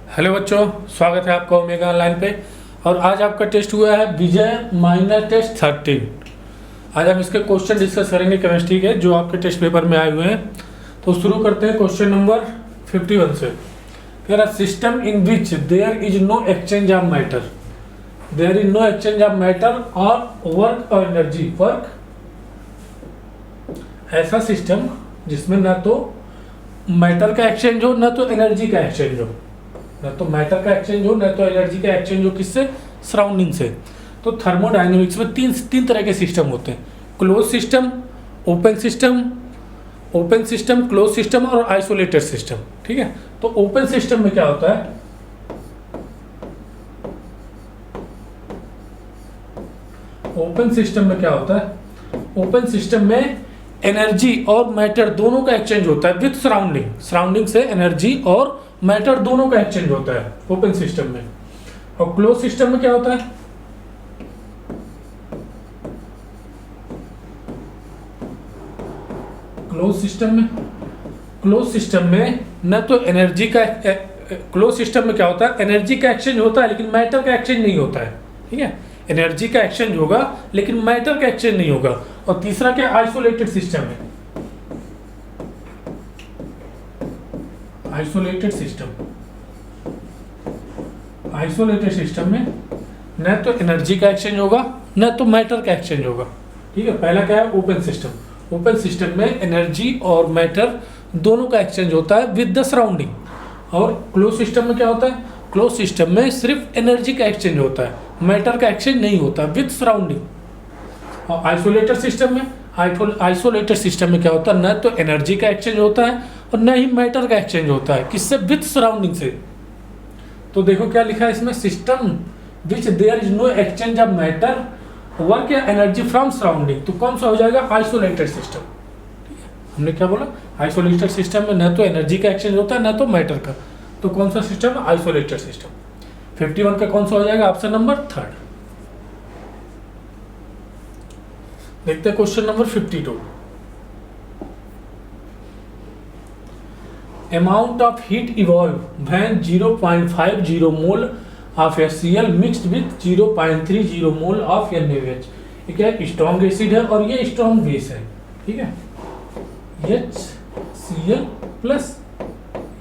Hello बच्चों, स्वागत है आपका ओमेगा ऑनलाइन पे। और आज आपका टेस्ट हुआ है विजय माइनर टेस्ट 13। आज हम इसके क्वेश्चन डिस्कस करेंगे केमिस्ट्री के जो आपके टेस्ट पेपर में आए हुए हैं। तो शुरू करते हैं क्वेश्चन नंबर 51 से। कह रहा system in which there is no exchange of matter, there is no exchange of matter और वर्क और एनर्जी। वर्क ऐसा सिस्टम जिसमें न तो मैटर का एक्सचेंज हो न तो एनर्जी का एक्सचेंज हो, न तो मैटर का एक्सचेंज हो न तो एनर्जी का एक्सचेंज हो। किससे? सराउंडिंग से। तो थर्मोडायनेमिक्स में तीन तरह के सिस्टम होते हैं, close system, open system, close system और आइसोलेटेड सिस्टम। ठीक है, तो ओपन सिस्टम में क्या होता है? ओपन सिस्टम में क्या होता है? ओपन सिस्टम में एनर्जी और मैटर दोनों का एक्सचेंज होता है विद सराउंडिंग से एनर्जी और मैटर दोनों का एक्सचेंज होता है ओपन सिस्टम में। और क्लोज सिस्टम में क्या होता है? क्लोज सिस्टम में न तो एनर्जी का क्लोज सिस्टम में क्या होता है? एनर्जी का एक्सचेंज होता है लेकिन मैटर का एक्सचेंज नहीं होता है। ठीक है, एनर्जी का एक्सचेंज होगा लेकिन मैटर का एक्सचेंज नहीं होगा। और तीसरा क्या? आइसोलेटेड सिस्टम है। आइसोलेटेड सिस्टम में न तो एनर्जी का एक्सचेंज होगा न तो मैटर का एक्सचेंज होगा। ठीक है, पहला क्या है? ओपन सिस्टम में एनर्जी और मैटर दोनों का एक्सचेंज होता है विद द सराउंडिंग। और क्लोज सिस्टम में क्या होता है? क्लोज सिस्टम में सिर्फ एनर्जी का एक्सचेंज होता है, मैटर का एक्सचेंज नहीं होता विद सराउंडिंग। और आइसोलेटेड सिस्टम में क्या होता है? न तो एनर्जी का एक्सचेंज होता है और न ही मैटर का एक्सचेंज होता है। किससे? विद सराउंडिंग से। तो देखो क्या लिखा है इसमें, system which there is no exchange of matter work या एनर्जी फ्रॉम सराउंडिंग। तो कौन सा हो जाएगा? Isolated system. ठीक है, हमने क्या बोला? आइसोलेटेड सिस्टम में न तो एनर्जी का एक्सचेंज होता है न तो मैटर का। तो कौन सा सिस्टम है? Isolated system. 51 का कौन सा हो जाएगा? Option number 3। देखते हैं question number 52। Amount of heat evolved when 0.50 mole of HCl mixed with 0.30 mole of NaOH। ये क्या है? स्ट्रॉन्ग एसिड है और ये स्ट्रॉन्ग बेस है। ठीक है, HCl प्लस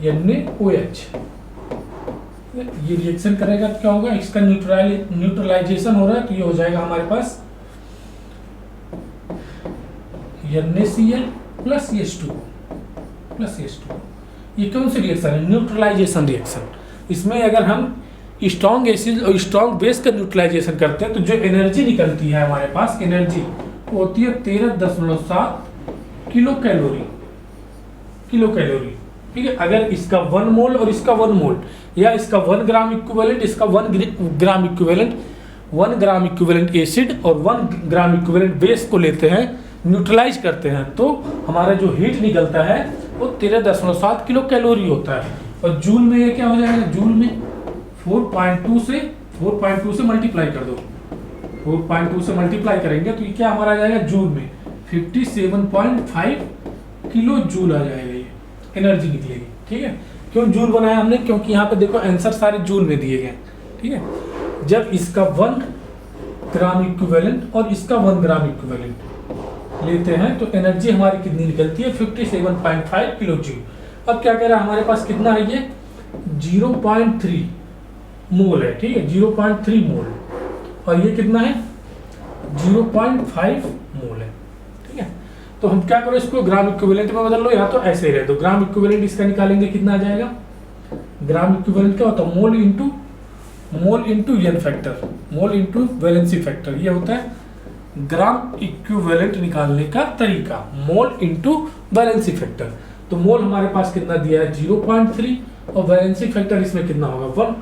NaOH ये रिएक्शन करेगा तो क्या होगा? इसका न्यूट्रलाइजेशन हो रहा है तो ये हो जाएगा हमारे पास NaCl प्लस H2O। ये कौन सी रिएक्शन है? Neutralization reaction. इसमें अगर हम स्ट्रॉन्ग एसिड और स्ट्रॉन्ग बेस का न्यूट्रलाइजेशन करते हैं तो जो एनर्जी निकलती है हमारे पास, एनर्जी वो होती है 13.7 किलो कैलोरी। ठीक है, अगर इसका 1 मोल और इसका 1 मोल या इसका 1 ग्राम इक्विवेलेंट, इसका 1 ग्राम इक्विवेलेंट एसिड और 1 ग्राम इक्विवेलेंट बेस को लेते हैं, न्यूट्रलाइज करते हैं तो हमारा जो हीट निकलता है वो 13.7 किलो कैलोरी होता है। और जूल में ये क्या हो जाएगा? जूल में 4.2 से मल्टीप्लाई कर दो। 4.2 से मल्टीप्लाई करेंगे तो ये क्या हमारा आ जाएगा? जूल में 57.5 किलो जूल आ जाएगा, ये एनर्जी निकलेगी। ठीक है, क्यों जूल बनाया हमने? क्योंकि यहाँ पे देखो आंसर सारे जूल में दिए गए। ठीक है, जब इसका 1 ग्राम इक्विवेलेंट और इसका 1 ग्राम इक्विवेलेंट लेते हैं तो एनर्जी हमारी कितनी निकलती है? 57.5 किलो जूल। अब क्या कह रहा है हमारे पास? कितना है ये? 0.3 मोल है। ठीक है, 0.3 मोल और ये कितना है? 0.5 मोल है। ठीक है, तो हम क्या करो, इसको ग्राम इक्विवेलेंट में बदल लो या तो ऐसे ही रह दो। ग्राम इक्विवेलेंट इसका निकालेंगे, कितना आ जाएगा? ग्राम इक्विवेलेंट क्या होता है? Mole into n factor, mole into valency factor. ये होता है ग्राम इक्विवेलेंट निकालने का तरीका, मोल इंटू वैलेंसी फैक्टर। तो मोल हमारे पास कितना दिया है? 0.3 और वैलेंसी फैक्टर इसमें कितना होगा? 1।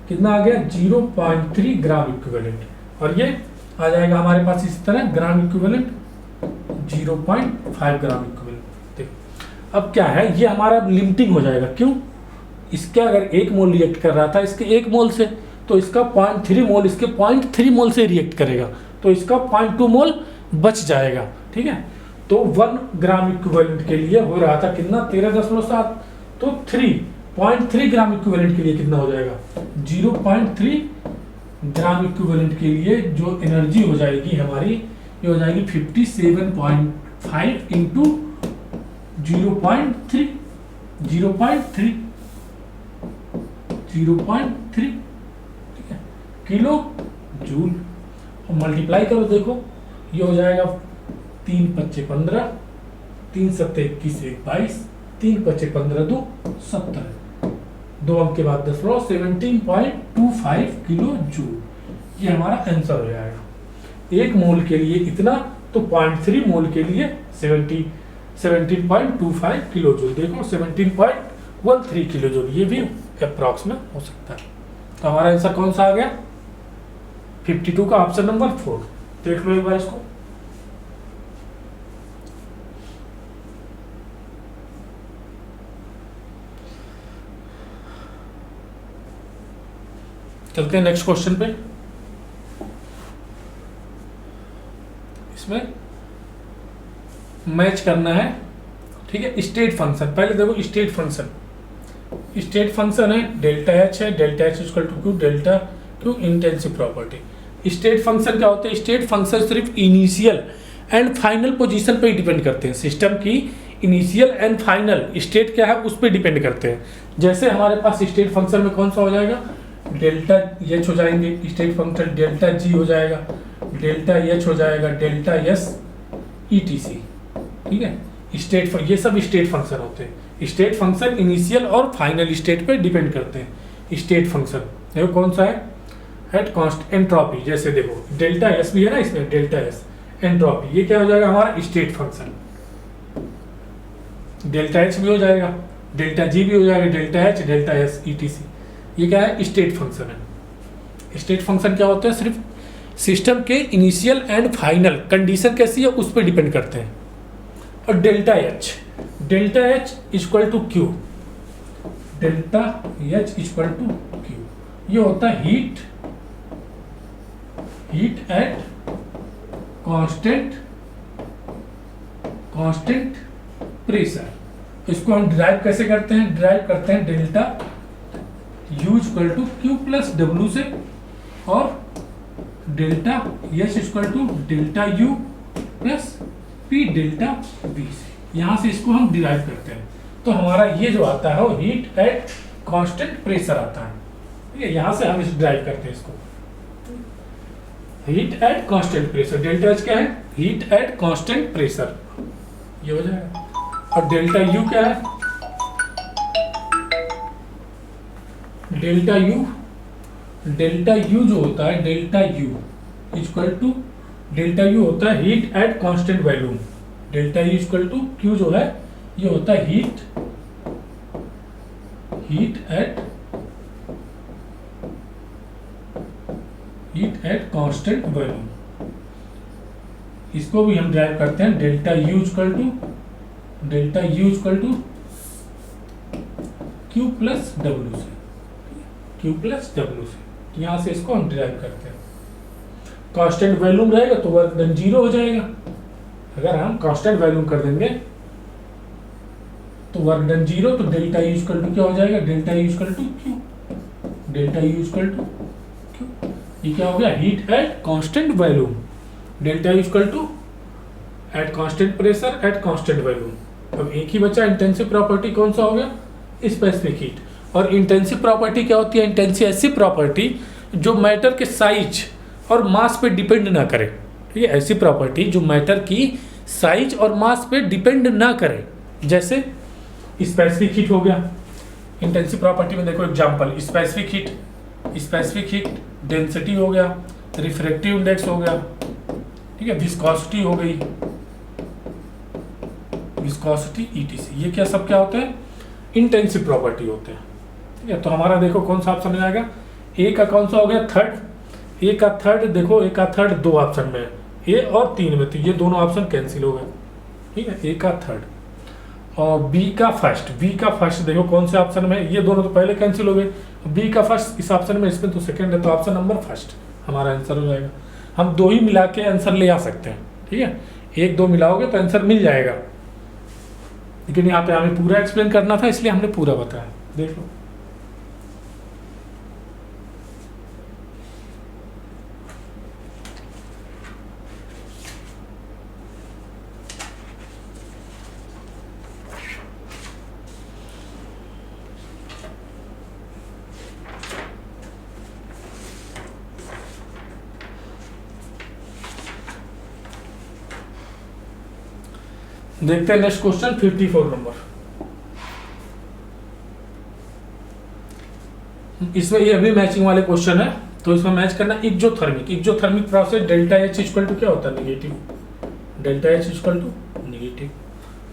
कितना आ गया? 0.3 ग्राम इक्विवेलेंट। और ये आ जाएगा हमारे पास इस तरह ग्राम इक्विवेलेंट 0.5 ग्राम इक्विवेलेंट। देखो अब क्या है, ये हमारा लिमिटिंग हो जाएगा। क्यों? इसका अगर 1 मोल रिएक्ट कर रहा था इसके 1 मोल से, तो इसका 0.3 मोल इसके 0.3 मोल से रिएक्ट करेगा तो इसका 0.2 मोल बच जाएगा। ठीक है, तो 1 ग्राम इक्विवेलेंट के लिए हो रहा था कितना? 13.7। तो 3 0.3 ग्राम इक्विवेलेंट के लिए कितना हो जाएगा, 0.3 ग्राम इक्विवेलेंट के लिए जो एनर्जी हो जाएगी हमारी, ये हो जाएगी 57.5 इंटू 0.3 ठीक है, किलो जूल। और मल्टीप्लाई करो, देखो ये हो जाएगा 3 पच्चे 15, 3 सत्ते 21 22, 3 पच्चे 15 2 70, 2 अंक के बाद 10 17.25 किलो जूल। ये हमारा आंसर हो जाएगा। 1 मोल के लिए इतना, तो 0.3 मोल के लिए 17.25 किलो जूल। देखो 17.13 किलो जूल, ये भी अप्रॉक्स में हो सकता है। तो हमारा आंसर कौन सा आ गया, 52 का ऑप्शन नंबर 4। देख लो एक बार इसको। चलते हैं नेक्स्ट क्वेश्चन पे। इसमें मैच करना है, ठीक है, स्टेट फंक्शन। पहले देखो स्टेट फंक्शन, स्टेट फंक्शन है डेल्टा एच है, delta H equal to Q, delta Q intensive property. State function क्या होते हैं, स्टेट फंक्शन सिर्फ इनिशियल एंड फाइनल पोजीशन पे ही डिपेंड करते हैं। सिस्टम की इनिशियल एंड फाइनल स्टेट क्या है उस पर डिपेंड करते हैं। जैसे हमारे पास स्टेट फंक्शन में कौन सा हो जाएगा, डेल्टा एच हो जाएंगे, स्टेट फंक्शन डेल्टा जी हो जाएगा, डेल्टा एच हो जाएगा, डेल्टा एस ETC, ठीक है। स्टेट, ये सब स्टेट फंक्शन होते हैं। स्टेट फंक्शन इनिशियल और फाइनल स्टेट पे डिपेंड करते हैं। स्टेट फंक्शन देखो कौन सा है, एट कांस्टेंट एंट्रोपी। जैसे देखो डेल्टा एस भी है ना इसमें, डेल्टा एस एंट्रोपी, ये क्या हो जाएगा हमारा स्टेट फंक्शन। डेल्टा एच भी हो जाएगा, डेल्टा जी भी हो जाएगा, delta H, delta S ETC, ये क्या है स्टेट फंक्शन है। स्टेट फंक्शन क्या होते हैं, सिर्फ सिस्टम के इनिशियल एंड फाइनल कंडीशन कैसी है उस पर डिपेंड करते हैं। और delta H equal to Q, delta H equal to Q, ये होता है हीट एट कांस्टेंट प्रेशर। इसको हम डिराइव कैसे करते हैं, डिराइव करते हैं delta U equal to Q plus W से, और delta H equal to delta U plus P delta V से। यहाँ से इसको हम डिराइव करते हैं। तो हमारा ये जो आता है वो हीट एट कांस्टेंट प्रेशर आता है, ठीक है। यहाँ से हम इस डिराइव करते हैं इसको, heat at constant pressure. Delta H क्या है, हीट एट कांस्टेंट प्रेशर, ये हो जाएगा। और डेल्टा U क्या है, डेल्टा U जो होता है, delta U equal to, delta U होता है heat at constant volume. Delta U equal to Q जो है ये होता है हीट एट कांस्टेंट वॉल्यूम। इसको भी हम ड्राइव करते हैं delta U equal to Q plus W से, यहाँ से इसको हम डिराइव करते हैं। कांस्टेंट वॉल्यूम रहेगा तो वर्क डन 0 हो जाएगा। अगर हम कांस्टेंट वॉल्यूम कर देंगे तो वर्क डन 0, तो डेल्टा U इक्वल टू क्या हो जाएगा, delta U equal to Q, ये क्या हो गया, heat at constant volume. Delta U equal to at constant pressure at constant volume. अब एक ही बचा इंटेंसिव प्रॉपर्टी, कौन सा हो गया, स्पेसिफिक हीट। और इंटेंसिव प्रॉपर्टी क्या होती है, इंटेंसिव ऐसी प्रॉपर्टी जो मैटर के साइज और मास पे डिपेंड ना करे, ठीक है। ऐसी प्रॉपर्टी जो मैटर की साइज और मास पे डिपेंड ना करे, जैसे स्पेसिफिक हीट हो गया। इंटेंसिव प्रॉपर्टी में देखो एग्जांपल, स्पेसिफिक हीट डेंसिटी हो गया, रिफ्रैक्टिव इंडेक्स हो गया, ठीक है, विस्कोसिटी हो गई, विस्कोसिटी ETC, ये क्या सब क्या होते हैं, इंटेंसिव प्रॉपर्टी होते हैं, ठीक है। तो हमारा देखो कौन सा ऑप्शन आएगा, ए का कौन सा हो गया, थर्ड। ए का थर्ड देखो, ए का थर्ड 2 ऑप्शन में है, ए और 3 में, तो ये दोनों ऑप्शन कैंसिल हो गए, ठीक है। ए का थर्ड और बी का फर्स्ट देखो कौन से ऑप्शन में, ये दोनों तो पहले कैंसिल हो गए, बी का फर्स्ट इस ऑप्शन में, इसमें तो सेकंड है, तो ऑप्शन नंबर फर्स्ट हमारा आंसर हो जाएगा। हम 2 ही मिला के आंसर ले आ सकते हैं, ठीक है। 1-2 मिलाओगे तो आंसर मिल जाएगा, लेकिन यहाँ पे हमें पूरा एक्सप्लेन करना था इसलिए हमने पूरा बताया। देख लो। देखते हैं नेक्स्ट क्वेश्चन 54 नंबर। इसमें ये अभी मैचिंग वाले क्वेश्चन है, तो इसमें मैच करना exothermic process delta H equal to क्या होता है negative, delta H equal to negative,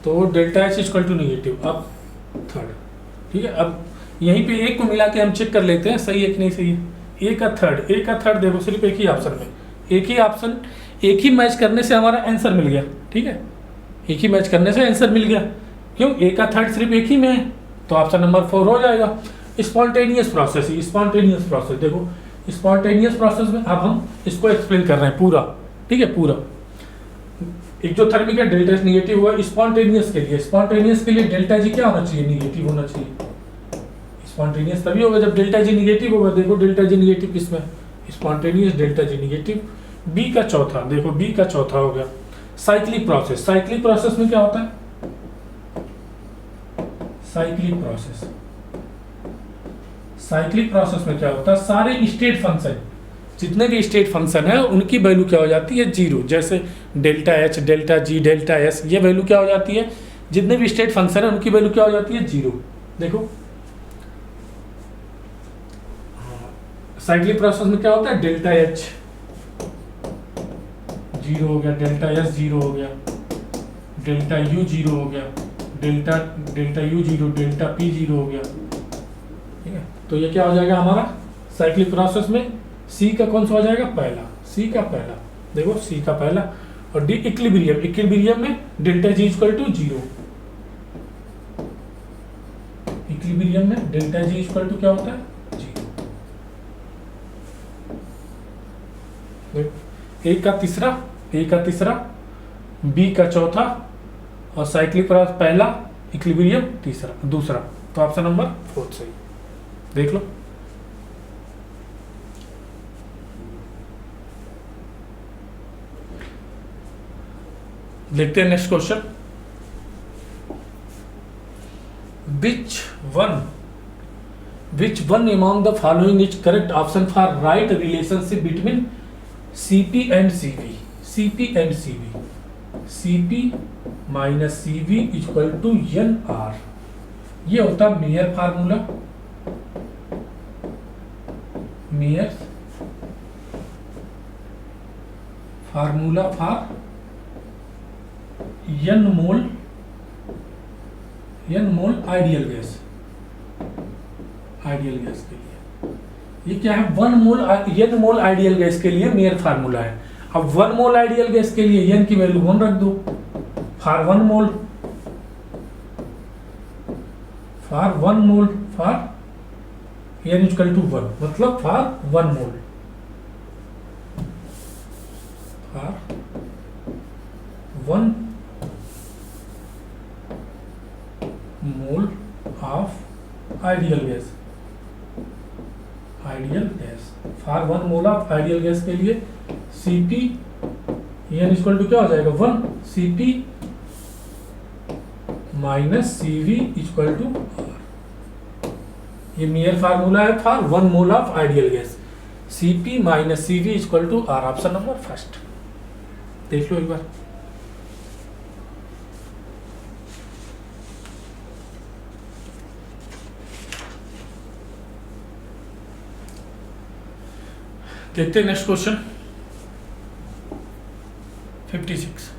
तो delta H equal to negative. अब थर्ड, ठीक है, अब यहीं पे एक को मिला के हम चेक कर लेते हैं सही है कि नहीं सही है। ए का थर्ड देखो, सिर्फ एक ही ऑप्शन में, एक ही मैच करने से हमारा आंसर मिल गया, ठीक है, एक ही मैच करने से आंसर मिल गया। क्यों, ए का थर्ड सिर्फ एक ही में है, तो ऑप्शन नंबर 4 हो जाएगा। स्पॉन्टेनियस प्रोसेस देखो, स्पॉन्टेनियस प्रोसेस में अब हम इसको एक्सप्लेन कर रहे हैं पूरा, ठीक है, पूरा। एक्जोथर्मिक का डेल्टा एच निगेटिव हुआ, स्पॉन्टेनियस के लिए डेल्टा जी क्या होना चाहिए, निगेटिव होना चाहिए। स्पॉन्टेनियस तभी होगा जब डेल्टा जी निगेटिव होगा। देखो डेल्टा जी निगेटिव किसमें, spontaneous delta G negative. B का चौथा हो गया साइक्लिक प्रोसेस में क्या होता है, साइक्लिक प्रोसेस में क्या होता है, सारे स्टेट फंक्शन, जितने भी स्टेट फंक्शन है उनकी वैल्यू क्या हो जाती है, जीरो। जैसे delta H, delta G, delta S, ये वैल्यू क्या हो जाती है, जितने भी स्टेट फंक्शन है उनकी वैल्यू क्या हो जाती है, जीरो। देखो साइक्लिक प्रोसेस में क्या होता है, डेल्टा एच जीरो हो गया, डेल्टा एस जीरो हो गया, डेल्टा यू जीरो हो गया, delta you zero, delta P zero हो गया, ठीक है। तो ये क्या हो जाएगा हमारा साइक्लिक प्रोसेस में, सी का कौन सा हो जाएगा, पहला, देखो सी का पहला। और डी इक्विलिब्रियम में delta G equal to zero, equilibrium में डेल्टा जी इक्वल टू क्या होता है, जीरो। ए का तीसरा, बी का चौथा, और साइक्लिक प्रोसेस पहला, इक्विलिब्रियम दूसरा, तो ऑप्शन नंबर 4 सही। देख लो, देखते हैं next question. Which one among the following is correct option for right relationship between CP and CV? CP minus CV equal to NR, ये होता है Mayer formula, for n mole ideal gas के लिए। ये क्या है, n मोल आइडियल गैस के लिए मेयर फार्मूला है। अब 1 मोल आइडियल गैस के लिए n की वैल्यू 1 रख दो, for 1 mole for n equal to 1, मतलब for 1 mole, of ideal gas, for 1 mole of ideal gas के लिए Cp n इक्वल टू क्या हो जाएगा, 1 Cp minus CV equal to R। ये मेयर फार्मूला है for 1 mole of ideal gas, Cp minus CV equal to R, option number first. देख लो एक बार, देखते हैं next question 56।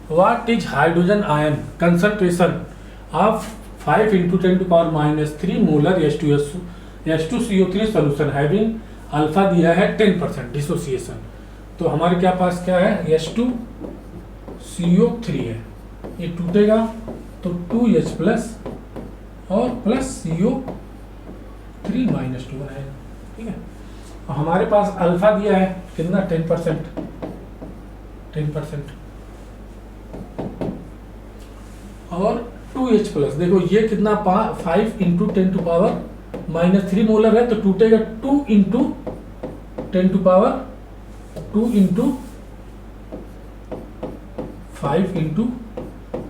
What is hydrogen ion concentration of 5 × 10⁻³ molar H2CO3 solution having alpha दिया है 10% डिसोसिएशन। तो हमारे क्या पास क्या है, H2CO3 है, ये टूटेगा तो 2H प्लस और प्लस CO3 - 2 आएगा, ठीक है। हमारे पास अल्फा दिया है कितना, 10%, और 2H प्लस, देखो ये कितना 5 into 10 to power minus 3 molar है, तो टूटेगा 2 into 10 to power 2 into 5 into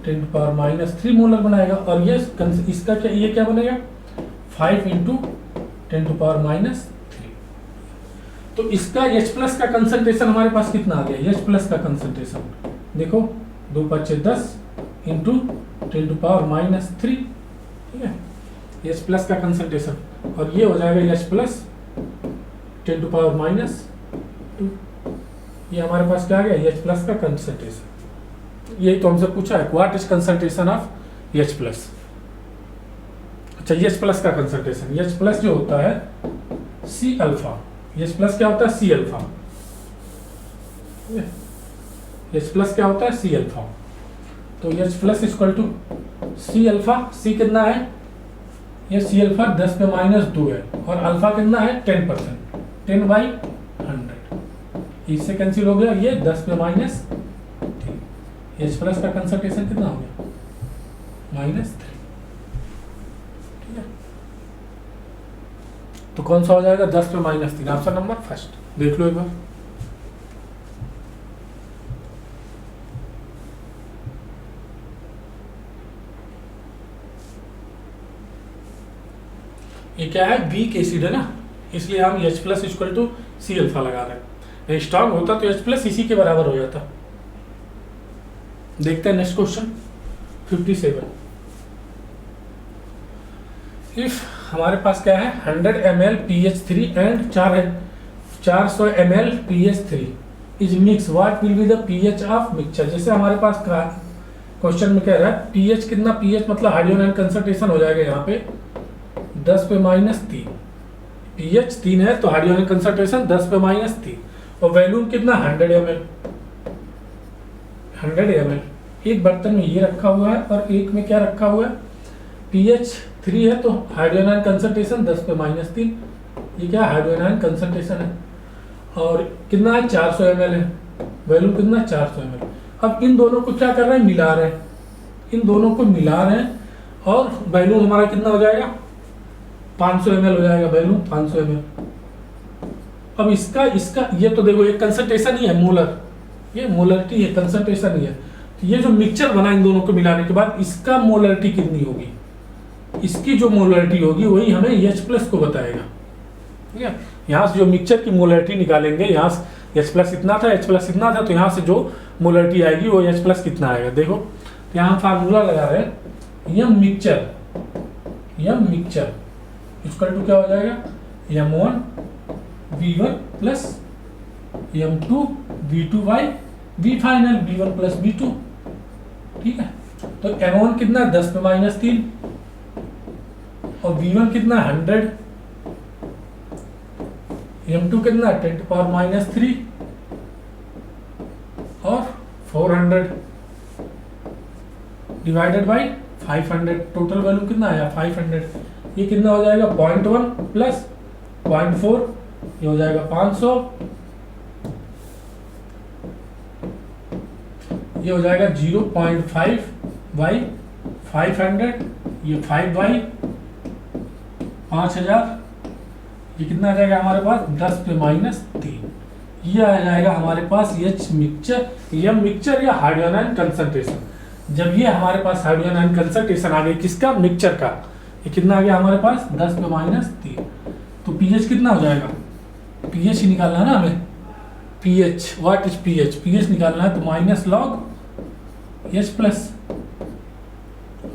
10 to power minus 3 molar बनाएगा। और ये इसका क्या, ये क्या बनेगा 5 इंटू 10 टू पावर माइनस 3। तो इसका H प्लस का कंसंट्रेशन हमारे पास कितना आ गया, H प्लस का कंसंट्रेशन देखो 2 5 6 10 इंटू 10 टू पावर माइनस 3, ठीक है, H प्लस का कंसंट्रेशन। और ये हो जाएगा H plus 10 to power minus 2। ये हमारे पास क्या आ गया, H प्लस का कंसंट्रेशन। यही तो हमसे पूछा है, what is concentration of H plus. अच्छा, H प्लस का कंसंट्रेशन, H प्लस जो होता है C अल्फा, H प्लस क्या होता है C अल्फा, H प्लस क्या होता है C अल्फा। तो H plus equal to C alpha, C कितना है, ये C अल्फा 10 पे माइनस 2 है, और अल्फा कितना है 10%, 10/100, इससे कैंसिल हो गया, ये 10 पे माइनस 3। H प्लस का कंसंट्रेशन कितना हो गया -3, ठीक है। तो कौन सा हो जाएगा 10 पे माइनस 3, ऑप्शन नंबर फर्स्ट। देख लो एक बार, ये क्या है, वीक एसिड है ना, इसलिए हम H plus equal to C alpha लगा रहे हैं। स्ट्रॉन्ग होता तो H प्लस इसी के बराबर हो जाता। देखते हैं नेक्स्ट क्वेश्चन 57। इफ हमारे पास क्या है 100 ml PH3 and 400 ml PH3 is mix, what will be the pH of mixture. जैसे हमारे पास क्वेश्चन में कह रहा है pH कितना, pH मतलब हाइड्रोजन आयन कंसंट्रेशन हो जाएगा यहाँ पे 10 पे माइनस 3, pH 3 है तो हाइड्रोजन कंसंट्रेशन 10 पे माइनस 3, और वैल्यूम कितना 100 ml। 100 ml एक बर्तन में ये रखा हुआ है और एक में क्या रखा हुआ है, pH 3 है तो हाइड्रोजन आयन कंसंट्रेशन 10 पे माइनस 3, ये क्या हाइड्रोजन आयन कंसंट्रेशन है, और कितना है 400 ml है, वैल्यूम कितना 400 ml। अब इन दोनों को क्या कर रहे हैं, मिला रहे हैं, इन दोनों को मिला रहे हैं, और वैल्यूम हमारा कितना हो जाएगा 500 ml हो जाएगा, वैल्यूम 500 ml। अब इसका ये तो देखो ये कंसंट्रेशन ही है, मोलर, ये मोलरिटी है, कंसंट्रेशन ही है। तो ये जो मिक्सचर बना इन दोनों को मिलाने के बाद इसका मोलरिटी कितनी होगी, इसकी जो मोलरिटी होगी वही हमें H प्लस को बताएगा, ठीक है। यहाँ से जो मिक्सचर की मोलरिटी निकालेंगे, यहाँ से H प्लस इतना था, H प्लस इतना था, तो यहाँ से जो मोलरिटी आएगी वो H प्लस कितना आएगा। देखो तो यहाँ फार्मूला लगा रहे हैं, यम मिक्सचर इक्वल टू क्या हो जाएगा, M1 V1 plus M2 V2 by V final V1 plus V2, ठीक है। तो M1 कितना 10 पे माइनस 3, और V1 कितना 100, M2 कितना 10 टू पावर माइनस 3 और 400 डिवाइडेड बाई 500, टोटल वैल्यू कितना आया 500। ये कितना हो जाएगा 0.1 प्लस 0.4, ये हो जाएगा 500, ये हो जाएगा 0.5 बाई 500, ये 5 बाई 5000, ये कितना आ जाएगा हमारे पास 10 पे माइनस 3। ये आ जाएगा हमारे पास H मिक्सचर, यह मिक्सचर या हाइड्रोजन आयन कंसंट्रेशन। जब ये हमारे पास हाइड्रोजन आयन कंसंट्रेशन आ गई किसका, मिक्सचर का, ये कितना आ गया हमारे पास 10 पे माइनस 3। तो pH कितना हो जाएगा, pH ही निकालना है ना हमें, pH व्हाट इज pH निकालना है, तो minus log H plus,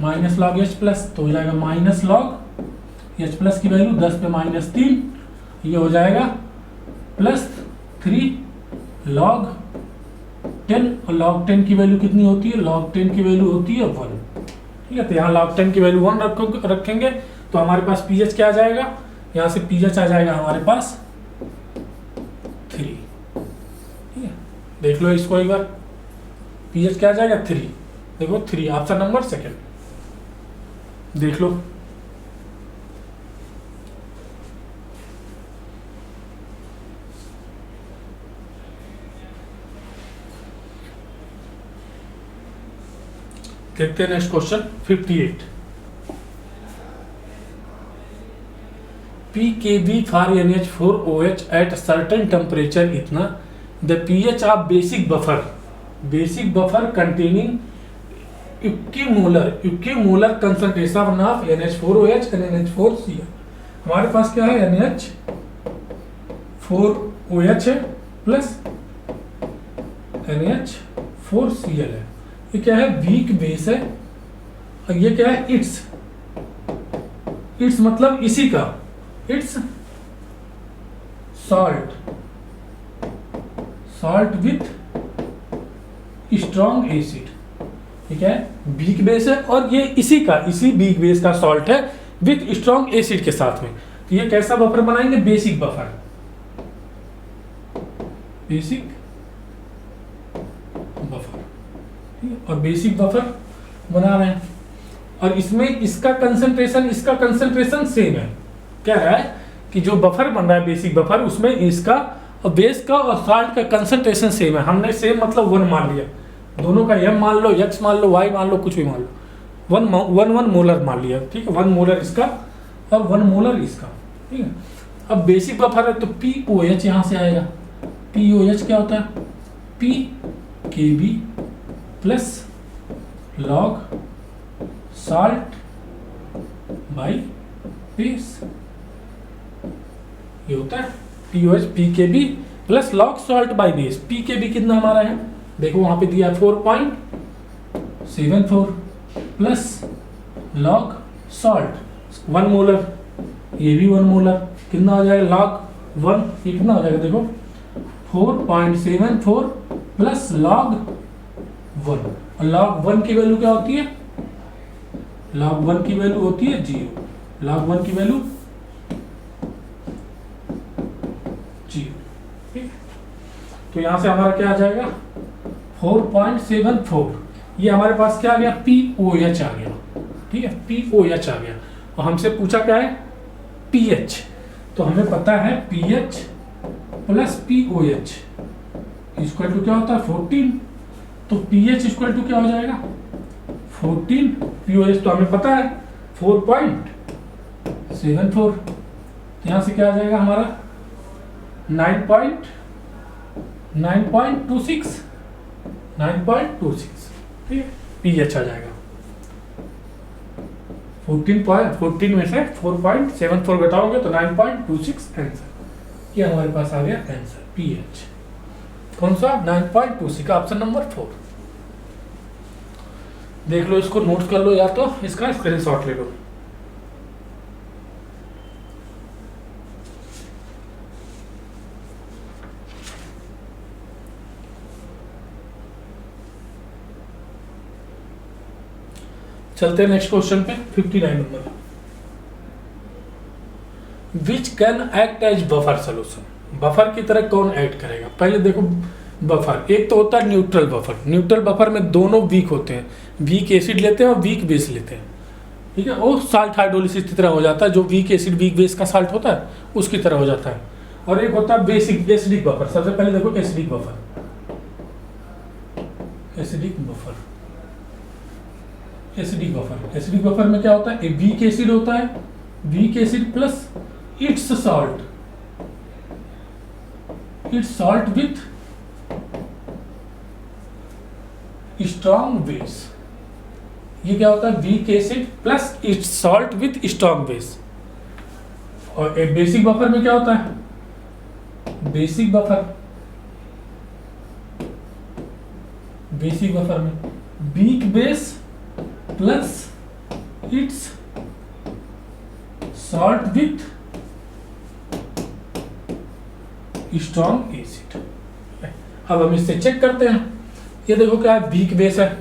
minus log H plus, तो हो जाएगा माइनस लॉग H प्लस की वैल्यू 10 पे माइनस 3, ये हो जाएगा प्लस 3 लॉग 10, और लॉग 10 की वैल्यू कितनी होती है, लॉग 10 की वैल्यू होती है 1, ठीक है। तो यहाँ लॉग 10 की वैल्यू 1 रखेंगे तो हमारे पास pH क्या आ जाएगा, यहाँ से pH आ जाएगा हमारे पास 3, ठीक है। देख लो इसको एक बार, pH क्या आ जाएगा 3, देखो 3, ऑप्शन नंबर सेकंड। देख लो देखते हैं next question 58। pKb for NH4OH at certain temperature इतना the pH of basic buffer containing equimolar concentration of NH4OH and NH4Cl। हमारे पास क्या है, NH4OH है प्लस NH4Cl है। ये क्या है, वीक बेस है, और ये क्या है, इट्स मतलब इसी का, it's salt with strong acid. ठीक है, वीक बेस है और ये इसी वीक बेस का सॉल्ट है विथ स्ट्रॉन्ग एसिड के साथ में। तो ये कैसा बफर बनाएंगे, बेसिक बफर, और बेसिक बफर बना रहे हैं, और इसमें इसका कंसंट्रेशन सेम है। क्या है कि जो बफर बन रहा है बेसिक बफर, उसमें इसका और बेस का और सॉल्ट का कंसंट्रेशन सेम है। हमने सेम मतलब 1 मान लिया, दोनों का m मान लो, x मान लो, y मान लो, कुछ भी मान लो, 1 मोलर मान लिया। ठीक है, 1 मोलर इसका और 1 मोलर इसका। ठीक है, अब बेसिक बफर है तो POH यहाँ से आएगा। POH क्या होता है, pKb plus log salt by base, ये होता है POH, pKb plus log salt by base. pKb कितना हमारा है, देखो वहां पे दिया 4.74 प्लस लॉग सॉल्ट 1 मोलर, ये भी 1 मोलर, कितना हो जाएगा, लॉग 1, ये कितना हो जाएगा, देखो 4.74 प्लस लॉग 1, और लॉग 1 की वैल्यू क्या होती है, लॉग 1 की वैल्यू होती है 0, लॉग 1 की वैल्यू 0। ठीक, तो यहां से हमारा क्या आ जाएगा, 4.74, ये हमारे पास क्या आ गया, POH आ गया। ठीक है, POH आ गया, और हमसे पूछा क्या है, pH, तो हमें पता है pH plus POH equal to क्या होता है, 14, तो pH इक्वल टू क्या हो जाएगा, 14, POH तो हमें पता है 4.74, यहां से क्या आ जाएगा हमारा 9.26, ठीक है, pH आ जाएगा। 14 में से 4.74 घटाओगे तो 9.26 आंसर, ये हमारे पास आ गया आंसर pH। कौन सा, 9.26, ऑप्शन नंबर 4। देख लो, इसको नोट कर लो या तो इसका स्क्रीनशॉट ले लो। चलते हैं नेक्स्ट क्वेश्चन पे, 59 नंबर। Which can act as buffer solution, buffer की तरह कौन एक्ट करेगा। पहले देखो, बफर एक तो होता है न्यूट्रल बफर। न्यूट्रल बफर में दोनों वीक होते हैं, वीक एसिड लेते हैं और वीक बेस लेते हैं। ठीक है, वो साल्ट हाइड्रोलिसिस की तरह हो जाता है, जो वीक एसिड वीक बेस का साल्ट होता है उसकी तरह हो जाता है। और एक होता है बेसिक एसिडिक बफर। सबसे पहले देखो एसिडिक बफर, एसिडिक बफर में क्या होता है, वीक एसिड होता है, weak acid plus it's salt with strong base. ये क्या होता है, weak acid plus it's salt with strong base. और एक बेसिक बफर में क्या होता है, बेसिक बफर में weak base plus it's salt with strong acid. अब हम इससे चेक करते हैं। ये देखो क्या है, वीक बेस है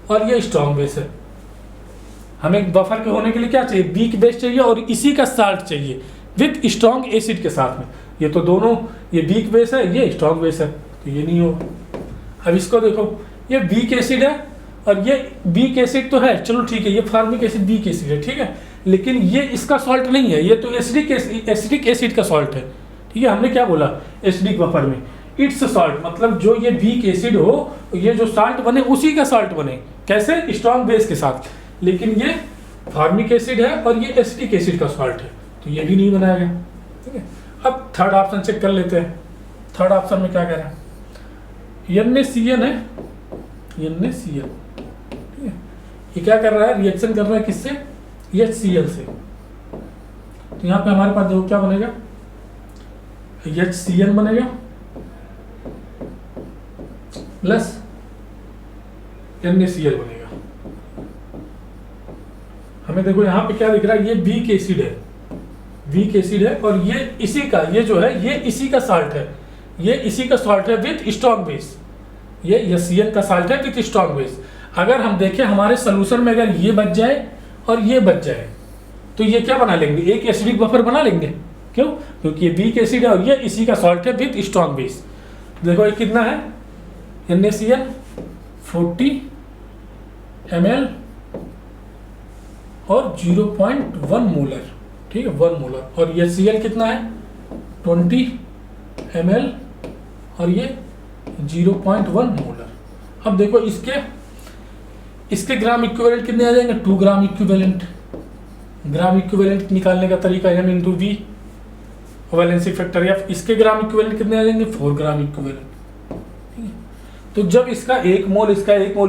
और ये स्ट्रॉन्ग बेस है। हमें बफर के होने के लिए क्या चाहिए, वीक बेस चाहिए और इसी का साल्ट चाहिए विथ स्ट्रॉन्ग एसिड के साथ में। ये तो दोनों, ये वीक बेस है, ये स्ट्रॉन्ग बेस है, तो ये नहीं होगा। अब इसको देखो, ये वीक एसिड है और ये वीक एसिड तो है, चलो ठीक है, ये फार्मिक एसिड वीक एसिड है, ठीक है, लेकिन ये इसका सॉल्ट नहीं है, ये तो एसिडिक एसिड का सॉल्ट है। ठीक है, हमने क्या बोला, एसिडिक बफर में इट्स सॉल्ट, मतलब जो ये वीक एसिड हो, ये जो साल्ट बने उसी का साल्ट बने। कैसे? स्ट्रॉन्ग बेस के साथ। लेकिन ये फॉर्मिक एसिड है और ये एसिटिक एसिड का सॉल्ट है, तो ये भी नहीं बनाएगा। ठीक है, अब थर्ड ऑप्शन चेक कर लेते हैं। थर्ड ऑप्शन में क्या कह रहा है? NaCN है, NaCN। ठीक है, ये क्या कर रहा है? रिएक्शन कर रहा है किससे? HCl से। तो यहाँ पे हमारे पास देखो क्या बनेगा? HCN बनेगा प्लस NaCl बनेगा। हमें देखो यहाँ पे क्या दिख रहा है? ये वीक एसिड है, वीक एसिड है, और ये इसी का, ये जो है ये इसी का साल्ट है, ये इसी का साल्ट है विथ स्ट्रॉन्ग बेस। ये HCl का साल्ट है विथ स्ट्रॉन्ग बेस। अगर हम देखें हमारे सोल्यूशन में, अगर ये बच जाए और ये बच जाए, तो ये क्या बना लेंगे? एक एसिडिक बफर बना लेंगे। क्यों? क्योंकि ये वीक एसिड है और ये इसी का सॉल्ट है विथ स्ट्रॉन्ग बेस। देखो ये कितना है? NaCN 40 ml और 0.1 मोलर। ठीक है, 1 मोलर। और HCl कितना है? 20 ml और ये 0.1 मोलर। अब देखो इसके ग्राम इक्विवेलेंट कितने आ जाएंगे? 2 ग्राम इक्विवेलेंट। ग्राम इक्विवेलेंट निकालने का तरीका M/V वैलेंसी फैक्टर F। इसके ग्राम इक्विवेलेंट कितने आ जाएंगे? 4 ग्राम इक्विवेलेंट। ठीक है, तो जब इसका 1 मोल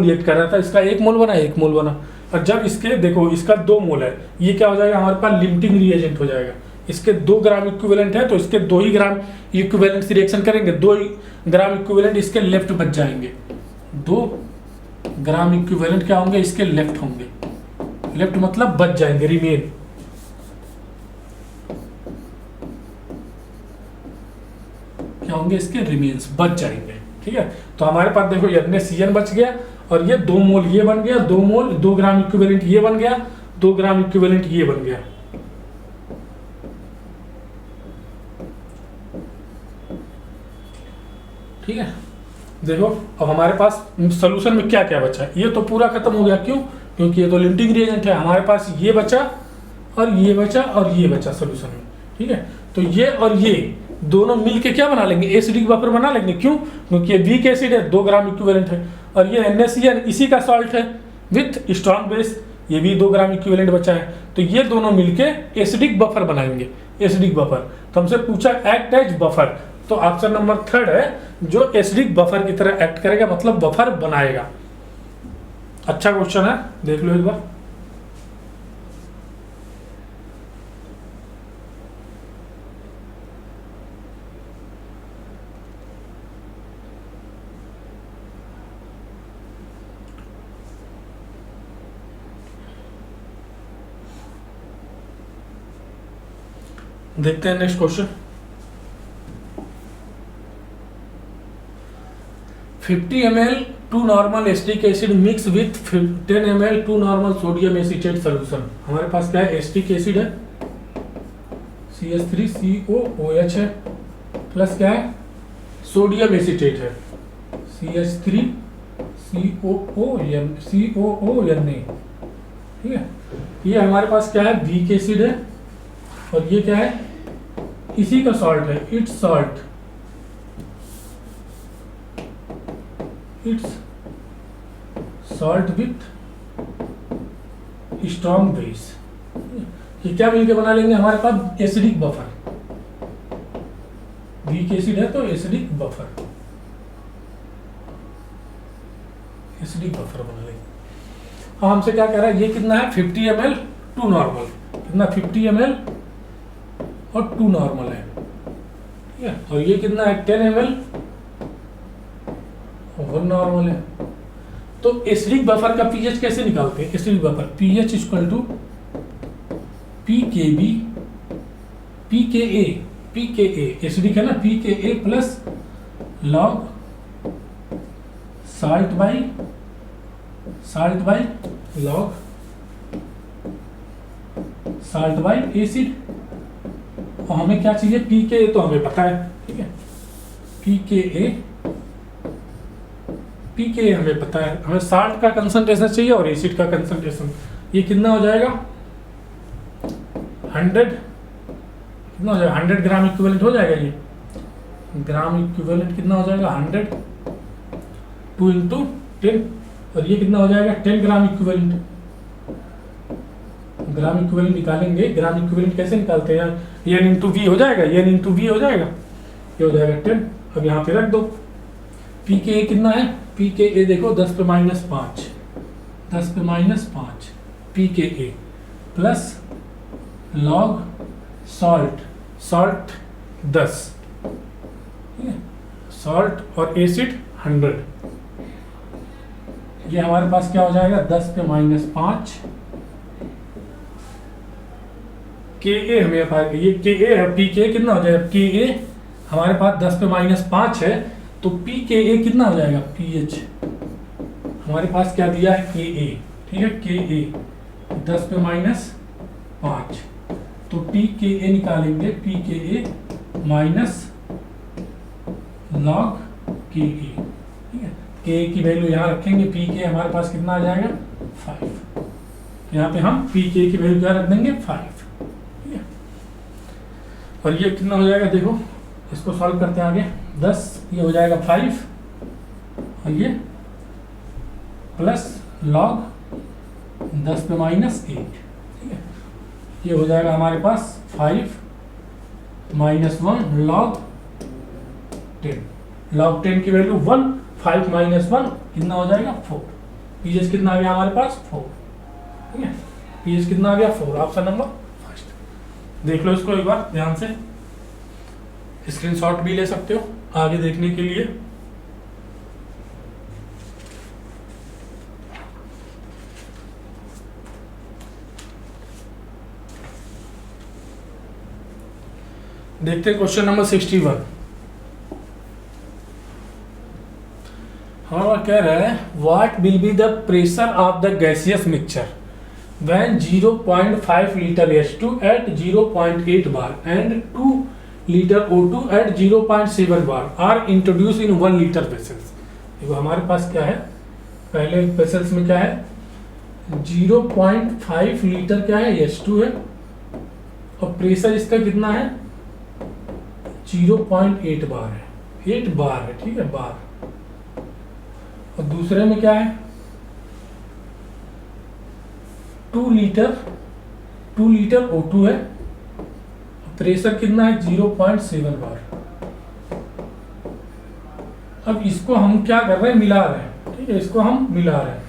रिएक्ट कर रहा था, इसका 1 मोल बना, 1 मोल बना, और जब इसके देखो इसका 2 मोल है, ये क्या हो जाएगा? हमारे पास लिमिटिंग रिएजेंट हो जाएगा। इसके 2 ग्राम इक्विवेलेंट है तो इसके 2 ही ग्राम इक्विवेलेंट से रिएक्शन करेंगे, 2 ग्राम इक्विवेलेंट इसके लेफ्ट बच जाएंगे। 2 ग्राम इक्विवेलेंट क्या होंगे? इसके लेफ्ट होंगे। लेफ्ट मतलब बच जाएंगे, रिमेन। क्या होंगे? इसके रिमेन्स बच जाएंगे। ठीक है, तो हमारे पास देखो NaCN बच गया और ये 2 मोल ये बन गया, 2 मोल 2 ग्राम इक्विवेलेंट ये बन गया, 2 ग्राम इक्विवेलेंट ये बन गया। ठीक है, देखो अब हमारे पास सोल्यूशन में क्या क्या बचा? ये तो पूरा खत्म हो गया। क्यों? क्योंकि ये तो लिमिटिंग रिएजेंट है। हमारे पास ये बचा और ये बचा और ये बचा सोल्यूशन में। ठीक है, तो ये और ये दोनों मिलके क्या बना लेंगे? एसिडिक बफर बना लेंगे। क्यों? क्योंकि ये वीक एसिड है, 2 ग्राम इक्विवेलेंट है, और ये NaCN इसी का सॉल्ट है विथ स्ट्रॉन्ग बेस, ये भी 2 ग्राम इक्विवेलेंट बचा है। तो ये दोनों मिलके एसिडिक बफर बनाएंगे, एसिडिक बफर। तो हमसे पूछा एक्ट एज बफर, तो ऑप्शन नंबर 3 है जो एसिडिक बफर की तरह एक्ट करेगा, मतलब बफर बनाएगा। अच्छा क्वेश्चन है, देख लो एक बार। देखते हैं next question. 50 ml 2 normal acetic acid mix with 10 ml 2 normal sodium acetate solution. हमारे पास क्या है? एसिटिक एसिड है, CH3COOH है, प्लस क्या है? सोडियम एसीटेट है, CH3COON। ठीक है, ये हमारे पास क्या है? वीक एसिड है, और ये क्या है? इसी का सॉल्ट है, it's salt, it's salt with strong base. ये क्या मिलके बना लेंगे? हमारे पास एसिडिक बफर। वीक एसिड है तो एसिडिक बफर, एसिडिक बफर बना लेंगे। अब हमसे क्या कह रहा है? ये कितना है? 50 ml 2 नॉर्मल। कितना? 50 ml और 2 नॉर्मल है। ठीक है, और ये कितना है? 10 ml और 1 नॉर्मल है। तो एसिडिक बफर का पीएच कैसे निकालते हैं? Acidic buffer pH equal to PKB PKA acidic है ना, PKA plus log salt by acid. और हमें क्या चाहिए? PKA तो हमें पता है। ठीक है, PKA हमें पता है, हमें साल्ट का कंसंट्रेशन चाहिए और एसिड का कंसंट्रेशन। ये कितना हो जाएगा? 100 कितना हो जाएगा? 100 ग्राम इक्विवेलेंट हो जाएगा ये। ग्राम इक्विवेलेंट कितना हो जाएगा 100, 2 इंटू 10, और ये कितना हो जाएगा 10 ग्राम इक्विवेलेंट। ग्राम इक्विवेलेंट निकालेंगे, ग्राम इक्विवेलेंट कैसे निकालते हैं, एन इंटू वी हो जाएगा, एन इंटू वी हो जाएगा, ये हो जाएगा 10। अब यहाँ पे रख दो। पी के ए कितना है, पी के ए देखो 10 पे -5, 10 पे -5 पी के ए प्लस लॉग सॉल्ट, सॉल्ट 10, ठीक है, सॉल्ट और एसिड 100, ये हमारे पास क्या हो जाएगा 10 पे -5 के ए, हमें पास ये के ए है, पी के कितना हो जाएगा, के ए हमारे पास 10 पे -5 है, तो पी के ए कितना हो जाएगा, पी एच हमारे पास क्या दिया है के ए, ठीक है, के ए 10 पे -5, तो पी के ए निकालेंगे, पी के ए माइनस लॉग के ए, ठीक है, के की वैल्यू यहाँ रखेंगे, पी के हमारे पास कितना आ जाएगा 5, तो यहाँ पे हम पी के की वैल्यू क्या रख देंगे 5, ठीक है, और ये कितना हो जाएगा देखो, इसको सॉल्व करते हैं आगे, 10 ये हो जाएगा 5, और ये प्लस लॉग 10 पे -8, ठीक है, ये हो जाएगा हमारे पास 5 -1 लॉग 10, लॉग 10 की वैल्यू 1, 5 -1 कितना हो जाएगा 4, पीएच कितना आ गया हमारे पास 4, ठीक है, पीएच कितना आ गया 4, ऑप्शन नंबर फर्स्ट। देख लो इसको एक बार ध्यान से, स्क्रीनशॉट भी ले सकते हो आगे देखने के लिए। देखते हैं क्वेश्चन नंबर 61। हमारा कह रहा है what will be the pressure of the gaseous mixture when 0.5 litre H2 at 0.8 bar and 2 litre O2 at 0.7 bar are introduced in 1 liter vessels। देखो हमारे पास क्या है, पहले वेसल्स में क्या है 0.5 लीटर क्या है H2 है, और प्रेशर इसका कितना है 0.8 बार है, 8 बार है, ठीक है बार, और दूसरे में क्या है 2 लीटर O2 है, प्रेशर कितना है 0.7 बार। अब इसको हम क्या कर रहे हैं मिला रहे हैं, ठीक है, इसको हम मिला रहे हैं,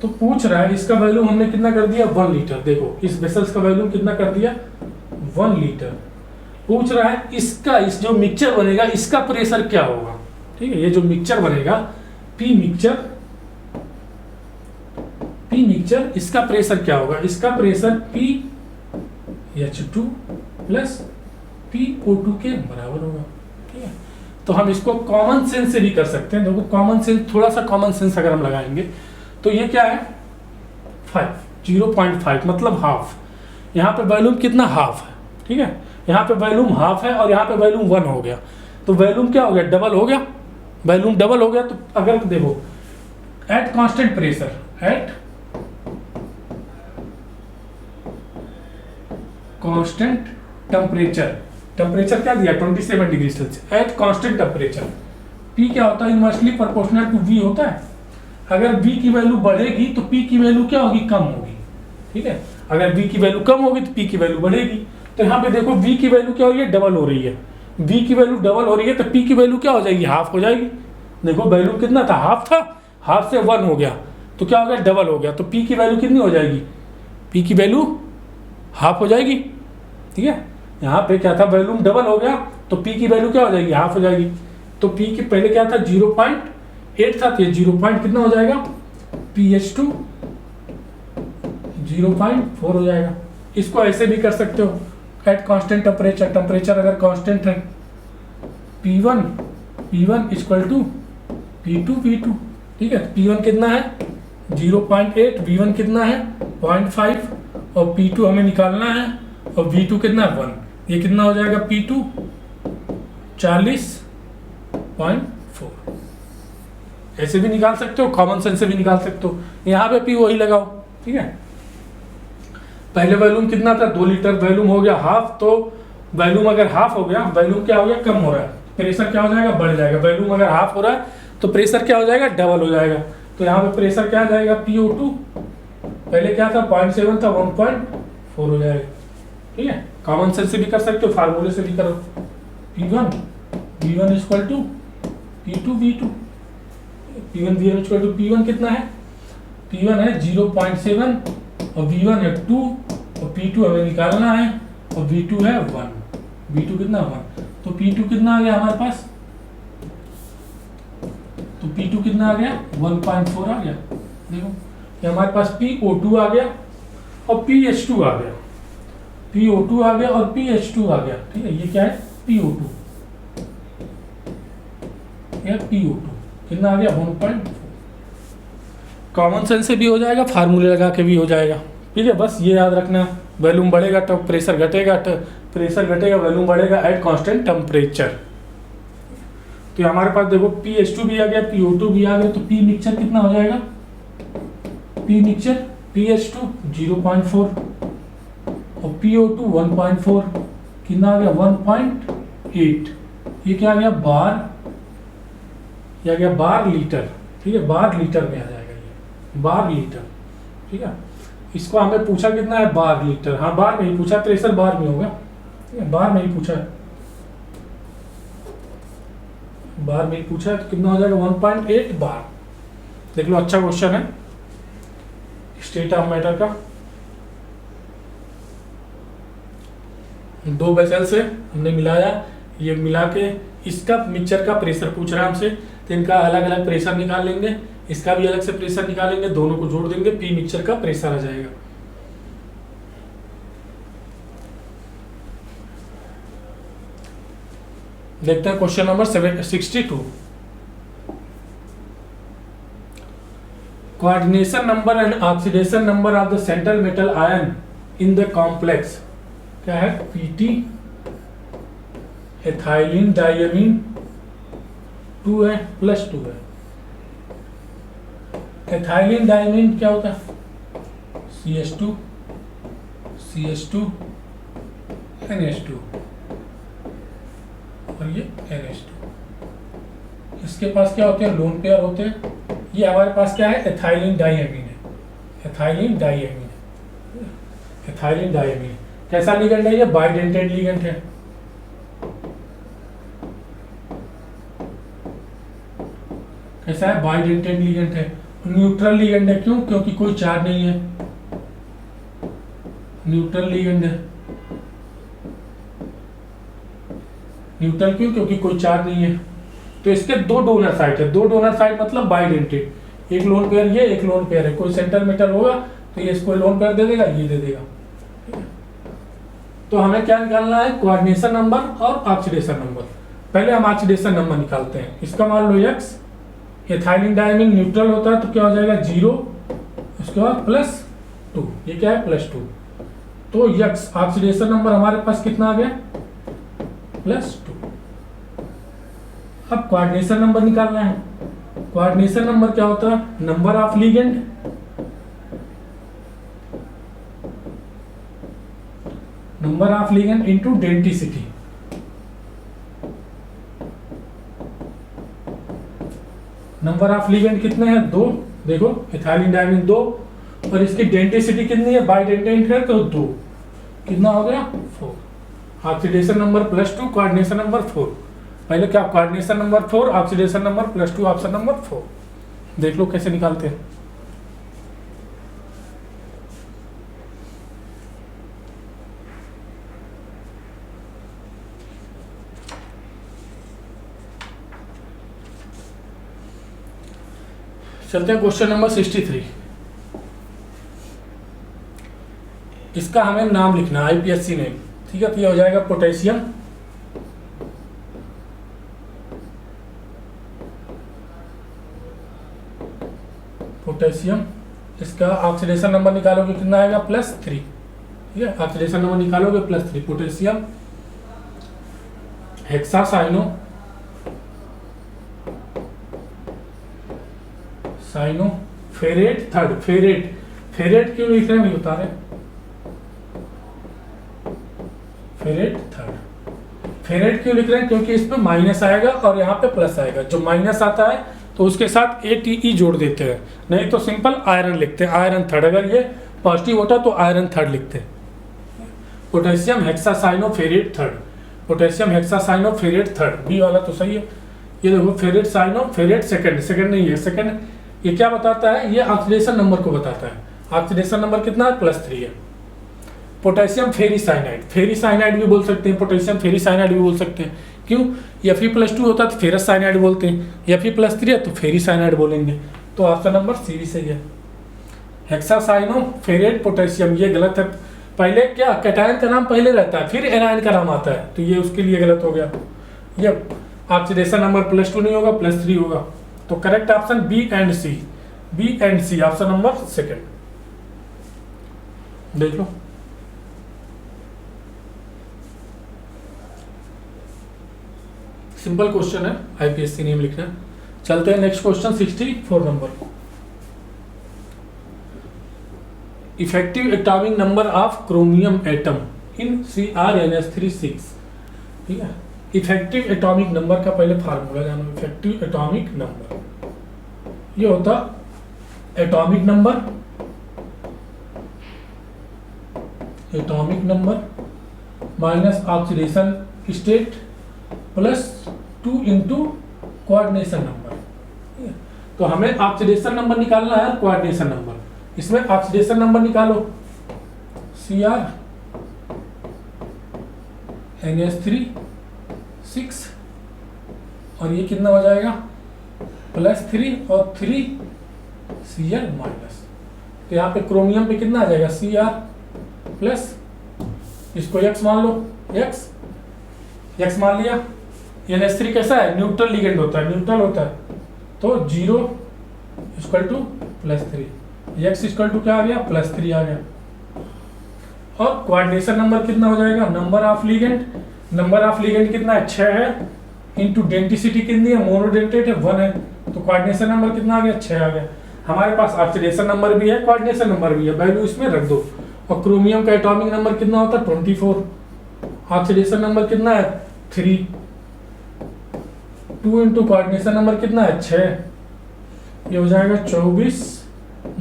तो पूछ रहा है इसका वैल्यू हमने कितना कर दिया 1 लीटर, देखो इस वेसल्स का वैल्यू कितना कर दिया 1 लीटर, पूछ रहा है इसका, इस जो मिक्सचर बनेगा इसका प्रेशर क्या होगा, ठीक है, ये जो मिक्सचर बनेगा पी मिक्सचर इसका प्रेशर क्या होगा, इसका प्रेशर PH2 प्लस PO2 के बराबर होगा, ठीक है, तो हम इसको कॉमन सेंस से भी कर सकते हैं। देखो कॉमन सेंस, थोड़ा सा कॉमन सेंस अगर हम लगाएंगे तो ये क्या है 0.5 मतलब हाफ, यहाँ पे वॉल्यूम कितना हाफ है, ठीक है, यहाँ पे वॉल्यूम हाफ है और यहाँ पे वॉल्यूम 1 हो गया, तो वॉल्यूम क्या हो गया डबल हो गया, वॉल्यूम डबल हो गया। तो अगर देखो eight constant pressure, at constant temperature, temperature क्या दिया 27 degree Celsius, at constant temperature P क्या होता है इनवर्सली प्रोपोर्शनल टू V होता है, अगर V की वैल्यू बढ़ेगी तो P की वैल्यू क्या होगी कम होगी, ठीक है, अगर V की वैल्यू कम होगी तो P की वैल्यू बढ़ेगी। तो यहाँ पे देखो V की वैल्यू क्या हो रही है डबल हो रही है, V की वैल्यू डबल हो रही है तो P की वैल्यू क्या हो जाएगी हाफ हो जाएगी। देखो वैल्यू कितना था हाफ था, हाफ से 1 हो गया तो क्या हो गया डबल हो गया, तो P की वैल्यू कितनी हो जाएगी, P की वैल्यू हाफ हो जाएगी, ठीक है, यहाँ पे क्या था वॉल्यूम डबल हो गया तो P की वैल्यू क्या हो जाएगी हाफ हो जाएगी। तो P की पहले क्या था 0.8 था, तो ये 0. कितना हो जाएगा PH2 0.4 हो जाएगा। इसको ऐसे भी कर सकते हो एट कांस्टेंट टेम्परेचर, टेम्परेचर अगर कांस्टेंट है P1 इक्वल टू P2, ठीक है, P1 कितना है 0.8, V1 कितना है 0.5 और P2 हमें निकालना है और V2 कितना है 1, ये कितना हो जाएगा P2 40.4। ऐसे भी निकाल सकते हो, कॉमन सेंस से भी निकाल सकते हो, यहाँ पे P वही लगाओ, ठीक है। पहले वॉल्यूम कितना था 2 लीटर, वॉल्यूम हो गया हाफ, तो वॉल्यूम अगर हाफ हो गया वॉल्यूम क्या हो गया कम हो रहा है, प्रेशर क्या हो जाएगा, बढ़ जाएगा। वॉल्यूम अगर हाफ हो रहा है तो प्रेशर क्या हो जाएगा, डबल हो जाएगा। तो यहाँ पे प्रेशर क्या आ जाएगा, PO2, पहले क्या था 0.7 था, 1.4 हो जाएगा। ठीक है, कॉमन सेंस से भी कर सकते हो, फार्मूले से भी करो। P1 V1 equal to P2 V2, P1 V1 equal to P1 कितना है, P1 है 0.7 और V1 है 2 और P2 हमें निकालना है और V2 है 1। V2 कितना 1, तो P2 कितना आ गया हमारे पास, तो P2 कितना आ गया 1.4 आ गया। देखो ये हमारे पास PO2 आ गया और PH2 आ गया, PO2 आ गया और PH2 आ गया। ठीक है, ये क्या है PO2, ये PO2 कितना आ गया 1.4। कॉमन सेंस से भी हो जाएगा, फार्मूले लगा के भी हो जाएगा। ठीक है, बस ये याद रखना, वॉल्यूम बढ़ेगा तो प्रेशर घटेगा, प्रेशर घटेगा वॉल्यूम बढ़ेगा एट कांस्टेंट टेम्परेचर। तो हमारे पास देखो PH2 भी आ गया, PO2 भी आ गया, तो P मिक्सचर कितना हो जाएगा, P मिक्सचर PH2 0.4 और PO2 1.4, कितना आ गया 1.8। ये क्या आ गया बार, ये आ गया बार लीटर। ठीक है, बार लीटर में आ जाएगा ये, बार लीटर। ठीक है, इसको हमें पूछा कितना है, बार लीटर। हाँ बार में ही पूछा, प्रेशर बार में होगा। ठीक है, बार में ही पूछा है, बार में ही पूछा है, तो कितना हो जाएगा 1.8 बार। देख लो, अच्छा क्वेश्चन है स्टेट ऑफ मैटर का। दो वेसल से हमने मिलाया, ये मिला के इसका मिक्सचर का प्रेशर पूछ रहा है हमसे, तो इनका अलग अलग प्रेशर निकाल लेंगे, इसका भी अलग से प्रेशर निकालेंगे, दोनों को जोड़ देंगे, P मिक्सचर का प्रेशर आ जाएगा। देखते हैं question number 62। Coordination number and oxidation number of the central metal ion in the complex क्या है, Pt एथाइलिन डायमीन 2 है प्लस 2 है। एथाइलिन डायमीन क्या होता है, CH2 NH2 और ये NH2। इसके पास क्या होते हैं, लोन पेयर होते हैं। ये हमारे पास क्या है, एथाइलिन डायमीन है, एथाइलिन डायमीन, एथाइलिन डायमीन। कैसा लिगेंड है, ये बाइडेंटेड लिगेंड है। कैसा है, बाइडेंटेड लिगेंड है। न्यूट्रल लिगेंड है, क्यों, क्योंकि कोई चार्ज नहीं है, न्यूट्रल लिगेंड है। न्यूट्रल क्यों, क्योंकि कोई चार्ज नहीं है। तो इसके दो डोनर साइड है, दो डोनर साइड मतलब बाइडेंटेड। एक लोन पेयर ये, एक लोन पेयर है। कोई सेंटर मेटल होगा तो ये इसको लोन पेयर दे देगा, ये दे देगा। तो हमें क्या निकालना है, कोऑर्डिनेशन नंबर और ऑक्सीडेशन नंबर। पहले हम ऑक्सीडेशन नंबर निकालते हैं। इसका मान लो x, एथाइलिन डायमीन न्यूट्रल होता है तो क्या हो जाएगा 0, उसके बाद +2, ये क्या है +2। तो x ऑक्सीडेशन नंबर हमारे पास कितना आ गया, +2। अब कोऑर्डिनेशन नंबर निकालना है। कोऑर्डिनेशन नंबर क्या होता है, number of ligand into density. Number of ligand कितने हैं, 2। देखो एथाइलिन डायमीन 2 और इसकी डेंसिटी कितनी है, बाइडेंटेड है तो 2, कितना हो गया 4। Oxidation number +2, coordination number 4। पहले क्या, coordination number 4, oxidation number +2, option number 4। देख लो कैसे निकालते हैं। चलते हैं क्वेश्चन नंबर 63। इसका हमें नाम लिखना है, IPSC नेम। ठीक है, तो ये हो जाएगा पोटेशियम इसका ऑक्सीडेशन नंबर निकालोगे कितना आएगा, +3। ठीक है, ऑक्सीडेशन नंबर निकालोगे +3। Potassium hexacyano ferrate third. Ferrate क्यों लिख रहे हैं, बता रहे, फेरेट थर्ड। फेरेट क्यों लिख रहे हैं? क्योंकि इस पे माइनस आएगा और यहाँ पे प्लस आएगा। जो माइनस आता है तो उसके साथ ATE जोड़ देते हैं, नहीं तो सिंपल आयरन लिखते हैं, आयरन थर्ड। अगर ये पॉजिटिव होता तो आयरन थर्ड लिखते हैं। Potassium hexacyanoferrate third, potassium hexacyanoferrate third, B वाला तो सही है। ये देखो फेरेट साइनोफेरेट सेकंड, सेकंड नहीं है, सेकंड ये क्या बताता है? ये ऑक्सीडेशन नंबर को बताता है। ऑक्सीडेशन नंबर कितना है? +3 है। पोटेशियम फेरिसाइनाइड, फेरिसाइनाइड भी बोल सकते हैं, पोटेशियम फेरिसाइनाइड भी बोल सकते हैं। क्यों? Fe+2 होता तो फेरस साइनाइड बोलते हैं, Fe+3 है तो फेरिसाइनाइड बोलेंगे। तो ऑप्शन नंबर सी भी सही है। हेक्सासाइनोफेरेट पोटेशियम, ये गलत है। पहले क्या कैटायन का नाम पहले रहता है, फिर एनायन का नाम आता है, तो ये उसके लिए गलत हो गया। ये ऑक्सीडेशन नंबर +2 नहीं होगा, +3 होगा। तो correct option B and C, B and C, option number second. देख लो, सिंपल क्वेश्चन है, IPSC नेम लिखना। चलते हैं next question 64 number. Effective atomic number of chromium atom in CrNH3 6। ठीक है, इफेक्टिव एटॉमिक नंबर का पहले फार्मूला जानो। इफेक्टिव एटॉमिक नंबर ये होता atomic number, atomic number minus oxidation state +2 into coordination number. तो हमें ऑक्सीडेशन नंबर निकालना है, कोऑर्डिनेशन नंबर। इसमें ऑक्सीडेशन नंबर निकालो, CrNH3 6, और ये कितना हो जाएगा? +3 और 3 Cl माइनस। तो यहाँ पे क्रोमियम पे कितना आ जाएगा? Cr प्लस, इसको X मान लो, X मान लिया। NH3 कैसा है? न्यूट्रल लिगेंड होता है, न्यूट्रल होता है, तो 0 = +3, X = क्या आ गया? +3 आ गया। और कोऑर्डिनेशन नंबर कितना हो जाएगा? Number of ligand, number of ligand कितना है? 6 है, इंटू डेंसिटी कितनी है? मोनोडेंटेट है, 1 है, तो कोऑर्डिनेशन नंबर कितना आ गया? 6 आ गया। हमारे पास ऑक्सीडेशन नंबर भी है, कोऑर्डिनेशन नंबर भी है, वैल्यू इसमें रख दो। और क्रोमियम का एटॉमिक नंबर कितना होता है? 24। ऑक्सीडेशन नंबर कितना है? 3। 2 इंटू कोऑर्डिनेशन नंबर कितना है? 6। ये हो जाएगा 24 -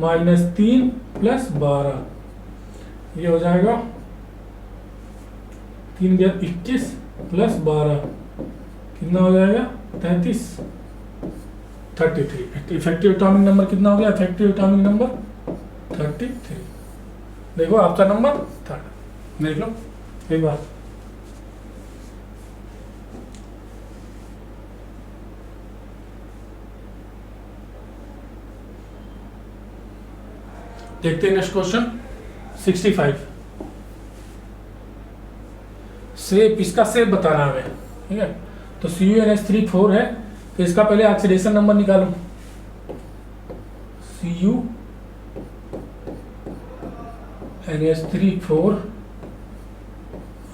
3 + 12, ये हो जाएगा 3 × 21 + 12 कितना हो जाएगा? 33। इफेक्टिव एटॉमिक नंबर कितना हो गया? Effective atomic number 33। देखो ऑप्शन नंबर 3, देख लो एक बार। देखते हैं नेक्स्ट क्वेश्चन 65। सेप, इसका सेप बताना हमें, ठीक है। तो CuNH3 4 है, तो इसका पहले ऑक्सीडेशन नंबर निकालो। CuNH3 4,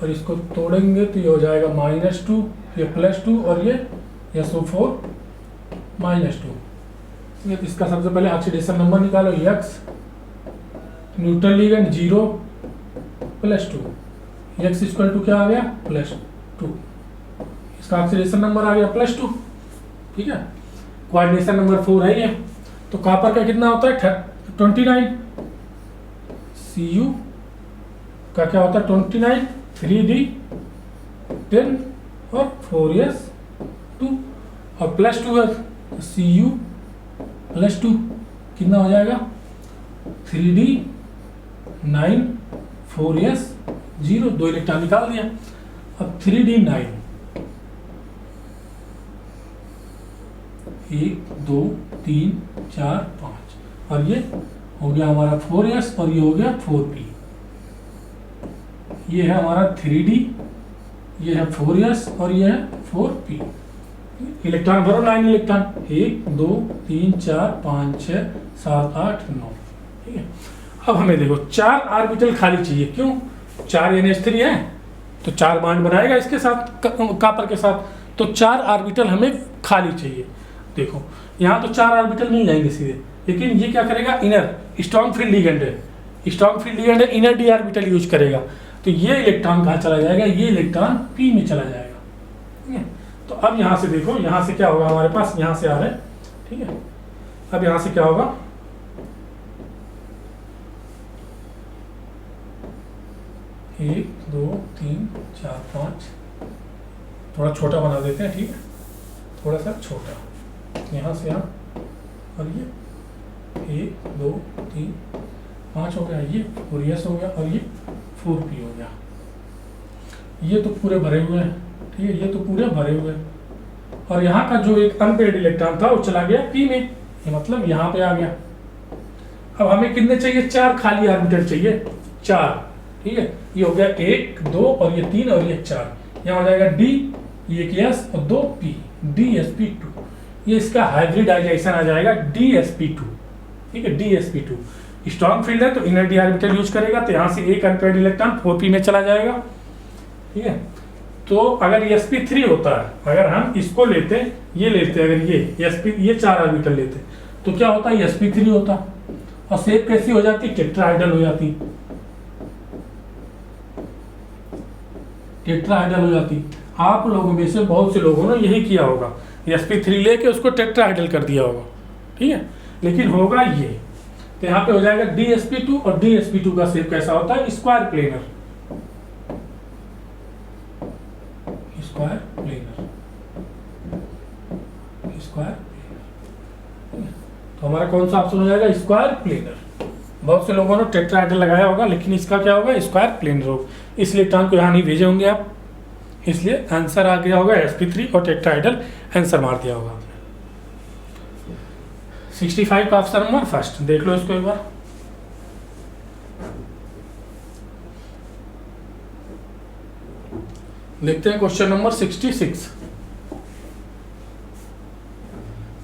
और इसको तोड़ेंगे तो ये हो जाएगा -2, ये +2 और ये SO4 -2। इसका सबसे पहले ऑक्सीडेशन नंबर निकालो। X न्यूट्रल लिगेंड 0 +2, X = क्या आ गया? +2। इसका ऑक्सीडेशन नंबर आ गया +2, ठीक है। कोऑर्डिनेशन नंबर 4 है ये। तो कॉपर का कितना होता है? 29। Cu का क्या होता है? 29, 3D 10 और 4s2, और +2 है, Cu +2 कितना हो जाएगा? 3D 9, 4s 0, 2 इलेक्ट्रॉन निकाल दिया। अब 3D 9, 1 2 3 4 5, और ये हो गया हमारा 4s, और ये हो गया 4p। ये है हमारा 3D, ये है 4s और ये है 4p। इलेक्ट्रॉन भरो, 9 इलेक्ट्रॉन, 1 2 3 4 5 6 7 8 9, ठीक है। अब हमें देखो 4 ऑर्बिटल खाली चाहिए। क्यों? 4 NH3 है तो 4 बॉन्ड बनाएगा इसके साथ, कॉपर के साथ, तो 4 ऑर्बिटल हमें खाली चाहिए। देखो यहाँ तो 4 ऑर्बिटल मिल जाएंगे सीधे, लेकिन ये क्या करेगा? इनर स्ट्रॉन्ग फील्ड लिगेंड है, स्ट्रॉन्ग फील्ड लिगेंड है, इनर d ऑर्बिटल यूज करेगा। तो ये इलेक्ट्रॉन कहाँ चला जाएगा? ये इलेक्ट्रॉन p में चला जाएगा। ठीक है। तो अब यहाँ से देखो, यहाँ से क्या होगा हमारे पास, यहाँ से आ रहा है, ठीक है। अब यहाँ से क्या होगा, एक दो तीन चार पाँच, थोड़ा छोटा बना देते हैं, ठीक है, थोड़ा सा छोटा, यहाँ से यहाँ, और ये 1 2 3 5 हो गया, ये 4s हो गया, और ये 4p हो गया। ये तो पूरे भरे हुए हैं, ठीक है, ये तो पूरे भरे हुए हैं। और यहाँ का जो एक अनपेड इलेक्ट्रॉन था वो चला गया p में, ये मतलब यहाँ पे आ गया। अब हमें कितने चाहिए, 4 खाली ऑर्बिटल चाहिए, 4, ठीक है। ये हो गया 1 2 और ये 3 और ये 4। यहाँ हो जाएगा d, ये एक s और 2 p, dsp2। ये इसका हाइब्रिडाइजेशन आ जाएगा dsp2, ठीक है, dsp2। स्ट्रॉन्ग फील्ड है तो इनर डी ऑर्बिटल यूज करेगा, तो यहाँ से एक अनपेड इलेक्ट्रॉन 4p में चला जाएगा, ठीक है। तो अगर sp3 होता है, अगर हम इसको लेते, ये लेते, अगर ये 4 ऑर्बिटल लेते तो क्या होता है, sp3 होता, और शेप कैसी हो जाती, टेट्राहेड्रल हो जाती, टेट्राहेड्रल हो जाती। आप लोगों में से बहुत से लोगों ने यही किया होगा, sp3 लेके उसको टेट्राहेड्रल कर दिया होगा, ठीक है। लेकिन होगा ये, तो यहाँ पे हो जाएगा dsp2, और dsp2 का शेप कैसा होता है, square planar, square planar, square planar. तो हमारा कौन सा ऑप्शन हो जाएगा, स्क्वायर प्लेनर। बहुत से लोगों ने टेट्राहेड्रल लगाया होगा, लेकिन इसका क्या होगा, स्क्वायर प्लेनर होगा। इस इलेक्ट्रॉन को यहाँ नहीं भेजे होंगे आप, इसलिए आंसर आ गया होगा sp3 और टेट्राहेड्रल, आंसर मार दिया होगा आपने। 65 का ऑप्शन नंबर फर्स्ट, देख लो इसको एक बार। देखते हैं question number 66।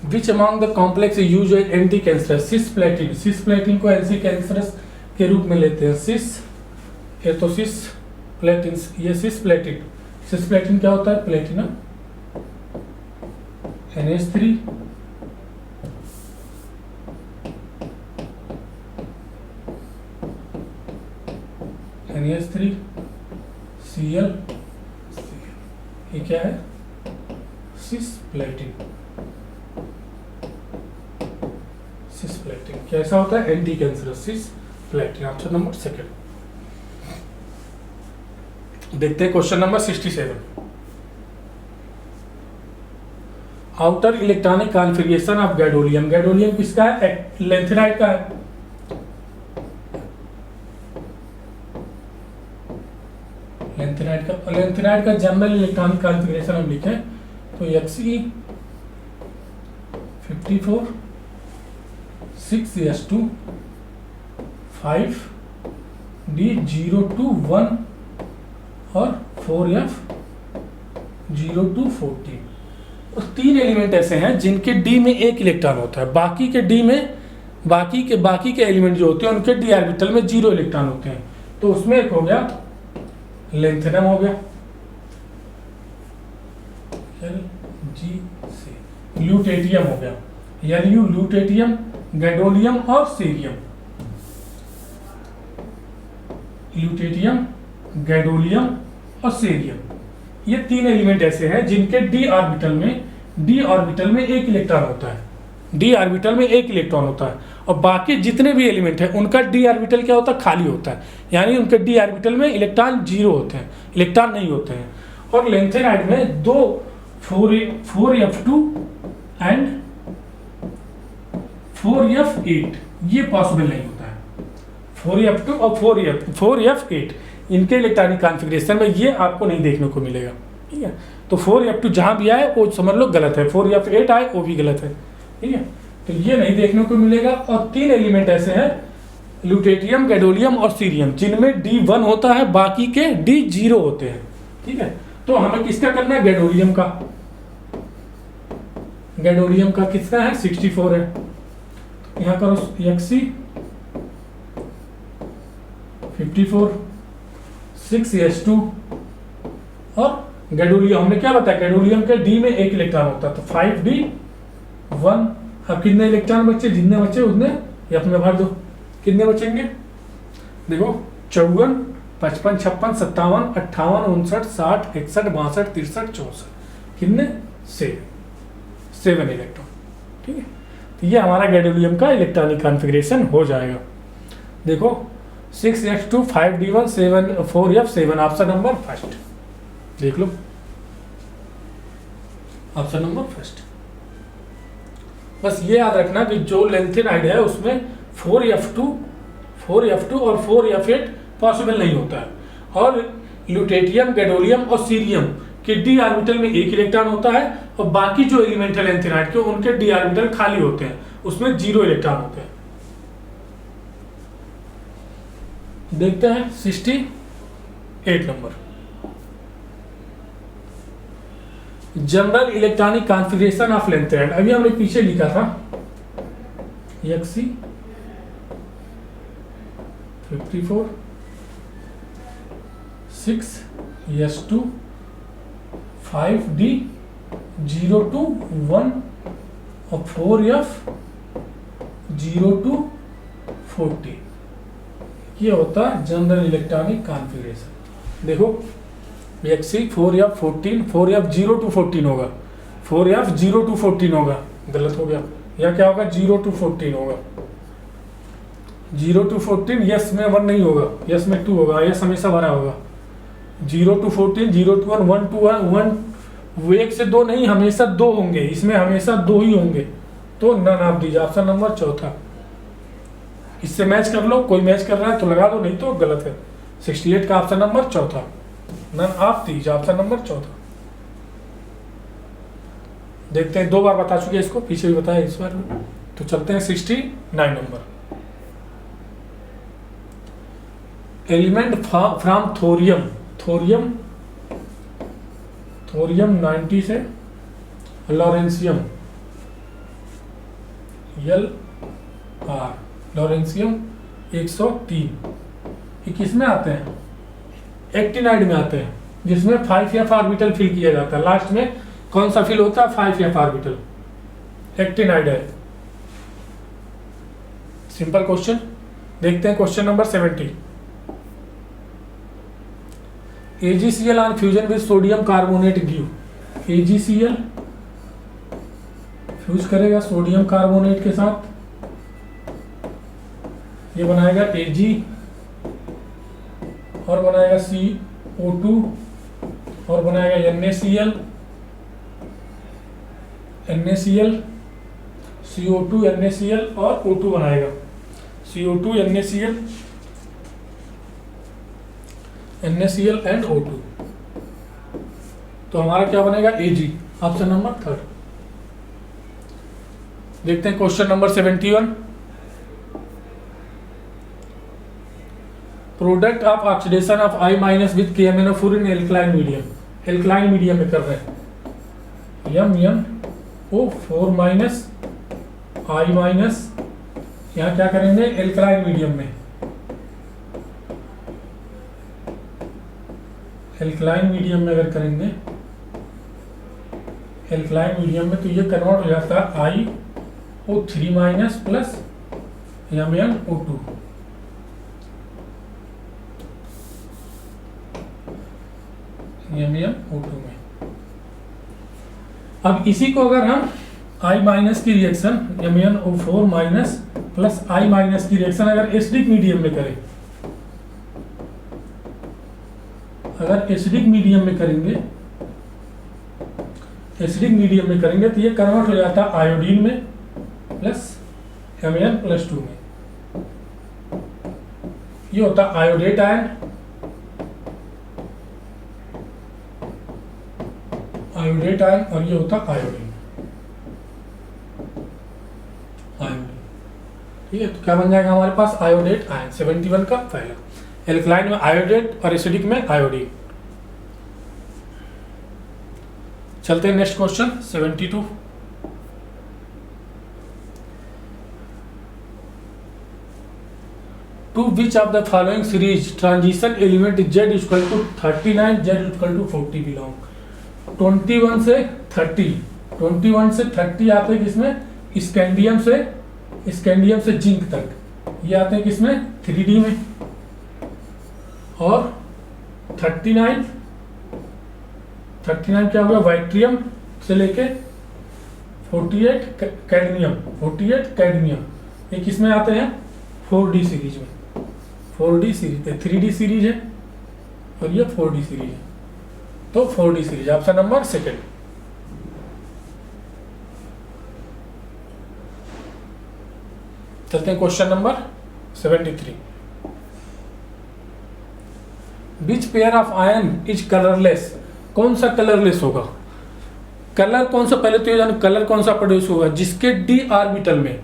Which among the complex use anti cancerous, cisplatin, cisplatin को एंटी कैंसरस के रूप में लेते हैं, ये तो सिस्प्लेटिन, ये सिस्प्लेटिन, सिस्प्लेटिन क्या होता है, प्लेटिनम NH3 NH3 Cl, ये क्या है, सिस्प्लेटिन, सिस्प्लेटिन कैसा होता है, anti cancerous, cisplatin, option number second. देखते हैं question number 67। Outer electronic configuration of gadolinium, gadolinium किसका है, लेंथेनाइड का है, लेंथेनाइड का। लेंथेनाइड का जनरल इलेक्ट्रॉनिक कॉन्फ़िगरेशन हम लिखें तो Xe 54 6s2 5d021 और 4f0214। और 3 एलिमेंट ऐसे हैं जिनके डी में एक इलेक्ट्रॉन होता है, बाकी के डी में बाकी के एलिमेंट जो होते हैं उनके डी ऑर्बिटल में 0 इलेक्ट्रॉन होते हैं। तो उसमें एक हो गया लेंथेनम, हो गया LGC, ल्यूटेटियम हो गया LU, ल्यूटेटियम, गैडोलियम और सीरियम, ल्यूटेटियम, गैडोलियम और सीरियम। ये 3 एलिमेंट ऐसे हैं जिनके डी ऑर्बिटल में एक इलेक्ट्रॉन होता है, डी ऑर्बिटल में एक इलेक्ट्रॉन होता है, और बाकी जितने भी एलिमेंट हैं उनका डी ऑर्बिटल क्या होता है, खाली होता है, यानी उनके डी ऑर्बिटल में इलेक्ट्रॉन 0 होते हैं, इलेक्ट्रॉन नहीं होते हैं। और लेंथेनाइड में 2 4f2 एंड 4f8 ये पॉसिबल नहीं होता है, 4f2 और 4f8 इनके इलेक्ट्रॉनिक कॉन्फ़िगरेशन में ये आपको नहीं देखने को मिलेगा, ठीक है। तो 4f2 जहाँ भी आए वो समझ लो गलत है, 4f8 आए वो भी गलत है, ठीक है। तो ये नहीं देखने को मिलेगा। और 3 एलिमेंट ऐसे हैं, ल्यूटेटियम, गैडोलियम और सीरियम, जिनमें D1 होता है, बाकी के D0 होते हैं, ठीक है। तो हमें किसका करना है, गैडोलियम का। गैडोलियम का कितना है, 64 है। यहाँ करो Xe 54 6s2 और गैडोलियम, हमने क्या बताया, गैडोलियम के डी में एक इलेक्ट्रॉन होता है, तो 5d1। अब कितने इलेक्ट्रॉन बचे, जितने बचे उतने ये अपने भर दो, कितने बचेंगे देखो, 54 55 56 57 58 59 60 61 62 63 64 कितने 7 इलेक्ट्रॉन। ठीक है, तो ये हमारा गैडोलियम का इलेक्ट्रॉनिक कॉन्फ़िगरेशन हो जाएगा। देखो 6s2 5d1 7 4f7 option number first देख लो, ऑप्शन नंबर फर्स्ट। बस ये याद रखना कि जो लेंथेनाइड है उसमें 4f2 और 4f8 पॉसिबल नहीं होता है, और ल्यूटेटियम, गैडोलियम और सीरियम के डी ऑर्बिटल में एक इलेक्ट्रॉन होता है, और बाकी जो एलिमेंट है लेंथेनाइड के उनके डी ऑर्बिटल खाली होते हैं, उसमें 0 इलेक्ट्रॉन होते हैं। देखते हैं 68 number, general electronic configuration of lanthanide. अभी हमने पीछे लिखा था Xc 54 6s2 5d 0 to 1 और 4f 0 to 40, ये होता है जनरल इलेक्ट्रॉनिक कॉन्फ़िगरेशन। देखो Xc 4f 14 4f 0 to 14 होगा, 4f 0 to 14 होगा, गलत हो गया, या क्या होगा 0 to 14 होगा, 0 to 14 यस में 1 नहीं होगा, यस में 2 होगा, यस हमेशा भरा होगा। 0 to 14 0 to 1 1 to 1 वो 1 से 2 नहीं, हमेशा 2 होंगे, इसमें हमेशा 2 ही होंगे, तो नन आप दीजिए, ऑप्शन नंबर चौथा। इससे मैच कर लो, कोई मैच कर रहा है तो लगा दो, नहीं तो गलत है। 68 का ऑप्शन नंबर चौथा, नन आप दीजिए, ऑप्शन नंबर चौथा। देखते हैं, 2 बार बता चुके इसको, पीछे भी बताया इस बार, तो चलते हैं 69 number. Element from thorium, thorium 90 से लॉरेंसियम LR, लॉरेंसियम 103, ये किस में आते हैं? एक्टिनाइड में आते हैं, जिसमें 5f ऑर्बिटल फिल किया जाता है। लास्ट में कौन सा फिल होता है? 5f ऑर्बिटल, एक्टिनाइड है। Simple question. देखते हैं question number 70। AgCl on fusion with sodium carbonate give, AgCl fuse करेगा सोडियम कार्बोनेट के साथ, ये बनाएगा Ag और बनाएगा CO2 और बनाएगा NaCl, CO2 NaCl और O2 बनाएगा, CO2 NaCl एंड O2। तो हमारा क्या बनेगा? Ag, option number third. देखते हैं question number 71। Product of oxidation of I- with KMnO4 in alkaline medium, alkaline medium में कर रहे हैं, MnO4 माइनस I माइनस, यहाँ क्या करेंगे? एल्कलाइन मीडियम में, एल्कलाइन मीडियम में अगर करेंगे, एल्कलाइन मीडियम में, तो ये कन्वर्ट हो जाता है IO3 minus plus MnO2, MnO2 में। अब इसी को अगर हम I माइनस की reaction, MnO4 minus plus I minus की रिएक्शन अगर एसिडिक मीडियम में करें, अगर एसिडिक मीडियम में करेंगे, एसिडिक मीडियम में करेंगे तो ये कन्वर्ट हो जाता है आयोडीन में प्लस Mn+2 में। ये होता है आयोडेट आयन, आयोडेट आयन, और ये होता है आयोडीन, ठीक है। तो क्या बन जाएगा हमारे पास? Iodate ion. 71 का पहला, एल्कलाइन में आयोडेट और एसिडिक में आयोडीन। चलते हैं next question 72। To which of the following series transition element Z equal to 39 Z equal to 40 belong. 21 से 30 आते हैं किसमें? स्कैंडियम से जिंक तक, ये आते हैं किसमें? 3D में, और 39 क्या होगा, वाइट्रियम से लेके 48 कैडमियम, 48 कैडमियम। ये किस में आते हैं, 4D सीरीज में, 4D सीरीज, 3D सीरीज है और ये 4D सीरीज है, तो 4D series option number second. चलते हैं question number 73। Which pair of ion is colourless, कौन सा कलरलेस होगा, कलर कौन सा, पहले तो ये जानो कलर कौन सा प्रोड्यूस होगा, जिसके डी ऑर्बिटल में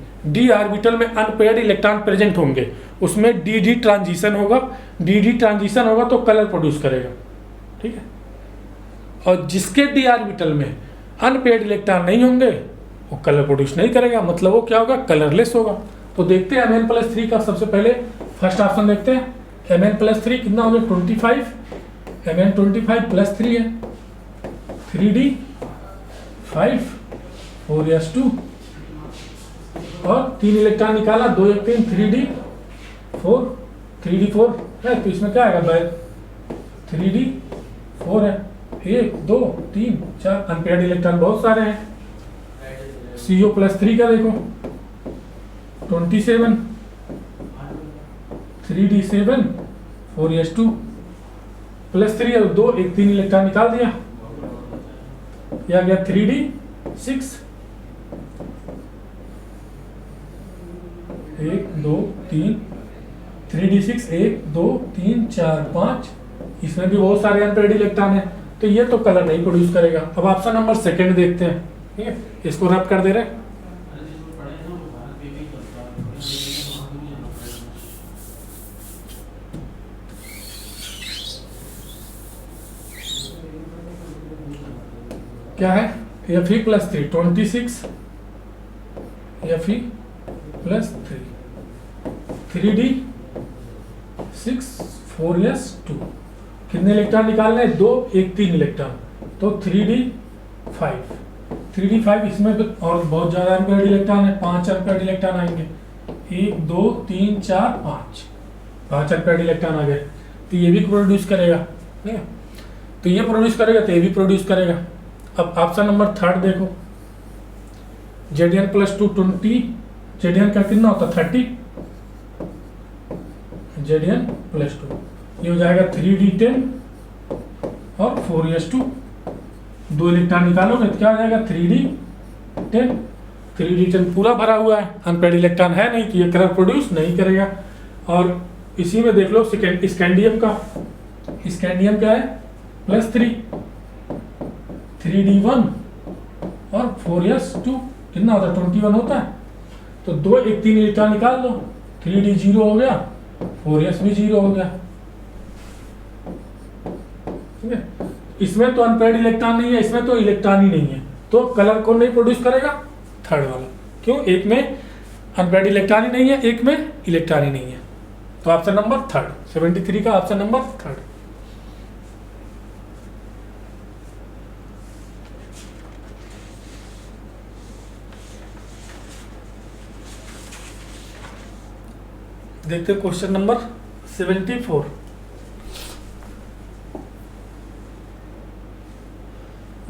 अनपेयर्ड इलेक्ट्रॉन प्रेजेंट होंगे, उसमें डी ट्रांजिशन होगा, डी ट्रांजिशन होगा तो कलर प्रोड्यूस करेगा, ठीक है। और जिसके डी ऑर्बिटल में अनपेयर्ड इलेक्ट्रॉन नहीं होंगे वो कलर प्रोड्यूस नहीं करेगा, मतलब वो क्या होगा, कलरलेस होगा। तो देखते हैं Mn+3 का, सबसे पहले फर्स्ट ऑप्शन देखते हैं। Mn+3 कितना हो गया, 25, Mn25 + 3 है, 3D 5 4s2 और 3 इलेक्ट्रॉन निकाला, 2 1 3, 3D4 है, तो इसमें क्या आएगा, 3D4 है, 1 2 3 4 अनपेयर्ड इलेक्ट्रॉन बहुत सारे हैं। CO+3 का देखो 27, 3D7 4s2 +3 और 2 1 3 इलेक्ट्रॉन निकाल दिया, यह आ गया 3D6, 1 2 3, 3D6 1 2 3 4 5, इसमें भी बहुत सारे अनपेयर्ड इलेक्ट्रॉन है, तो ये तो कलर नहीं प्रोड्यूस करेगा। अब ऑप्शन नंबर सेकंड देखते हैं, ठीक है, इसको रब कर दे रहे हैं। क्या है, Fe+3 26, Fe+3 3D6 4s2, कितने इलेक्ट्रॉन निकालने हैं, 2 1 3 इलेक्ट्रॉन, तो 3D5, 3D5 इसमें तो और बहुत ज़्यादा अनपेयर्ड इलेक्ट्रॉन है, 5 अनपेयर्ड इलेक्ट्रॉन आएंगे, 1 2 3 4 5 अनपेयर्ड इलेक्ट्रॉन आ गए, तो ये भी प्रोड्यूस करेगा, ठीक है, तो ये प्रोड्यूस करेगा तो ये भी प्रोड्यूस करेगा। अब ऑप्शन नंबर थर्ड देखो, Zn+2 20, Zn का कितना होता है, 30, Zn+2 ये हो जाएगा 3D10 और 4s2, 2 इलेक्ट्रॉन निकालोगे तो क्या हो जाएगा, 3D10, 3D10 पूरा भरा हुआ है, अनपेयर्ड इलेक्ट्रॉन है नहीं, तो ये कलर प्रोड्यूस नहीं करेगा। और इसी में देख लो स्कैंडियम का, स्कैंडियम क्या है, +3, 3D1 और 4s2 कितना होता है, 21 होता है, तो 2 1 3 इलेक्ट्रॉन निकाल दो, 3D 0 हो गया, 4s भी 0 हो गया, ठीक है। इसमें तो अनपेयर्ड इलेक्ट्रॉन नहीं है, इसमें तो इलेक्ट्रॉन ही नहीं है, तो कलर कौन नहीं प्रोड्यूस करेगा, थर्ड वाला, क्यों, एक में अनपेयर्ड इलेक्ट्रॉन ही नहीं है, एक में इलेक्ट्रॉन ही नहीं है, तो ऑप्शन नंबर थर्ड, 73 का ऑप्शन नंबर थर्ड। देखते हैं question number 74।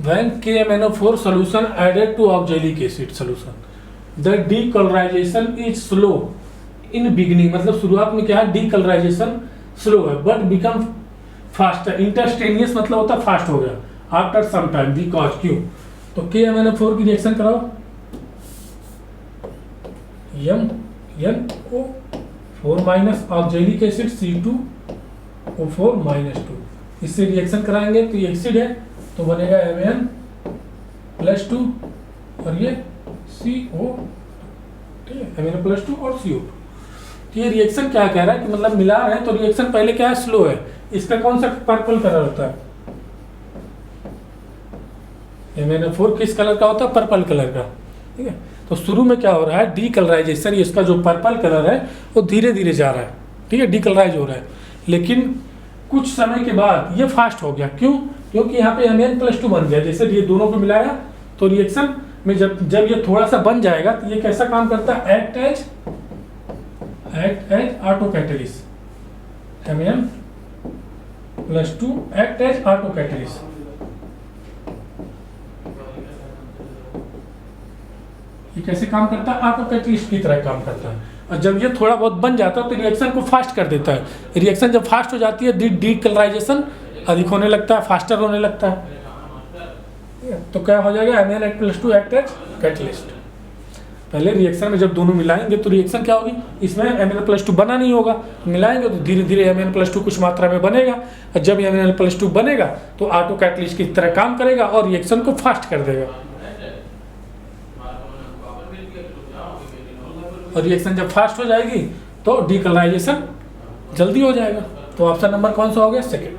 When KMnO4 solution added to oxalic acid solution, the decolorization is slow in beginning, मतलब शुरुआत में क्या है, decolorization slow है, but become faster, interstaneous मतलब होता है फास्ट हो गया, after some time, because क्यों, तो KMnO4 की रिएक्शन कराओ, MnO4- ऑक्जेलिक एसिड C2O4-2, इससे रिएक्शन कराएंगे तो ये एसिड है तो बनेगा Mn+2 और ये CO, ठीक है, Mn+2 और CO। तो ये रिएक्शन क्या कह रहा है कि मतलब मिला रहे हैं तो रिएक्शन पहले क्या है, स्लो है, इसका कौन सा पर्पल कलर होता है, MnO4 किस कलर का होता है, पर्पल कलर का, ठीक है। तो शुरू में क्या हो रहा है, डीकलराइजेशन, इसका जो पर्पल कलर है वो धीरे धीरे जा रहा है, ठीक है, डीकलराइज हो रहा है, लेकिन कुछ समय के बाद ये फास्ट हो गया, क्यों, क्योंकि यहाँ पे Mn+2 बन गया, जैसे ये दोनों को मिलाया तो रिएक्शन में जब ये थोड़ा सा बन जाएगा तो ये कैसा काम करता है, act as auto catalyst, Mn+2 act as auto catalyst, ये कैसे काम करता है? ऑटो कैटलिस्ट की तरह काम करता है। और जब ये थोड़ा बहुत बन जाता है तो रिएक्शन को फास्ट कर देता है। रिएक्शन जब फास्ट हो जाती है डीकलराइजेशन अधिक होने लगता है, फास्टर होने लगता है। तो क्या हो जाएगा? MnH+2 act as catalyst. पहले रिएक्शन में जब दोनों मिलाएंगे तो रिएक्शन क्या होगी? इसमें Mn+2 बना नहीं होगा, मिलाएंगे तो धीरे धीरे Mn+2 कुछ मात्रा में बनेगा। और जब Mn+2 बनेगा तो ऑटो कैटलिस्ट की तरह काम करेगा और रिएक्शन को फास्ट कर देगा। और रिएक्शन जब फास्ट हो जाएगी तो डीकलराइजेशन जल्दी हो जाएगा। तो ऑप्शन नंबर कौन सा हो गया? Second,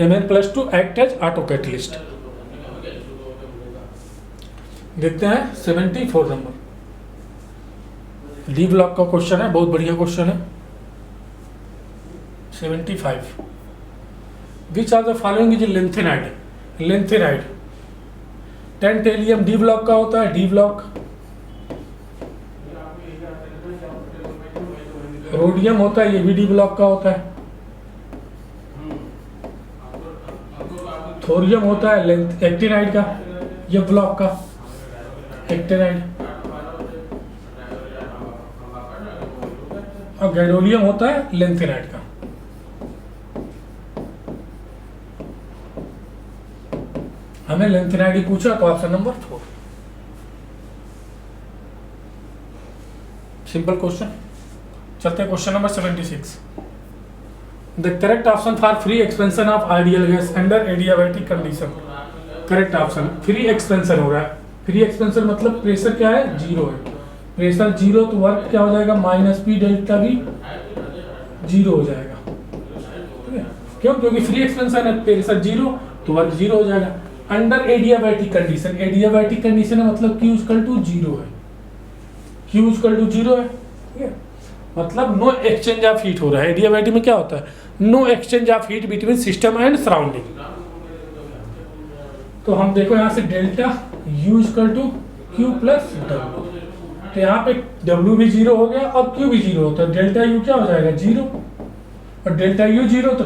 Mn+2 act as auto catalyst. देखते हैं 74 नंबर, डी ब्लॉक का क्वेश्चन है, बहुत बढ़िया क्वेश्चन है। 75, which are the following is lanthanide? Lanthanide 10 टेलियम डी ब्लॉक का होता है, डी ब्लॉक। रोडियम होता है, ये भी डी ब्लॉक का होता है। थोरियम होता है एक्टिनाइड का, ये ब्लॉक का एक्टिनाइड। और गैडोलियम होता है लेंथेनाइड का। हमें लेंथेनाइड ही पूछा तो ऑप्शन नंबर 4, सिंपल क्वेश्चन। चलते हैं question number 76। The correct option for free expansion of ideal gas under adiabatic condition. Correct option free expansion हो रहा है। फ्री एक्सपेंशन मतलब प्रेशर क्या है? जीरो है। प्रेशर जीरो तो वर्क क्या हो जाएगा? -P डेल्टा V जीरो हो जाएगा। ठीक है, क्यों? क्योंकि फ्री एक्सपेंशन है, प्रेशर जीरो तो वर्क जीरो हो जाएगा। Under adiabatic condition, adiabatic condition है मतलब Q = 0 है। Q = 0 है। ठीक है, मतलब नो एक्सचेंज ऑफ हीट हो रहा है। एडियाबैटिक में क्या होता है? No exchange of heat between system and surrounding. तो हम देखो यहाँ से डेल्टा U = Q + W। तो यहाँ पे W भी जीरो हो गया और Q भी जीरो होता है। डेल्टा U क्या हो जाएगा? जीरो। और डेल्टा U जीरो तो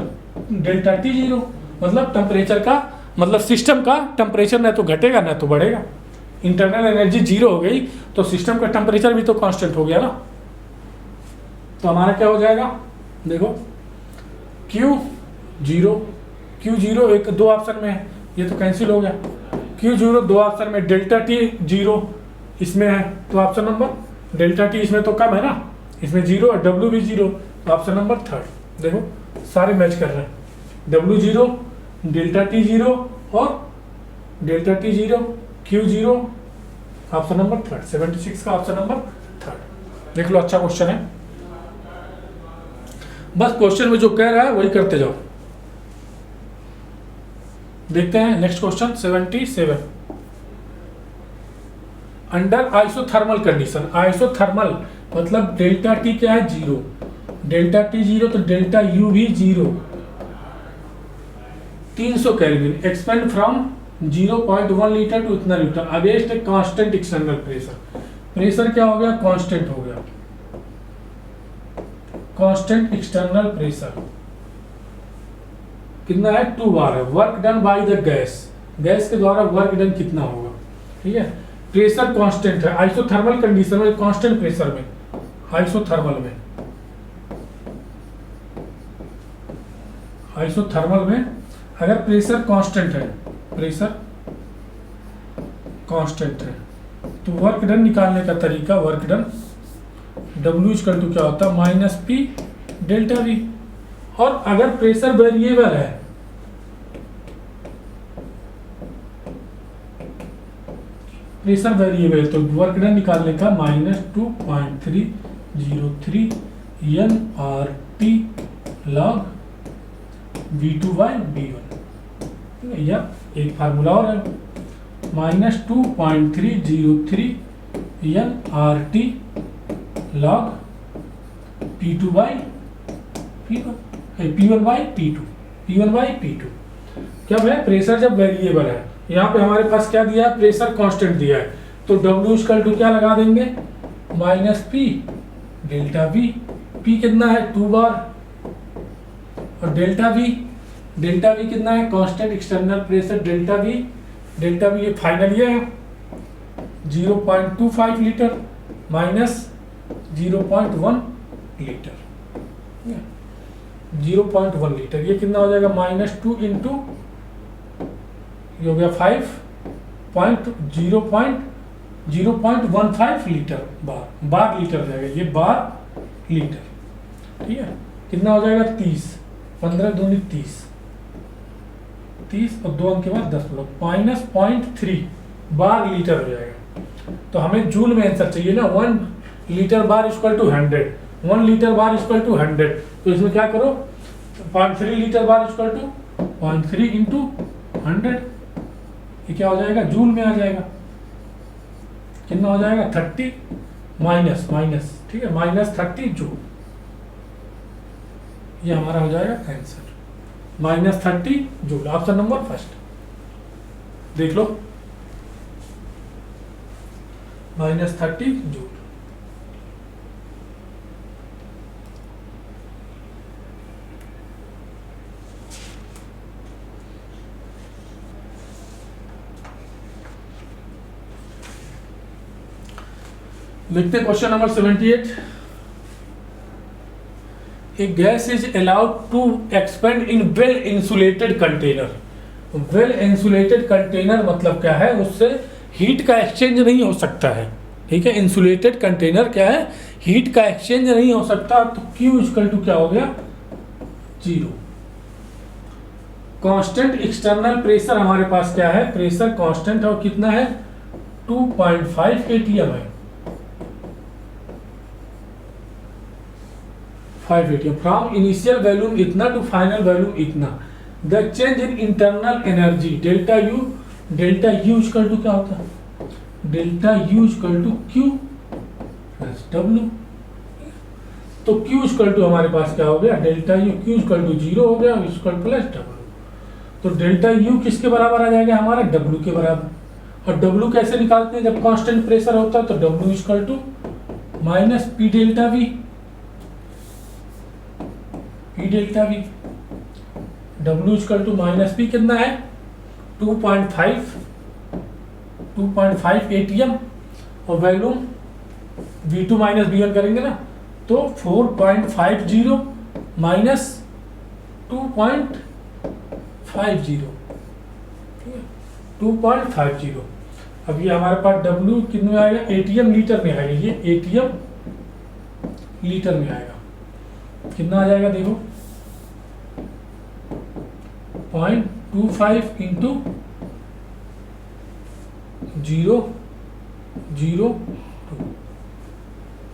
डेल्टा T जीरो। मतलब टेम्परेचर का मतलब सिस्टम का टेम्परेचर ना तो घटेगा ना तो बढ़ेगा। इंटरनल एनर्जी जीरो हो गई तो सिस्टम का टेम्परेचर भी तो कांस्टेंट हो गया ना। तो हमारा क्या हो जाएगा? देखो Q 0 एक दो ऑप्शन में है, ये तो कैंसिल हो गया। Q 0 दो ऑप्शन में, डेल्टा T 0 इसमें है तो ऑप्शन नंबर डेल्टा T इसमें तो कम है ना, इसमें जीरो और W भी जीरो तो ऑप्शन नंबर 3। देखो सारे मैच कर रहे हैं। W 0, डेल्टा T 0 और delta T 0, Q 0, option number 3। 76 का ऑप्शन नंबर 3। देख लो, अच्छा क्वेश्चन है। बस क्वेश्चन में जो कह रहा है वही करते जाओ। देखते हैं next question 77। Under isothermal condition, isothermal मतलब डेल्टा T क्या है? जीरो। डेल्टा T जीरो तो डेल्टा U भी zero. 300 kelvin, expand from 0.1 litre to इतना litre against a constant external pressure. Pressure क्या हो गया? कांस्टेंट हो गया। कांस्टेंट एक्सटर्नल प्रेशर कितना है? 2 बार है। Work done by the gas, gas के द्वारा वर्क डन कितना होगा? ठीक है, प्रेशर कांस्टेंट है। आइसोथर्मल कंडीशन में, कांस्टेंट प्रेशर में, आइसोथर्मल में अगर प्रेशर कांस्टेंट है, प्रेशर कांस्टेंट है तो वर्क डन निकालने का तरीका, वर्क डन W = क्या होता है? -P delta V। और अगर प्रेशर वेरिएबल है, प्रेशर वेरिएबल तो वर्क डन निकालने का -2.303 nRT log V2/V1। या एक फार्मूला और है, -2.303 nRT log P1/P2। क्या है? प्रेशर जब वेरिएबल है, यहाँ पे हमारे पास क्या दिया है? प्रेशर कांस्टेंट दिया है तो W = क्या लगा देंगे? -P delta V। P कितना है? 2 बार। और डेल्टा V कितना है? Constant external pressure delta V ये फाइनल ये है। 0.25 लीटर माइनस 0.1 लीटर, 0.1 लीटर, ये कितना हो जाएगा -2 इंटू ये हो गया 0.15 लीटर बार लीटर जाएगा, ये बार लीटर, ठीक है। कितना हो जाएगा 30, 15 दूनी 30 और 2 अंक के बाद 10 -0.3 बार लीटर हो जाएगा। तो हमें जूल में आंसर चाहिए ना, 1 litre bar equal to 100, 1 litre bar equal to 100, तो इसमें क्या करो 0.3 litre bar equal to 0.3 into 100, ये क्या हो जाएगा जूल में आ जाएगा, कितना हो जाएगा 30 माइनस, ठीक है, -30 जूल, ये हमारा हो जाएगा answer, -30 joule, option number first. देख लो -30 जूल। लिखते question number 78। A gas is allowed to expand in well insulated container. Well insulated container मतलब क्या है, उससे हीट का एक्सचेंज नहीं हो सकता है, ठीक है। इंसुलेटेड कंटेनर क्या है, हीट का एक्सचेंज नहीं हो सकता, तो Q इक्वल टू क्या हो गया 0। कांस्टेंट एक्सटर्नल प्रेशर हमारे पास क्या है, प्रेशर कांस्टेंट और कितना है 2.5 atm है, 5 atm फ्रॉम इनिशियल वैल्यूम इतना टू फाइनल वैल्यूम इतना। The change in internal energy delta U equal to क्या होता है, delta U equal to Q plus W। तो Q इक्वल टू हमारे पास क्या हो गया, delta U Q equal to 0 हो गया, इक्वल प्लस W। तो डेल्टा यू किसके बराबर आ जाएगा हमारा, W के बराबर। और W कैसे निकालते हैं, जब कांस्टेंट प्रेशर होता है तो W equal to minus P delta V, W equal to minus P कितना है 2.5 atm और वैल्यूम V2 माइनस V1 करेंगे ना, तो 4.50 माइनस 2.50, 2.50। अब ये हमारे पास W कितने में आएगा, atm लीटर में आएगा, ये atm लीटर में आएगा, कितना आ जाएगा देखो 0.25 इंटू 0.002,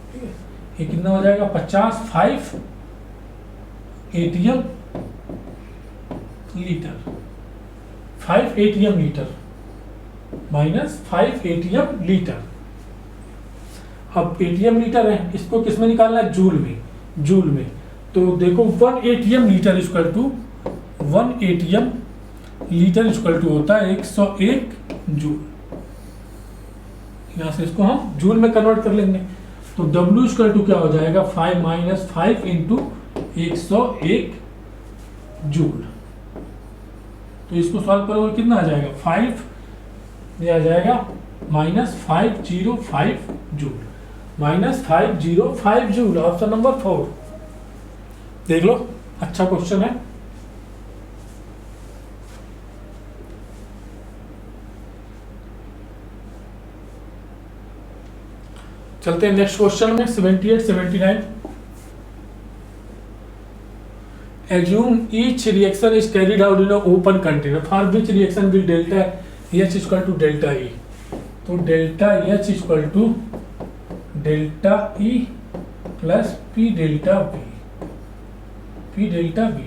ठीक है। ये कितना हो जाएगा 5 atm litre, 5 atm litre minus 5 atm litre. अब atm लीटर है, इसको किस में निकालना है, जूल में। तो देखो 1 atm litre equal to 1 atm litre equal to होता है 101 जूल। यहाँ से इसको हम जूल में कन्वर्ट कर लेंगे, तो W इक्वल टू क्या हो जाएगा 5 माइनस 5 इंटू 101 जूल। तो इसको सॉल्व करोगे कितना आ जाएगा 5, ये आ जाएगा -505 जूल, -505 जूल, ऑप्शन नंबर 4। देख लो अच्छा क्वेश्चन है। चलते हैं नेक्स्ट क्वेश्चन में 78 79। Assume each reaction is carried out in an open container. For which reaction will delta H equal to delta E? तो delta H equal to delta E plus P delta V, P delta V,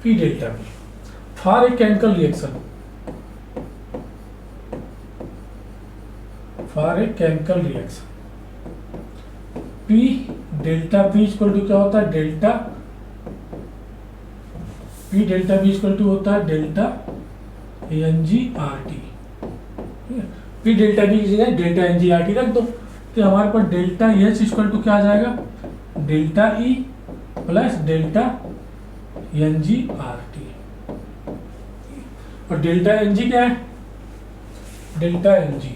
P delta V. For a chemical reaction, P delta P equal to क्या होता है, delta P delta V equal to होता है delta NGRT। P delta V की जगह delta NGRT रख दो, तो हमारे पास डेल्टा H इक्वल टू क्या आ जाएगा, delta E plus delta NGRT। और डेल्टा NG क्या है, delta N G.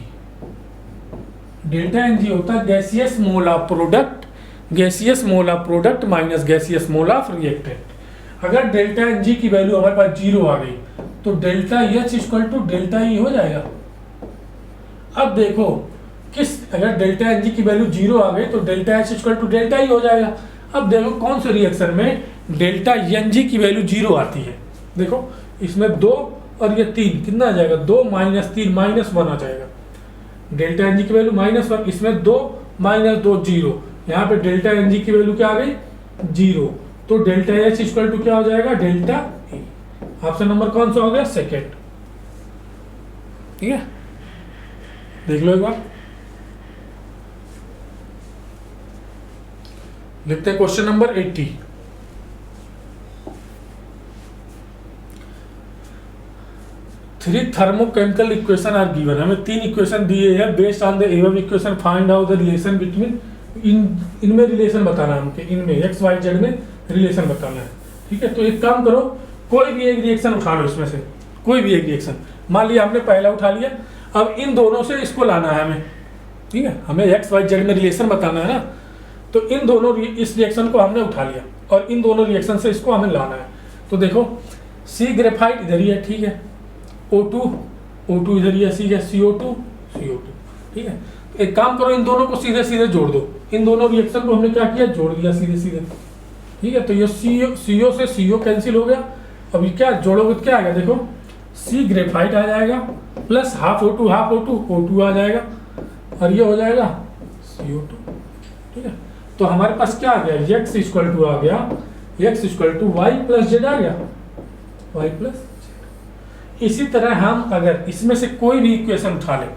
Delta N G होता है gaseous mole of product, gaseous mole of product minus gaseous mole of reactant. अगर डेल्टा एन जी की वैल्यू हमारे पास 0 आ गई तो delta H equal to delta E हो जाएगा। अब देखो अगर डेल्टा एन जी की वैल्यू 0 आ गई तो delta H equal to delta E हो जाएगा। अब देखो कौन से रिएक्शन में डेल्टा एन जी की वैल्यू 0 आती है। देखो इसमें 2 और ये 3 कितना आ जाएगा, 2 माइनस 3 माइनस 1 आ जाएगा। डेल्टा एन जी की वैल्यू -1, इसमें 2 माइनस 2 0। यहाँ पे डेल्टा एन जी की वैल्यू क्या आ गई 0, तो डेल्टा एच इक्वल टू क्या हो जाएगा डेल्टा ई। ऑप्शन नंबर कौन सा हो गया, सेकेंड। ठीक है, देख लो एक बार। लिखते हैं question number 80। Three thermochemical equation are given. हमें 3 इक्वेशन दिए हैं। Based on the above equation find out the relation between, इनमें रिलेशन बताना है हमके, इनमें एक्स वाई जेड में रिलेशन बताना है। ठीक है, तो एक काम करो, कोई भी एक रिएक्शन उठा लो इसमें से, कोई भी एक रिएक्शन। मान लिया हमने पहला उठा लिया, अब इन दोनों से इसको लाना है हमें। ठीक है, हमें एक्स वाई जेड में रिलेशन बताना है ना, तो इन दोनों इस रिएक्शन को हमने उठा लिया और इन दोनों रिएक्शन से इसको हमें लाना है। तो देखो सी ग्रेफाइट इधर ही है, ठीक है, O2 इधर ही है, सी है, CO2 ठीक है। तो एक काम करो, इन दोनों को सीधे सीधे जोड़ दो। इन दोनों रिएक्शन को हमने क्या किया, जोड़ दिया सीधे सीधे। ठीक है, तो ये CO से CO कैंसिल हो गया। अब ये क्या जोड़ोगे तो क्या आएगा, देखो सी ग्रेफाइट आ जाएगा प्लस हाफ O2 O2 आ जाएगा और ये हो जाएगा CO2। ठीक है, तो हमारे पास क्या आ गया, x इक्वल टू आ गया, x equal to Y plus z आ गया, y प्लस जेड। इसी तरह हम अगर इसमें से कोई भी इक्वेशन उठा लें,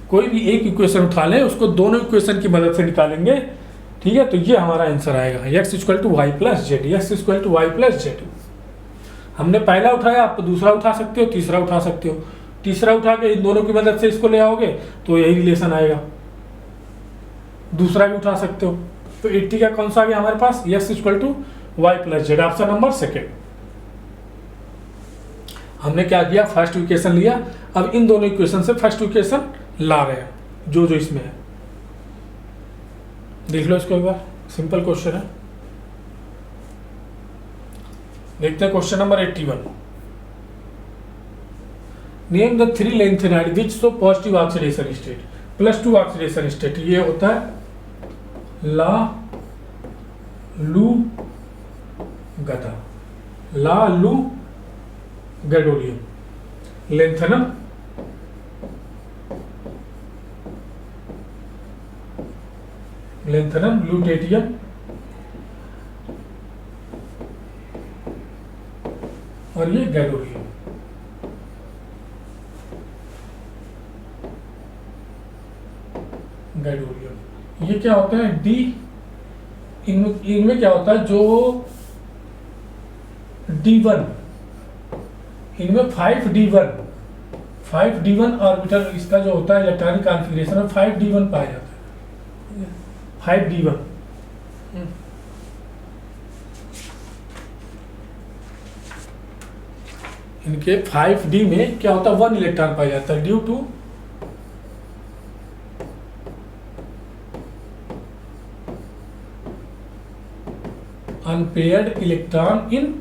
कोई भी एक इक्वेशन उठा लें, उसको दोनों इक्वेशन की मदद से निकालेंगे। ठीक है, तो ये हमारा आंसर आएगा, x equal to Y plus Z, x equal to Y plus Z. हमने पहला उठाया, आप दूसरा उठा सकते हो, तीसरा उठा सकते हो। तीसरा उठा के इन दोनों की मदद से इसको ले आओगे तो यही रिलेशन आएगा। दूसरा भी उठा सकते हो। तो 80 का कौन सा आ गया हमारे पास, x equal to Y plus Z, option number second. हमने क्या किया, फर्स्ट इक्वेशन लिया, अब इन दोनों इक्वेशन से फर्स्ट इक्वेशन ला रहे हैं जो इसमें है। देख लो इसको एक बार, सिंपल क्वेश्चन है। देखते हैं question number 81। Name the 3 lanthanide which show positive oxidation state, +2 oxidation state. ये होता है ला लू गदा, ला लू गैडोलियम, लेंथेनम ल्यूटेटियम और ये गैडोलियम। ये क्या होता है, डी, इनमें क्या होता है, जो D1, इनमें 5D1 ऑर्बिटल, इसका जो होता है इलेक्ट्रॉनिक कॉन्फ़िगरेशन में 5D1 पाया जाता है, 5D1। इनके 5D में क्या होता है, 1 इलेक्ट्रॉन पाया जाता है due to unpaired electron in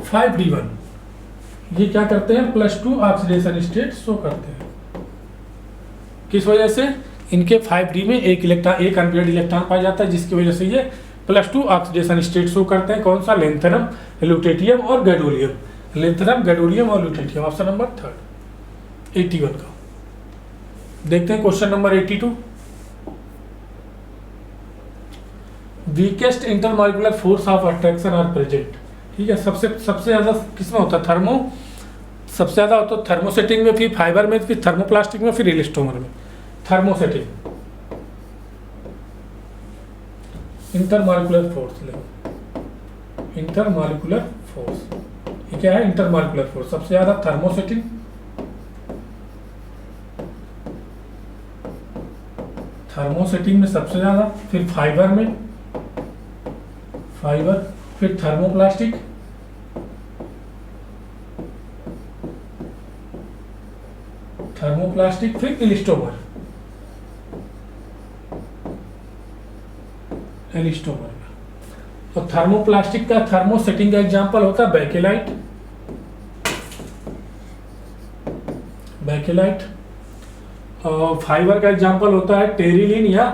5D1। ये क्या करते हैं, +2 ऑक्सीडेशन स्टेट शो करते हैं। किस वजह से, इनके 5D में एक अनपेयर्ड इलेक्ट्रॉन पाया जाता है, जिसकी वजह से ये +2 ऑक्सीडेशन स्टेट शो करते हैं। कौन सा, लेंथेनम, ल्यूटेटियम और गैडोलियम। लेंथेनम, गैडोलियम और ल्यूटेटियम, ऑप्शन नंबर 3 81 का। देखते हैं question number 82। Weakest intermolecular force of attraction are present. ठीक है, सबसे ज़्यादा किसमें होता है, सबसे ज़्यादा होता है थर्मोसेटिंग में, फिर फाइबर में, फिर थर्मोप्लास्टिक में, फिर इलास्टोमर में। थर्मोसेटिंग, इंटरमॉलिक्यूलर फोर्स ले, इंटरमॉलिक्यूलर फोर्स, ये क्या है, इंटरमॉलिक्यूलर फोर्स सबसे ज़्यादा थर्मोसेटिंग, में सबसे ज़्यादा, फिर फाइबर में, फिर थर्मोप्लास्टिक, थर्मोप्लास्टिक, फिर इलिस्टोमर। तो थर्मोप्लास्टिक का थर्मोसेटिंग का एग्जांपल होता है बेकेलाइट। और फाइबर का एग्जांपल होता है टेरिलिन या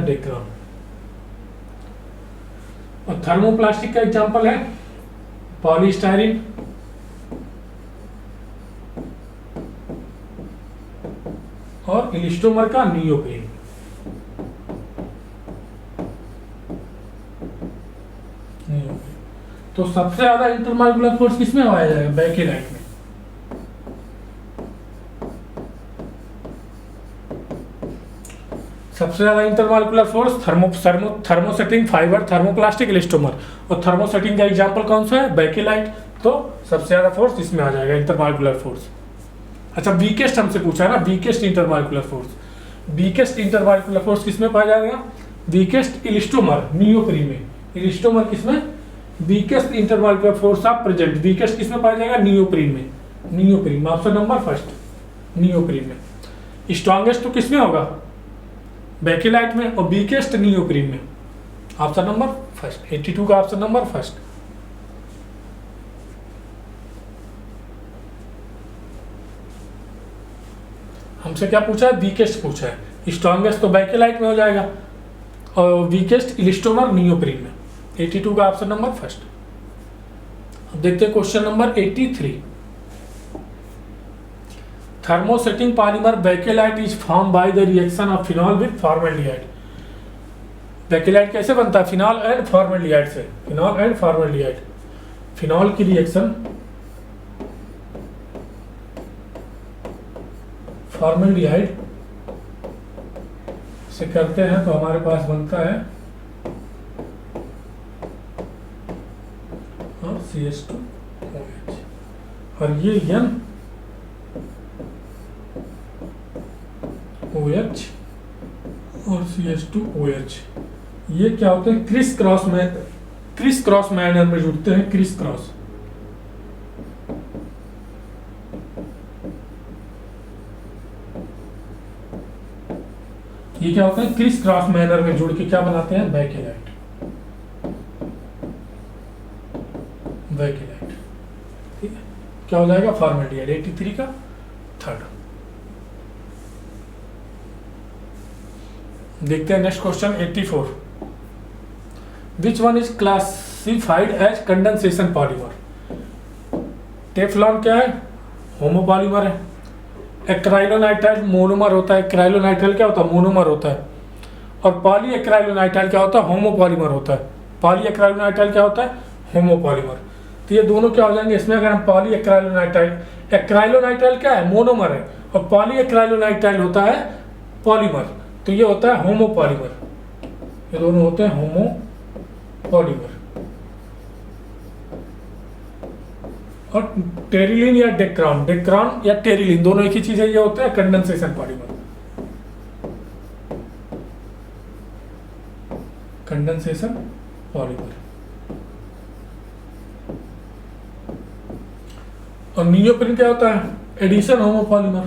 डेक्रॉन। और थर्मोप्लास्टिक का एग्जांपल है पॉलीस्टाइरीन, और इलिस्टोमर का नियोप्रीन। तो सबसे ज्यादा इंटरमॉलिक्यूलर फोर्स किसमें पाया जाएगा? बेकेलाइट में। सबसे ज्यादा intermolecular force thermosetting, fibre, thermoplastic, elastomer. और थर्मोसेटिंग का एग्जांपल कौन सा है? बेकेलाइट। तो सबसे ज्यादा फोर्स इसमें आ जाएगा, इंटरमॉलिक्यूलर फोर्स। अच्छा, वीकेस्ट हमसे पूछा है ना, weakest intermolecular force. Weakest intermolecular force किसमें पाया जाएगा? वीकेस्ट इलिस्टोमर, नियोप्रीन में। इलिस्टोमर किसमें? Weakest intermolecular force of present. Weakest किसमें पाया जाएगा? नियोप्रीन में। नियोप्रीन में ऑप्शन नंबर फर्स्ट, नियोप्रीन में। स्ट्रॉन्गेस्ट तो किसमें होगा? बेकेलाइट में। और वीकेस्ट नियोप्रीन में, ऑप्शन नंबर फर्स्ट। 82 का ऑप्शन नंबर फर्स्ट। हमसे क्या पूछा है? वीकेस्ट पूछा है। स्ट्रॉन्गेस्ट तो बेकेलाइट में हो जाएगा, और वीकेस्ट इलिस्टोमर नियोप्रीन में। 82 का ऑप्शन नंबर फर्स्ट। अब देखते हैं question number 83। Thermosetting polymer bakelite is form by the reaction of phenol with formaldehyde. Bakelite कैसे बनता है? फिनॉल एंड फॉर्मल्डिहाइड से। फिनॉल की रिएक्शन फॉर्मल्डिहाइड से करते हैं तो हमारे पास बनता है CH2OH, और ये NOH और CH2OH, ये क्या होते हैं? क्रिस क्रॉस मैनर में जुड़ते हैं। क्रिस क्रॉस, ये क्या होता है? क्रिस क्रॉस मैनर में जुड़ के क्या बनाते हैं? बेकेलाइट। ठीक है, क्या हो जाएगा? फॉर्मल्डिहाइड। 83 का थर्ड। देखते हैं next question 84। Which one is classified as condensation polymer? Teflon क्या है? होमोपॉलीमर है। एक्राइलोनाइट्राइल मोनोमर होता है। एक्राइलोनाइट्राइल क्या होता है? मोनोमर होता है। और पॉली एक्राइलोनाइट्राइल क्या होता है? होमोपॉलीमर होता है। पॉली एक्राइलोनाइट्राइल क्या होता है? होमोपॉलीमर। तो ये दोनों क्या हो जाएंगे इसमें? अगर हम पॉली एक्राइलोनाइट्राइल, एक्राइलोनाइट्राइल क्या है? मोनोमर है, और पॉली एक्राइलोनाइट्राइल होता है पॉलीमर, तो ये होता है होमोपॉलीमर। ये दोनों होते हैं होमोपॉलीमर। और टेरिलिन या डेक्रॉन या टेरिलिन दोनों एक ही चीज है, ये होता है कंडेंसेशन पॉलीमर। Condensation polymer. और नियोप्रीन क्या होता है? Addition homopolymer.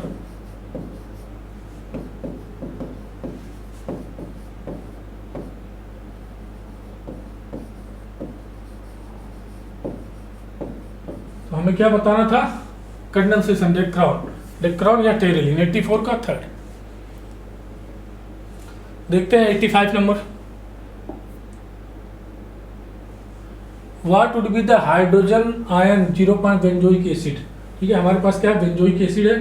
तो हमें क्या बताना था? कंडेंसेशन, डेक्रॉन या टेरिलिन। 84 का थर्ड। देखते हैं 85 number. What would be the hydrogen ion 0. Benzoic acid? ठीक है, हमारे पास क्या है? बेंजोइक एसिड है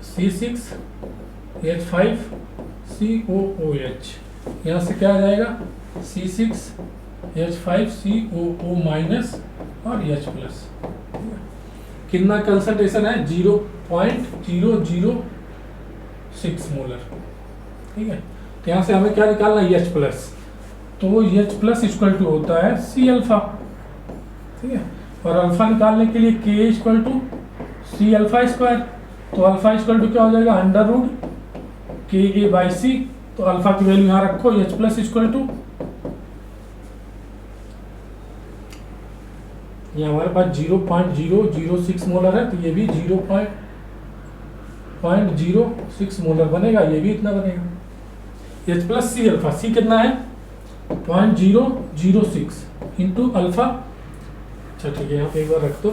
C6H5COOH। यहाँ से क्या आ जाएगा? C6H5COO- और H+। कितना कंसंट्रेशन है? 0.006 मोलर। ठीक है, तो यहाँ से हमें क्या निकालना है? H+। तो H+ इक्वल टू होता है C अल्फा। ठीक है, और अल्फा निकालने के लिए K equal to C alpha square. तो अल्फा इक्वल टू क्या हो जाएगा, अंडर रूट के ए बाई सी। तो अल्फा की वैल्यू यहाँ रखो, एच प्लस इक्वल टू, ये हमारे पास 0.006 मोलर है, तो ये भी 0.06 मोलर बनेगा, ये भी इतना बनेगा। एच प्लस सी अल्फा, सी कितना है 0.006 इंटू अल्फा। अच्छा ठीक है, यहाँ पे एक बार रख दो,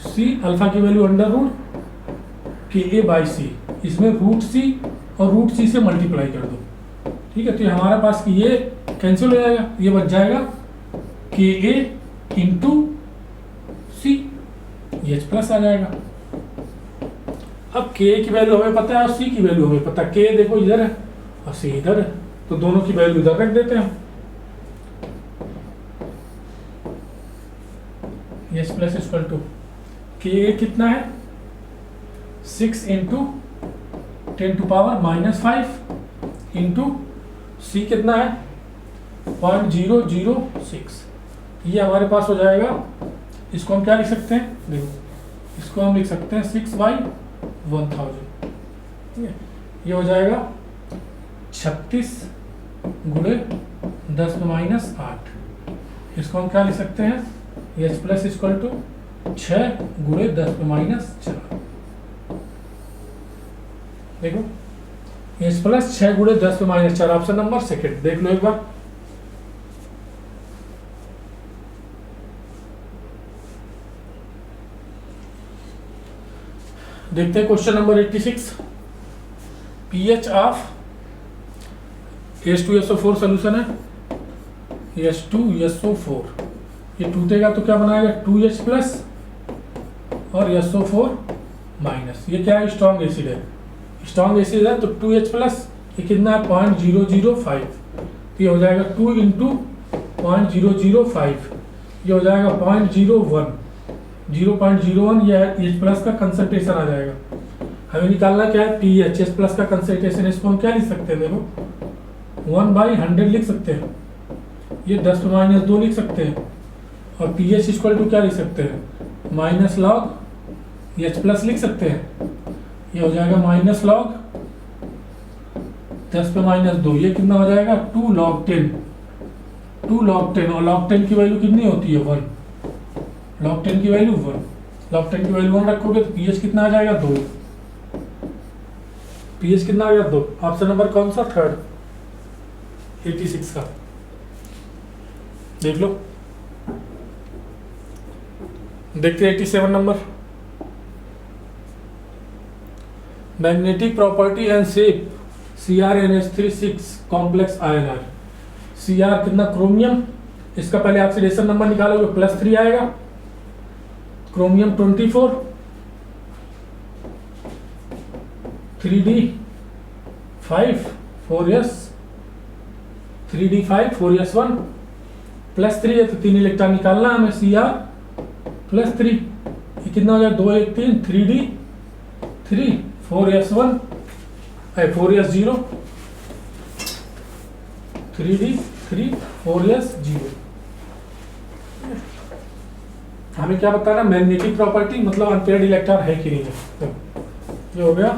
सी अल्फा की वैल्यू अंडर रूट के ए बाई सी, इसमें रूट सी और रूट सी से मल्टीप्लाई कर दो। ठीक है, तो हमारे पास ये कैंसिल हो जाएगा, ये बच जाएगा के ए इंटू सी, एच प्लस आ जाएगा। अब के की वैल्यू हमें पता है और सी की वैल्यू हमें पता है, के देखो इधर है और सी इधर है, तो दोनों की वैल्यू इधर रख देते हैं। एच प्लस इक्वल टू के कितना है 6 इंटू 10⁻⁻5 इंटू सी कितना है 0.006। ये हमारे पास हो जाएगा, इसको हम क्या लिख सकते हैं, देखो इसको हम लिख सकते हैं 6/1000। ठीक है, ये हो जाएगा 36 गुणे 10⁻⁸। इसको हम क्या लिख सकते हैं, एच प्लस इक्वल टू 6 गुणे 10⁻⁴। देखो एच प्लस 6 गुणे 10⁻⁴, ऑप्शन नंबर सेकंड देख लो एक बार। देखते हैं question number 86, pH of H2SO4 solution है, H2SO4 ये टूटेगा तो क्या बनाएगा 2H प्लस और SO4 माइनस। ये क्या है, स्ट्रॉन्ग एसिड है, स्ट्रॉन्ग एसिड है तो 2H प्लस, ये कितना है 0.005, तो ये हो जाएगा 2 इंटू 0.005, ये हो जाएगा 0.01, 0.01, ये H प्लस का कंसंट्रेशन आ जाएगा। हमें निकालना क्या है पीएच, H प्लस का कंसंट्रेशन, इसको हम क्या लिख सकते हैं, देखो 1/100 लिख सकते हैं, ये 10⁻² लिख सकते हैं, और पीएच इक्वल टू क्या लिख सकते हैं माइनस लॉग एच प्लस लिख सकते हैं, ये हो जाएगा माइनस लॉग 10⁻², ये कितना हो जाएगा 2 log 10, 2 log 10, और log 10 की वैल्यू कितनी होती है 1, log 10 की वैल्यू 1, log 10 की वैल्यू 1 रखोगे तो पीएच कितना आ जाएगा 2, पीएच कितना आ गया 2। ऑप्शन नंबर कौन सा, थर्ड 86 का, देख लो। देखते हैं 87 number, magnetic property and shape CrNH3 complex ion. Cr कितना क्रोमियम, इसका पहले ऑक्सीडेशन नंबर निकालोगे +3 आएगा, chromium 24, 3d5 4s, 3d5 4s1 +3 है तो 3 इलेक्ट्रॉन निकालना हमें, Cr +3, ये कितना हो जाएगा 2 1 3, 3d3 4s1 4s0, 3d3 4s0। हमें क्या बताना, मैग्नेटिक प्रॉपर्टी मतलब अनपेयर्ड इलेक्ट्रॉन है कि नहीं है। तो ये हो गया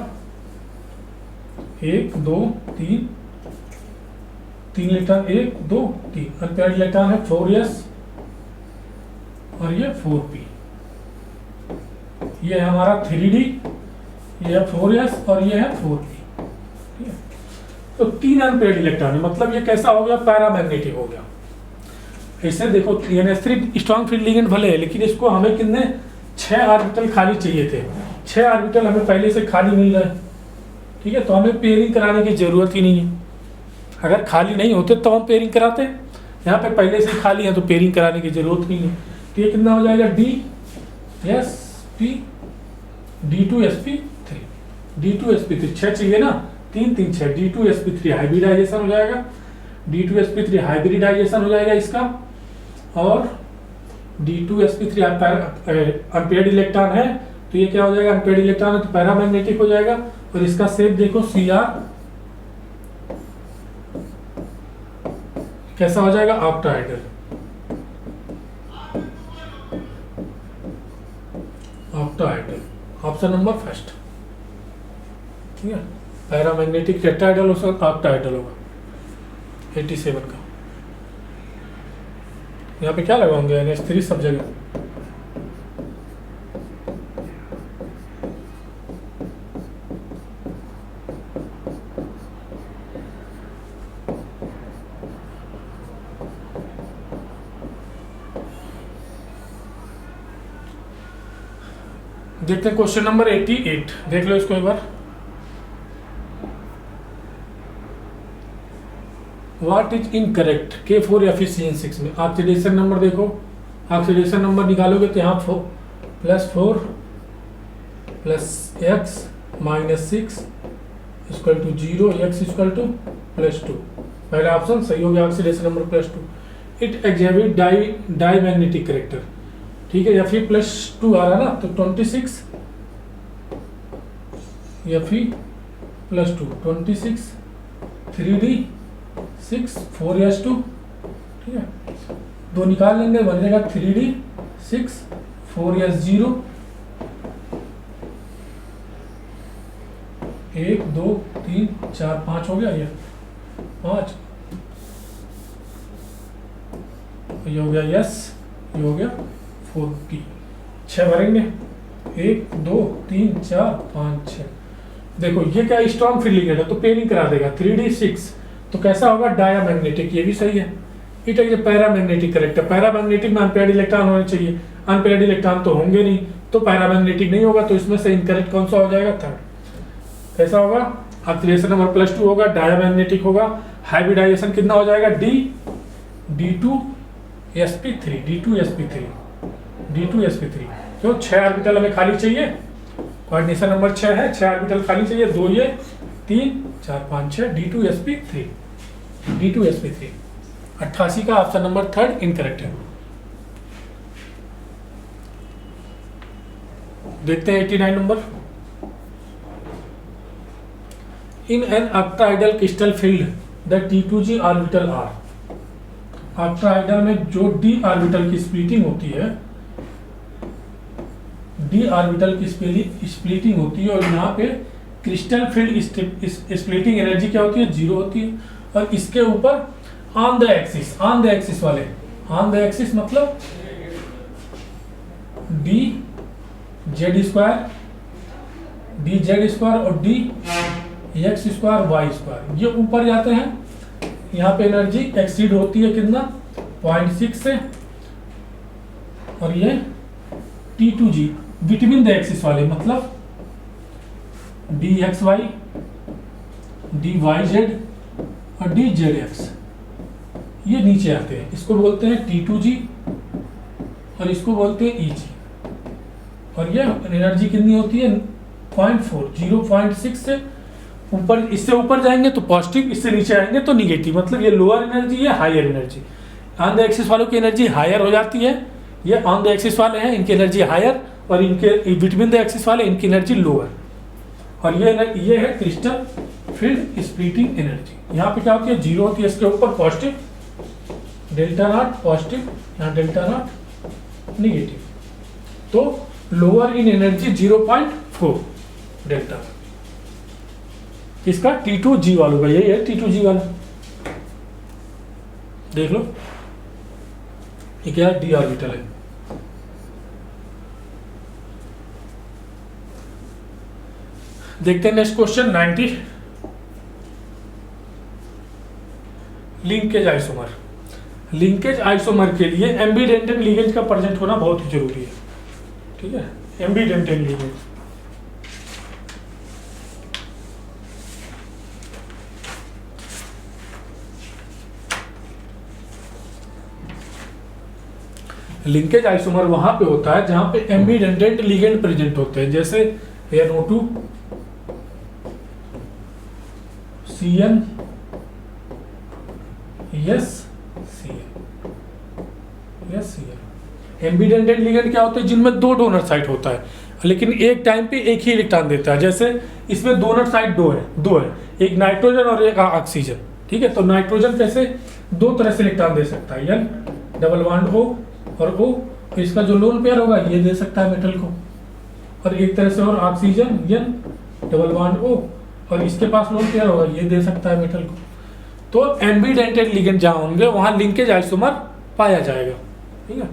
1 2 3, 3 इलेक्ट्रॉन 1 2 3, अनपेयर्ड इलेक्ट्रॉन है 4s और ये 4p, ये है हमारा 3d, ये है 4s और ये है 4p। ठीक है, तो 3 अनपेयर्ड इलेक्ट्रॉन है, मतलब ये कैसा हो गया, पैरामैग्नेटिक हो गया। ऐसे देखो NH3 स्ट्रॉन्ग फील्ड लिगेंड भले है, लेकिन इसको हमें कितने 6 ऑर्बिटल खाली चाहिए थे, 6 ऑर्बिटल हमें पहले से खाली मिल रहे हैं। ठीक है, तो हमें पेयरिंग कराने की जरूरत ही नहीं है, अगर खाली नहीं होते तो हम पेयरिंग कराते हैं, यहाँ पे पहले से खाली है तो पेयरिंग कराने की जरूरत नहीं है। तो ये कितना हो जाएगा DSP D2sp3, D2sp3 6 चाहिए ना, 3 3 6, D2sp3 हाइब्रिडाइजेशन हो जाएगा, D2sp3 हाइब्रिडाइजेशन हो जाएगा इसका, और D2sp3 अनपेयर्ड इलेक्ट्रॉन है तो ये क्या हो जाएगा, अनपेयर्ड इलेक्ट्रॉन है तो पैरामैग्नेटिक हो जाएगा। और इसका शेप देखो Cr कैसा हो जाएगा, octahedral, octahedral, option number first. ठीक है। पैरामैग्नेटिक टेट्राहेड्रल हो सकता, ऑक्टाहेड्रल होगा 87 का। यहाँ पे क्या लगाओगे, NH3 सब जगह। देखते हैं क्वेश्चन नंबर 88, देख लो इसको एक बार। What is incorrect K4 Fe6 में? ऑक्सीडेशन नंबर देखो, ऑक्सीडेशन नंबर निकालोगे तो यहाँ +4 + x -6 equal to 0, x equal to +2। पहला ऑप्शन सही हो गया, oxidation number +2। It exhibit diamagnetic character, ठीक है। या फिर +2 आ रहा ना, तो 26 या फिर +2 26 3d6 4s2, ठीक है। दो निकाल लेंगे, बन जाएगा 3d6 4s0 1 2 3 4 5 हो गया, ये 5 ये हो गया यस, ये हो गया 40। 6 भरेंगे, 1 2 3 4 5 6। देखो ये क्या स्ट्रॉन्ग फील्ड लिगेंड है तो पेयरिंग करा देगा। 3d6 तो कैसा होगा, डायामैग्नेटिक, ये भी सही है। It is paramagnetic character, paramagnetic में अनपेयर्ड इलेक्ट्रॉन होने चाहिए, अनपेयर्ड इलेक्ट्रॉन तो होंगे नहीं, तो पैरामैग्नेटिक नहीं होगा। तो इसमें से इनकरेक्ट कौन सा हो जाएगा, थर्ड। कैसा होगा, ऑक्सीडेशन नंबर +2 होगा, डायामैग्नेटिक होगा, हाइब्रिडाइजेशन कितना हो जाएगा, D2sp3 D2sp3। क्यों, 6 ऑर्बिटल हमें खाली चाहिए, कोऑर्डिनेशन नंबर 6 है, 6 ऑर्बिटल खाली चाहिए, 2 ये 3 4 5 6 D2sp3 D2sp3। 88 का ऑप्शन नंबर 3 इनकरेक्ट है। देखते हैं 89 number. In an octahedral crystal field the T2g orbital are. Octahedral में जो d ऑर्बिटल की स्प्लिटिंग होती है, d ऑर्बिटल की स्प्लिटिंग होती है, और यहाँ पे क्रिस्टल फील्ड स्प्लिटिंग एनर्जी क्या होती है, 0 होती है। और इसके ऊपर ऑन द एक्सिस वाले, ऑन द एक्सिस मतलब dz² और dx² y², ये ऊपर जाते हैं। यहाँ पे एनर्जी एक्सीड होती है कितना, 0.6 से, और ये T2g बिटवीन द एक्सिस वाले मतलब dxy dyz और dzx, ये नीचे आते हैं। इसको बोलते हैं T2g और इसको बोलते हैं Eg। और ये एनर्जी कितनी होती है, 0.6 से ऊपर, इससे ऊपर जाएंगे तो पॉजिटिव, इससे नीचे आएंगे तो निगेटिव, मतलब ये लोअर एनर्जी है, higher energy. On the axis वालों की एनर्जी हायर हो जाती है, ये ऑन द एक्सिस वाले हैं, इनकी एनर्जी हायर, और इनके बिटवीन द एक्सिस वाले इनकी एनर्जी लोअर। और ये है क्रिस्टल फील्ड स्प्लिटिंग एनर्जी। यहाँ पे क्या होती है, 0 होती है, इसके ऊपर पॉजिटिव ΔO पॉजिटिव, यहाँ ΔO निगेटिव, तो लोअर इन एनर्जी 0.4 डेल्टा। इसका T2g वालों का यही है, T2g वाला देख लो, ये क्या है, d ऑर्बिटल है। देखते हैं next question 90। Linkage isomer. Linkage isomer के लिए एम्बीडेंटेड लिगेंड का प्रेजेंट होना बहुत ही जरूरी है, ठीक है। एम्बीडेंटेड लिगेंड, लिंकेज आइसोमर वहां पे होता है जहां पे एम्बीडेंटेड लिगेंड प्रेजेंट होते हैं, जैसे NO2 CN एम्बीडेंटेड लिगेंड क्या होते हैं, जिनमें 2 डोनर साइट होता है, लेकिन एक टाइम पे एक ही इलेक्ट्रॉन देता है। जैसे इसमें डोनर साइट दो है, एक नाइट्रोजन और एक ऑक्सीजन, ठीक है। तो नाइट्रोजन कैसे 2 तरह से इलेक्ट्रॉन दे सकता है, N डबल बॉन्ड O और O, तो इसका जो लोन पेयर होगा ये दे सकता है मेटल को, और एक तरह से और oxygen N double bond O और इसके पास लोन पेयर होगा, ये दे सकता है मेटल को। तो एम्बीडेंटेड लिगेंड जहाँ होंगे वहाँ लिंकेज आइसोमर पाया जाएगा, ठीक है।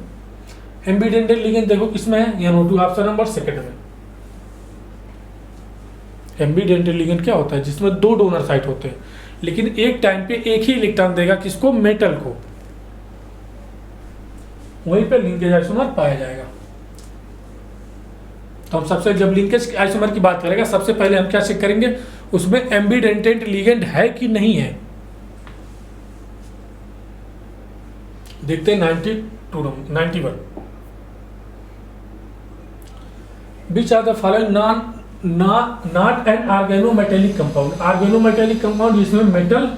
एम्बीडेंटेड लिगेंड देखो किसमें है, NO2 ऑप्शन नंबर सेकंड में। एम्बीडेंटेड लिगेंड क्या होता है, जिसमें 2 डोनर साइट होते हैं लेकिन एक टाइम पे एक ही इलेक्ट्रॉन देगा, किसको, मेटल को, वहीं पे लिंकेज आइसोमर पाया जाएगा। तो हम सबसे, जब लिंकेज आइसोमर की बात करेंगे, सबसे पहले हम क्या चेक करेंगे, उसमें एम्बीडेंटेड लिगेंड है कि नहीं है। देखते हैं 91 which are the following not an organometallic compound. Organometallic compound जिसमें मेटल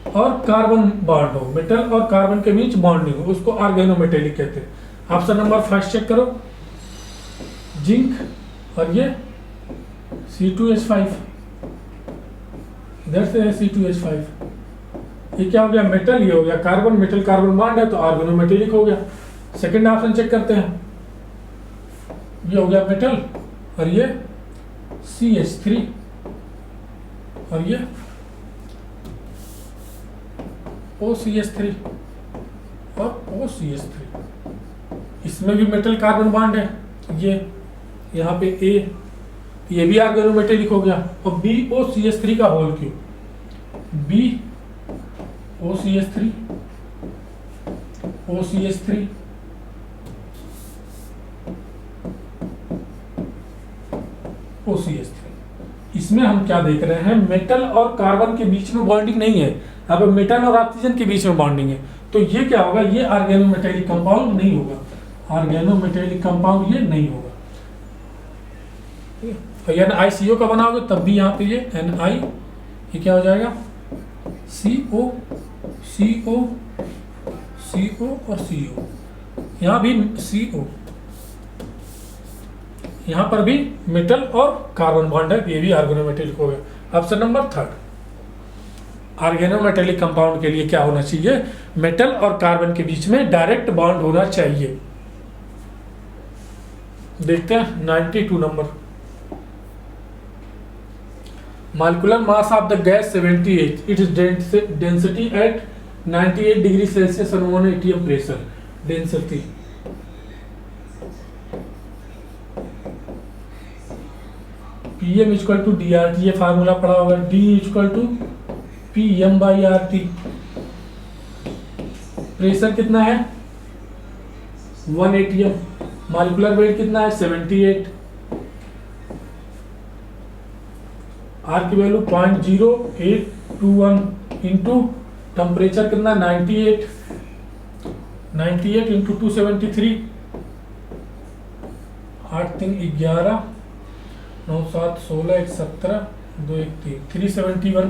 और कार्बन बॉन्ड हो, मेटल और कार्बन के बीच बॉन्डिंग हो, उसको ऑर्गेनोमेटेलिक कहते हैं। ऑप्शन नंबर फर्स्ट चेक करो, जिंक और ये C2H5, इधर से है C2H5। ये क्या हो गया, मेटल, ये हो गया कार्बन, मेटल कार्बन बॉन्ड है तो ऑर्गेनोमेटेलिक हो गया। सेकंड ऑप्शन चेक करते हैं, ये हो गया मेटल और ये CH3 और ये OCH3 और OCH3, इसमें भी मेटल कार्बन बॉन्ड है। ये यहाँ पे A, ये भी ऑर्गेनोमेटेलिक हो गया। और BOCH3 का whole cube, BOCH3 OCH3 OCH3, इसमें हम क्या देख रहे हैं, मेटल और कार्बन के बीच में बॉन्डिंग नहीं है, यहाँ पे मेटल और ऑक्सीजन के बीच में बॉन्डिंग है। तो ये क्या होगा, ये ऑर्गेनोमेटेलिक कंपाउंड नहीं होगा, ऑर्गेनोमेटेलिक कंपाउंड ये नहीं होगा। NiCO का बनाओगे तब भी यहाँ पे ये Ni, ये क्या हो जाएगा, CO CO CO और CO, यहाँ भी CO, यहाँ पर भी मेटल और कार्बन बॉन्ड है, ये भी ऑर्गेनोमेटेलिक हो गया। Option number third, organometallic compound के लिए क्या होना चाहिए, मेटल और कार्बन के बीच में डायरेक्ट बॉन्ड होना चाहिए। देखते हैं 92 number, molecular mass of the gas 78, its density at 98 degree Celsius और 1 atm pressure. Density PM equal to DRT, ये फार्मूला पढ़ा होगा, D equal to PM/RT। Pressure कितना है 1 atm, मॉलिक्यूलर वेट कितना है 78, R की वैल्यू 0.0821 इंटू टेम्परेचर कितना 98 इंटू 273, 8 3 11 9 7 16 1 17 2 1 3 371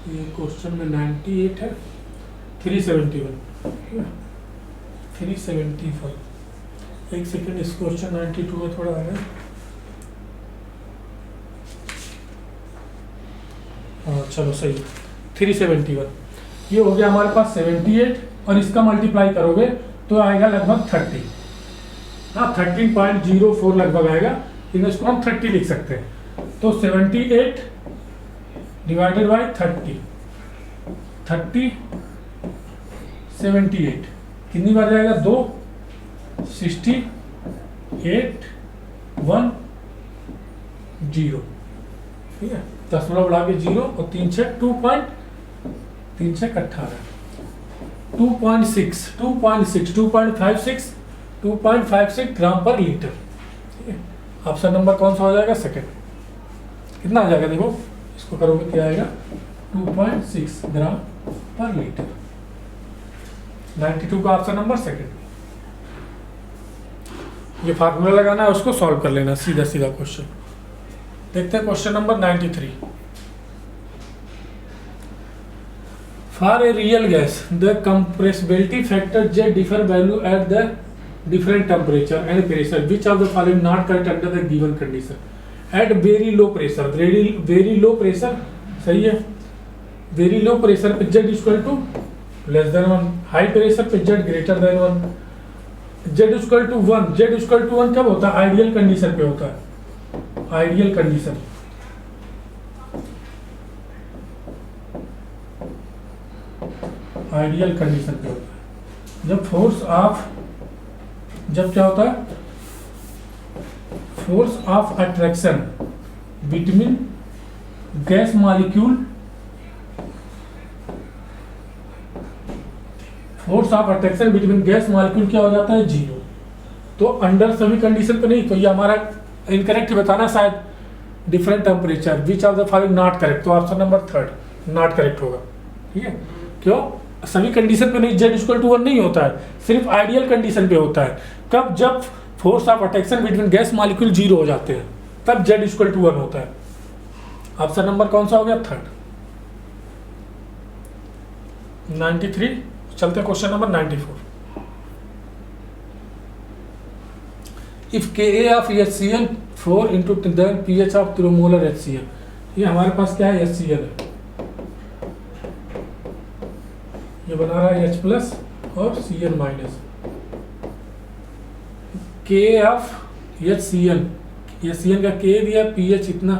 ये क्वेश्चन में 98 है, 371 371। एक सेकेंड, इस क्वेश्चन 92 में थोड़ा आ रहा है, हाँ चलो सही, 371। ये हो गया हमारे पास 78 और इसका मल्टीप्लाई करोगे तो आएगा लगभग 30, हाँ 13.04 लगभग आएगा, लेकिन इसको हम 30 लिख सकते हैं। तो 78 डिवाइडेड बाई 30 78 कितनी बार जाएगा, 2 68 1 0, ठीक है, दशमलव बढ़ा के 0 और 3 6 18 2.56 ग्राम पर लीटर, ठीक है। ऑप्शन नंबर कौन सा हो जाएगा, सेकंड। कितना आ जाएगा, देखो इसको करोगे क्या आएगा, 2.6 ग्राम पर लीटर। 92 का ऑप्शन नंबर सेकंड। ये फार्मूला लगाना है, उसको सॉल्व कर लेना, सीधा सीधा क्वेश्चन। देखते हैं question number 93। For a real gas the compressibility factor J differ value at the different temperature and pressure, which of the following not correct under the given condition? At very low pressure, very low pressure सही है, very low pressure पे Z equal to less than 1, high pressure पे Z greater than 1, Z equal to one, Z equal to one कब होता है? Ideal condition पे होता है, आइडियल कंडीशन। आइडियल कंडीशन पे होता है जब फोर्स ऑफ, जब क्या होता है? Force of attraction between gas molecule, force of attraction between gas molecule क्या हो जाता है? जीरो। तो अंडर सभी कंडीशन पे नहीं, तो ये हमारा इनकरेक्ट बताना शायद, different temperature which of the following not correct, तो option number third not correct होगा। ठीक है, क्यों? सभी कंडीशन पे नहीं, जेड इक्वल टू वन नहीं होता है, सिर्फ आइडियल कंडीशन पे होता है। कब? जब force of attraction between gas molecule zero हो जाते हैं, तब जेड इक्वल टू वन होता है। ऑप्शन नंबर कौन सा हो गया? थर्ड। 93। चलते question number 94। If K A of HCl 4 into then pH of 3 molar HCl, ये हमारे पास क्या है? HCl है, ये बना रहा है H प्लस और Cl माइनस। के ऑफ HCl, HCl का के दिया, pH इतना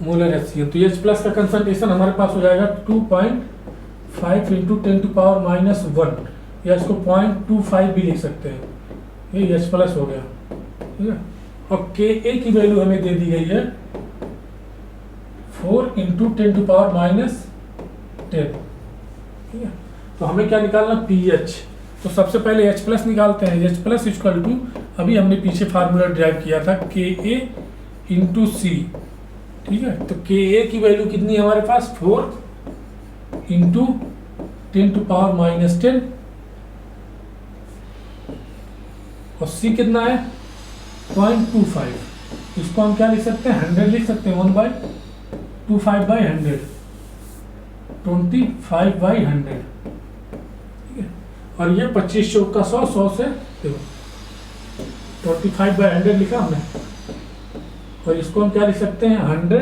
मोलर HCl, तो H प्लस का कंसंट्रेशन हमारे पास हो जाएगा 2.5 इंटू 10 टू पावर माइनस 1, या इसको 0.25 भी लिख सकते हैं, ये H प्लस हो गया। ठीक है, और के ए की वैल्यू हमें दे दी गई है 4 इंटू 10 टू पावर माइनस 10। ठीक है, तो हमें क्या निकालना? pH। तो सबसे पहले H प्लस निकालते हैं। H प्लस इक्वल टू, अभी हमने पीछे फार्मूला ड्राइव किया था, के ए इंटू सी। ठीक है, तो के ए की वैल्यू कितनी है हमारे पास? 4 इंटू 10 टू पावर माइनस 10, और सी कितना है? 0.25। इसको हम क्या लिख सकते हैं? 100 लिख सकते हैं, 1/25 बाई 100, 25 बाई 100। ठीक है, और ये 25 चौक का 100, 100 से देखो 25 बाई 100 लिखा हमने, और इसको हम क्या लिख सकते हैं? 100,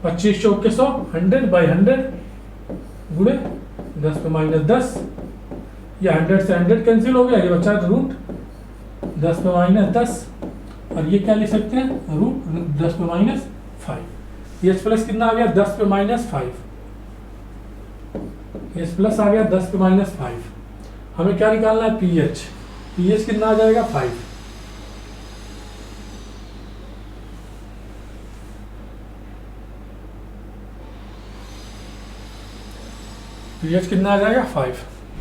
25 चौक के 100, 100 बाई 100 गुणे 10 पे माइनस 10, या 100 से 100 कैंसिल हो गया, ये बचा रूट 10 पे माइनस 10, और ये क्या लिख सकते हैं? रूट 10 पे माइनस 5। एच प्लस कितना आ गया? 10 पे माइनस 5। एच प्लस आ गया 10 पे माइनस 5। हमें क्या निकालना है? pH। pH कितना आ जाएगा? 5। pH कितना आ जाएगा? 5।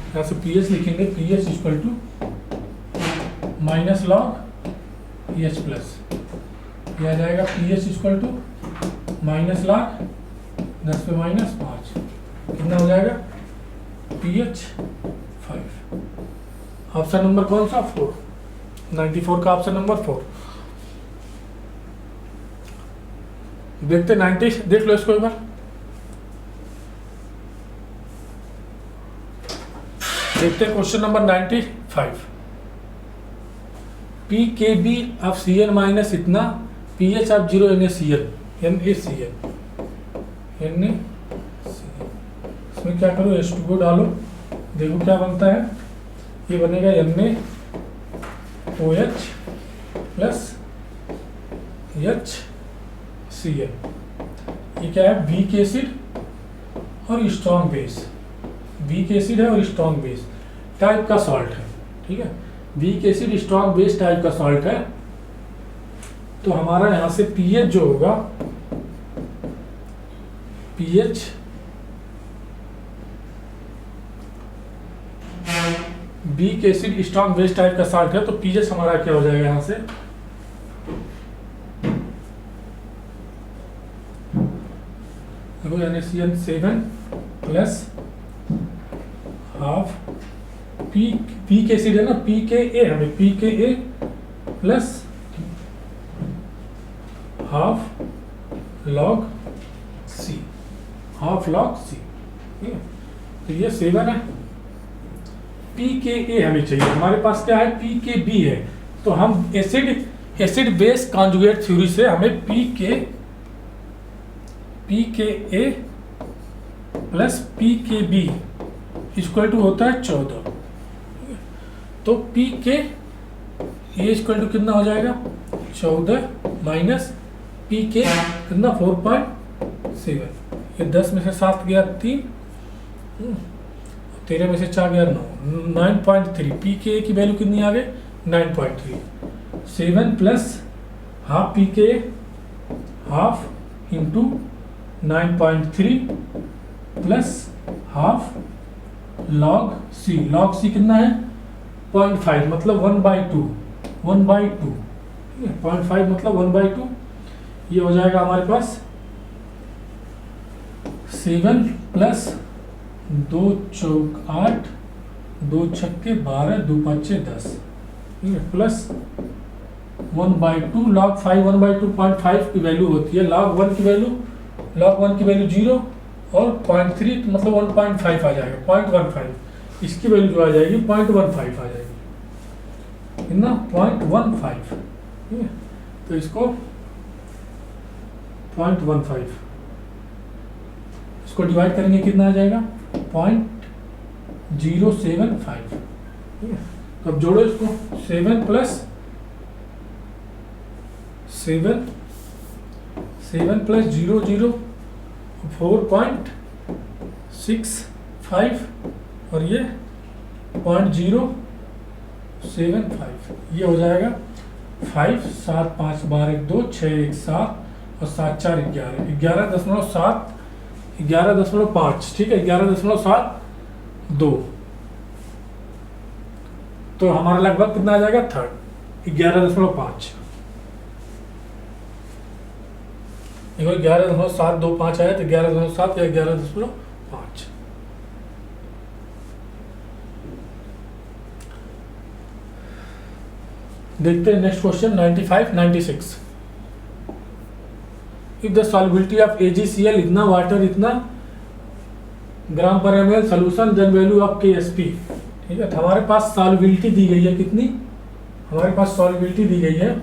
यहाँ से pH लिखेंगे, pH equal to minus log H plus, ये आ जाएगा pH equal to minus log 10 पे माइनस 5, कितना हो जाएगा? pH 5। ऑप्शन नंबर कौन सा? 4। 94 का ऑप्शन नंबर 4। देखते 90, देख लो इसको एक बार। देखते हैं क्वेश्चन नंबर 95। पी के बी ऑफ Cl माइनस इतना, pH ऑफ 0 NaCl, इसमें क्या करो? H2O डालो, देखो क्या बनता है। ये बनेगा NaOH प्लस HCl। ये क्या है? वीक एसिड और स्ट्रॉन्ग बेस, वीक एसिड है और स्ट्रॉन्ग बेस टाइप का सॉल्ट है। ठीक है, weak acid strong base type का सॉल्ट है। तो हमारा यहां से pH जो होगा, pH weak acid strong base type का सॉल्ट है, तो pH हमारा क्या हो जाएगा? यहां से देखो NaCl 7 plus half P acid है ना, pKa, हमें pKa plus half log C, half log C। ठीक है, तो ये 7 है। pKa हमें चाहिए, हमारे पास क्या है? pKb है। तो हम एसिड बेस कॉन्जुगेट थ्योरी से हमें pKa plus pKb equal to होता है 14। तो पी के ये इक्वल टू कितना हो जाएगा 14 माइनस पी के कितना 4.7, ये 10 में से 7 गया 3, 13 में से 4 गया 9, 9.3। पी के की वैल्यू कितनी आ गई 9.3। 7 plus half P K half into 9.3 plus half log C. Log C कितना है 0.5 मतलब 1/2, 1/2 0.5 मतलब 1/2। ये हो जाएगा हमारे पास 7 प्लस 2 चौक 8, 2 छक्के 12, 2 5 10, ठीक है, प्लस 1/2 log 5 1/2 0.5 की वैल्यू होती है। log 1 की वैल्यू 0 और 0.3 मतलब 1.5 आ जाएगा 0.15। इसकी वैल्यू जो आ जाएगी 0.15 आ जाएगी, कितना 0.15, ठीक है। तो इसको 0.15 इसको डिवाइड करेंगे कितना आ जाएगा 0.075, ठीक है। तो अब जोड़ो इसको 7 प्लस 0 4.65 और ये 0.075, ये हो जाएगा 5 7 5 12 1 2 6 1 7 और 7 4 11 11.7 11.5, ठीक है 11.72। तो हमारा लगभग कितना आ जाएगा थर्ड 11.5। देखो 11.725 आया तो 11.7 या 11.5। देखते हैं next question 95 96। If the solubility of AgCl इतना वाटर इतना ग्राम पर ml solution then value of KSP, ठीक है। तो हमारे पास सॉल्युबिलिटी दी गई है कितनी, हमारे पास सॉल्युबिलिटी दी गई है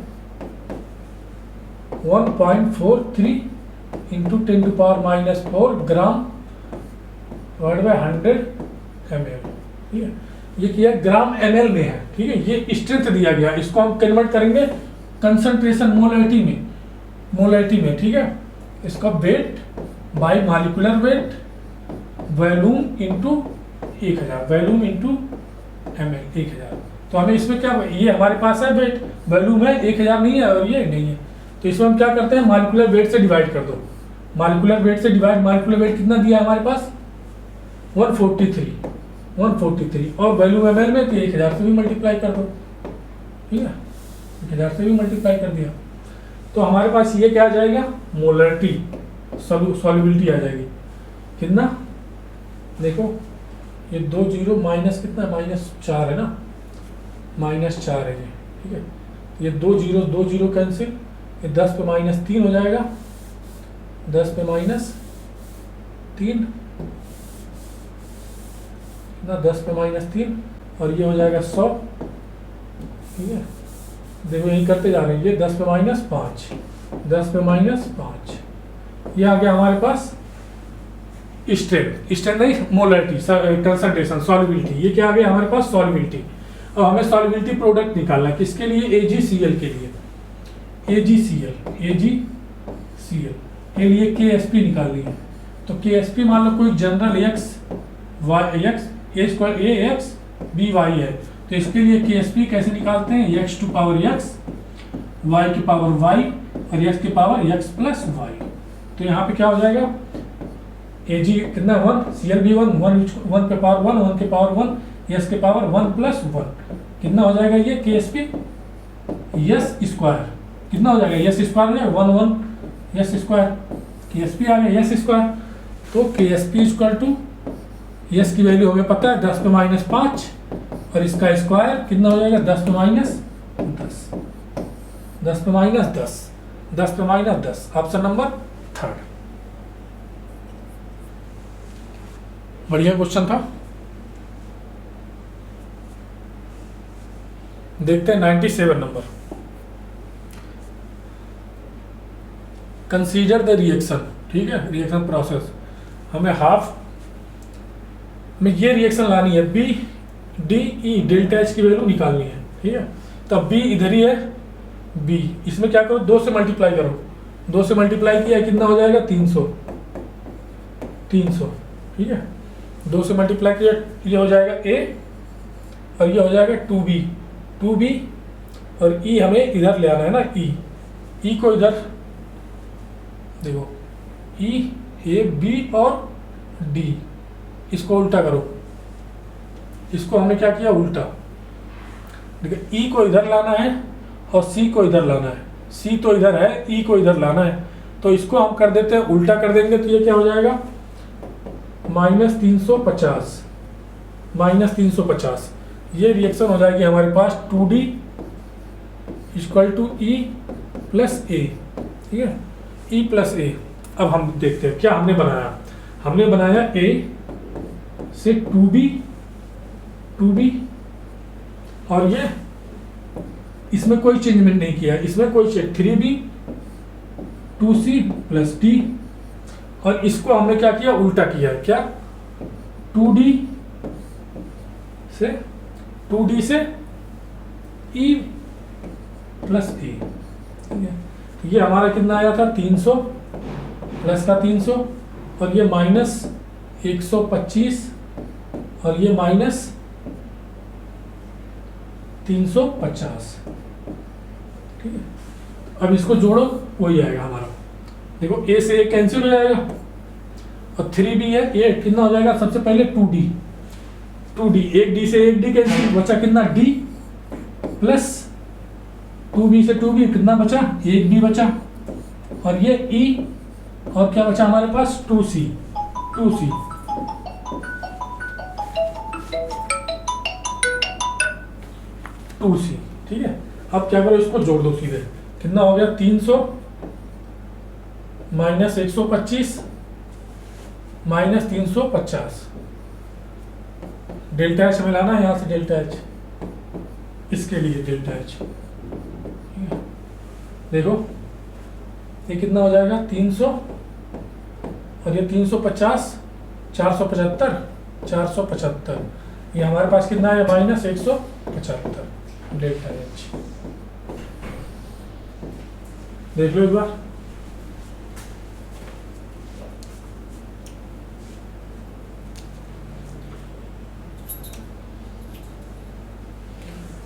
1.43 into 10⁻⁻4 gram divide by 100 ml, ठीक है। ये किया ग्राम ml में है, ठीक है। ये स्ट्रेंथ दिया गया, इसको हम कन्वर्ट करेंगे कंसंट्रेशन मोलैरिटी में, ठीक है। इसका weight by molecular weight volume into 1000, volume into ml 1000। तो हमें इसमें क्या, ये हमारे पास है वेट, वॉल्यूम है 1000 नहीं है और ये नहीं है, तो इसमें हम क्या करते हैं मॉलिक्यूलर वेट से डिवाइड कर दो। मॉलिक्यूलर वेट से डिवाइड, मॉलिक्यूलर वेट कितना दिया है हमारे पास 143 और वॉल्यूम ml में तो 1000 से भी मल्टीप्लाई कर दो, ठीक है 1000 से भी मल्टीप्लाई कर दिया। तो हमारे पास ये क्या आ जाएगा मोलरिटी सॉल्युबिलिटी आ जाएगी कितना, देखो ये 2 0 माइनस कितना -4 है ना, -4 है ये, ठीक है। ये 2 0 कैंसिल, ये 10 पे -3 हो जाएगा, 10 पे -3 ना, 10 पे -3 और ये हो जाएगा 100, ठीक है। देखो यही करते जा रहे हैं, ये 10 पे -5, 10 पे -5, ये आ गया हमारे पास स्ट्रेंथ नहीं मोलरिटी कंसंट्रेशन सॉल्युबिलिटी, ये क्या आ गया हमारे पास सॉल्युबिलिटी। अब हमें सॉल्युबिलिटी प्रोडक्ट निकालना है किसके लिए AgCl के लिए, AgCl के लिए KSP निकालनी है। तो KSP मान लो कोई जनरल x ax by है, तो इसके लिए KSP कैसे निकालते हैं x to power x, y की पावर y और x की पावर x प्लस y। तो यहाँ पे क्या हो जाएगा Ag कितना 1, Cl भी 1 पे पावर 1 के पावर 1, s के पावर 1 प्लस 1 कितना हो जाएगा ये KSP s स्क्वायर, कितना हो जाएगा s स्क्वायर में 1 s स्क्वायर, KSP आ गया s स्क्वायर। तो KSP इक्वल टू s की वैल्यू हमें पता है 10 पे -5 और इसका स्क्वायर कितना हो जाएगा 10 पे -10, 10 पे -10, ऑप्शन नंबर 3। बढ़िया क्वेश्चन था। देखते हैं 97 नंबर। कंसीडर द रिएक्शन, ठीक है रिएक्शन प्रोसेस, हमें हाफ में ये रिएक्शन लानी है B D E, delta H की वैल्यू निकालनी है, ठीक है। तब बी इधर ही है, बी इसमें क्या करो, 2 से मल्टीप्लाई करो, 2 से मल्टीप्लाई किया कितना हो जाएगा 300, 300, ठीक है। 2 से मल्टीप्लाई किया ये हो जाएगा ए और ये हो जाएगा 2b, 2b और ई हमें इधर ले आना है ना, ई को इधर देखो, ई ए बी और डी, इसको उल्टा करो, इसको हमने क्या किया उल्टा, देखिए ई को इधर लाना है और सी को इधर लाना है, सी तो इधर है, ई को इधर लाना है, तो इसको हम कर देते हैं उल्टा कर देंगे, तो ये क्या हो जाएगा -350, -350, ये रिएक्शन हो जाएगी हमारे पास 2D = E + A, ठीक है, E + A। अब हम देखते हैं क्या हमने बनाया, हमने बनाया A से 2B और ये इसमें कोई चेंजमेंट नहीं किया, इसमें कोई 3B 2C + D और इसको हमने क्या किया उल्टा किया है, क्या 2D से E + A, ठीक है। ये हमारा कितना आया था 300 प्लस का 300 और ये -125 और ये -350, ठीक है। अब इसको जोड़ो वही आएगा हमारा, देखो ए से ए कैंसिल हो जाएगा और 3b है, ये कितना हो जाएगा सबसे पहले 2d, एक डी से एक डी कैंसिल, बचा कितना d प्लस 2b से 2b कितना बचा, एक b बचा और ये e और क्या बचा हमारे पास 2c, ठीक है। अब क्या करो इसको जोड़ दो सीधे, कितना हो गया 300 -125 -350, डेल्टा एच हमें लाना है यहाँ से, डेल्टा एच इसके लिए डेल्टा एच, देखो ये कितना हो जाएगा 300 और ये 350 475, ये हमारे पास कितना है -175 डेल्टा एच, देख लो एक बार।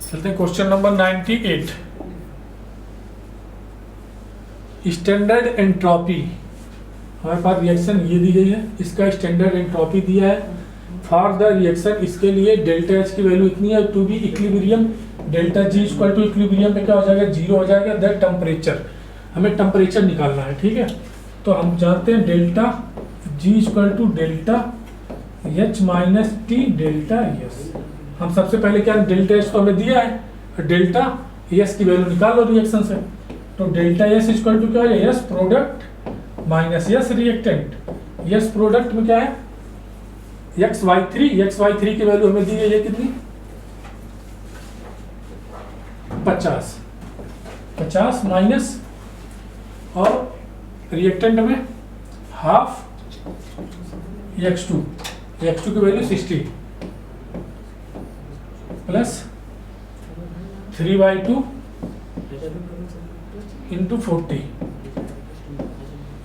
चलते हैं क्वेश्चन नंबर 98, स्टैंडर्ड एंट्रोपी, हमारे पास रिएक्शन ये दी गई है, इसका स्टैंडर्ड एंट्रोपी दिया है फॉर द रिएक्शन, इसके लिए डेल्टा एच की वैल्यू इतनी है, to be equilibrium, delta G = equilibrium में क्या हो जाएगा 0 हो जाएगा, दैट टेम्परेचर, हमें टेम्परेचर निकालना है, ठीक है। तो हम जानते हैं delta G = delta H - T delta S, हम सबसे पहले क्या डेल्टा एच तो हमें दिया है, डेल्टा एस की वैल्यू निकाल लो रिएक्शन से, तो डेल्टा एस = क्या है S product minus S reactant, S product में क्या है XY3 की वैल्यू हमें दी गई है कितनी 50 माइनस और रिएक्टेंट में हाफ X2 की वैल्यू 60 प्लस 3/2 × 40,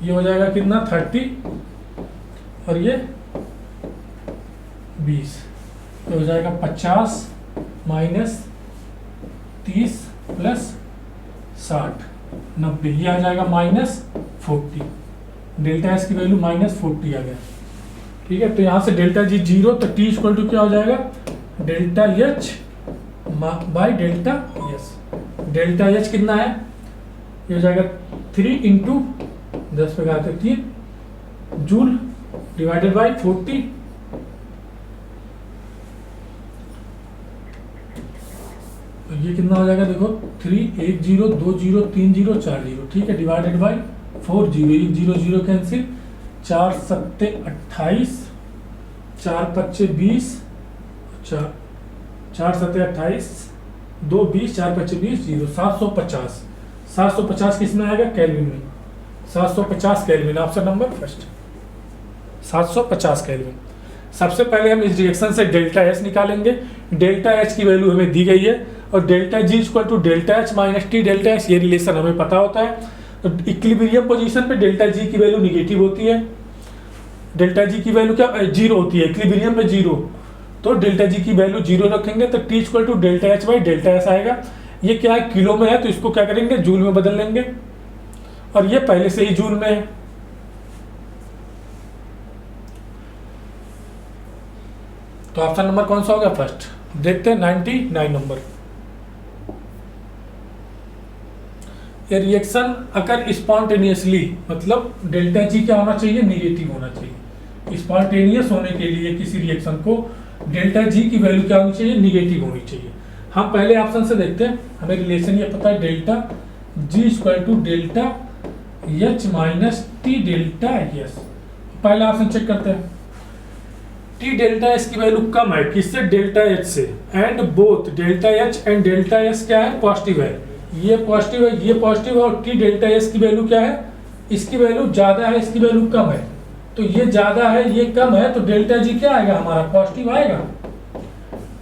ये हो जाएगा कितना 30 और ये 20, ये हो जाएगा 50 माइनस 30 प्लस 60 90, ये आ जाएगा -40, डेल्टा एस की वैल्यू -40 आ गया, ठीक है। तो यहाँ से डेल्टा जी 0, तो टी = क्या हो जाएगा delta H by delta S, delta H कितना है ये हो जाएगा 3 × 10⁻³ जूल डिवाइडेड बाई 40, तो ये कितना हो जाएगा देखो 3 1 0 2 0 3 0 4 0, ठीक है, डिवाइडेड बाई 4 0 1 0 0 कैंसिल, 4 7 28 4 5 20 4 7 28 2 20 4 5 20 0 750 किस में आएगा केल्विन में, 750 kelvin, option number first 750 kelvin. सबसे पहले हम इस रिएक्शन से डेल्टा एस निकालेंगे, डेल्टा एच की वैल्यू हमें दी गई है और delta G equal to delta H minus T delta H, ये रिलेशन हमें पता होता है। तो इक्विलिब्रियम पोजीशन पे डेल्टा जी की वैल्यू निगेटिव होती है, डेल्टा जी की वैल्यू क्या जीरो होती है, इक्विलिब्रियम में जीरो, तो डेल्टा जी की वैल्यू जीरो रखेंगे तो T equal to delta H by delta S आएगा। ये क्या है, किलो में है तो इसको क्या करेंगे, जूल में बदल लेंगे और ये पहले से ही जूल में है। तो ऑप्शन नंबर कौन सा होगा, फर्स्ट। देखते हैं 99 नंबर। ये रिएक्शन अगर स्पॉन्टेनियसली, मतलब डेल्टा जी क्या होना चाहिए, निगेटिव होना चाहिए। स्पॉन्टेनियस होने के लिए किसी रिएक्शन को डेल्टा जी की वैल्यू क्या होनी चाहिए, निगेटिव होनी चाहिए। हम पहले ऑप्शन से देखते हैं, हमें रिलेशन ये पता है, delta G equal to delta H minus T delta S. पहला ऑप्शन चेक करते हैं, टी डेल्टा एस की वैल्यू कम है किससे, डेल्टा एच से, and both delta H and delta S क्या है, पॉजिटिव है। ये पॉजिटिव है, ये पॉजिटिव है, और टी डेल्टा एस की वैल्यू क्या है, इसकी वैल्यू ज्यादा है, इसकी वैल्यू कम है। तो ये ज्यादा है, ये कम है, तो डेल्टा जी क्या आएगा हमारा, पॉजिटिव आएगा।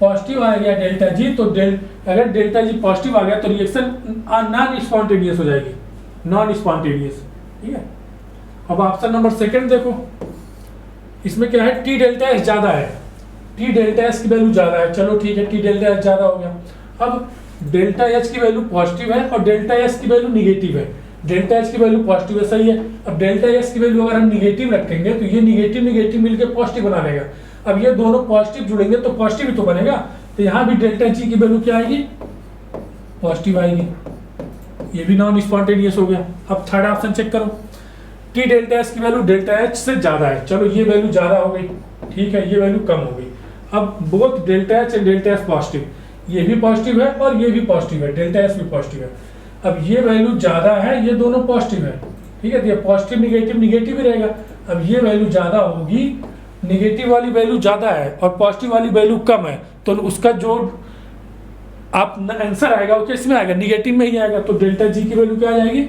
पॉजिटिव आएगा डेल्टा जी, तो अगर डेल्टा जी पॉजिटिव आ गया तो रिएक्शन नॉन स्पॉन्टेनियस हो जाएगी, नॉन स्पॉन्टेनियस। ठीक है, अब ऑप्शन नंबर सेकंड देखो, इसमें क्या है, टी डेल्टा एस ज्यादा है, टी डेल्टा एस की वैल्यू ज्यादा है, चलो ठीक है, टी डेल्टा एस ज्यादा हो गया। अब डेल्टा एच की वैल्यू पॉजिटिव है और डेल्टा एस की वैल्यू निगेटिव है, डेल्टा एच की वैल्यू पॉजिटिव है, सही है। अब डेल्टा एस की वैल्यू अगर हम निगेटिव रखेंगे तो ये निगेटिव निगेटिव मिलकर पॉजिटिव बना लेगा। अब ये दोनों पॉजिटिव जुड़ेंगे तो पॉजिटिव ही तो बनेगा, तो यहाँ भी डेल्टा जी की वैल्यू क्या आएगी, पॉजिटिव आएगी। ये भी नॉन स्पॉन्टेनियस हो गया। अब थर्ड ऑप्शन चेक करो, टी डेल्टा एस की वैल्यू डेल्टा एच से ज्यादा है, चलो ये वैल्यू ज्यादा हो गई, ठीक है, ये वैल्यू कम हो गई। अब both delta H and delta S positive, ये भी पॉजिटिव है और ये भी पॉजिटिव है, डेल्टा एस भी पॉजिटिव है। अब ये वैल्यू ज्यादा है, ये दोनों पॉजिटिव है, ठीक है, तो ये पॉजिटिव निगेटिव निगेटिव ही रहेगा। अब ये वैल्यू ज्यादा होगी, निगेटिव वाली वैल्यू ज्यादा है और पॉजिटिव वाली वैल्यू कम है, तो उसका जो आप आंसर आएगा वो किस में आएगा, निगेटिव में ही आएगा। तो डेल्टा जी की वैल्यू क्या आ जाएगी,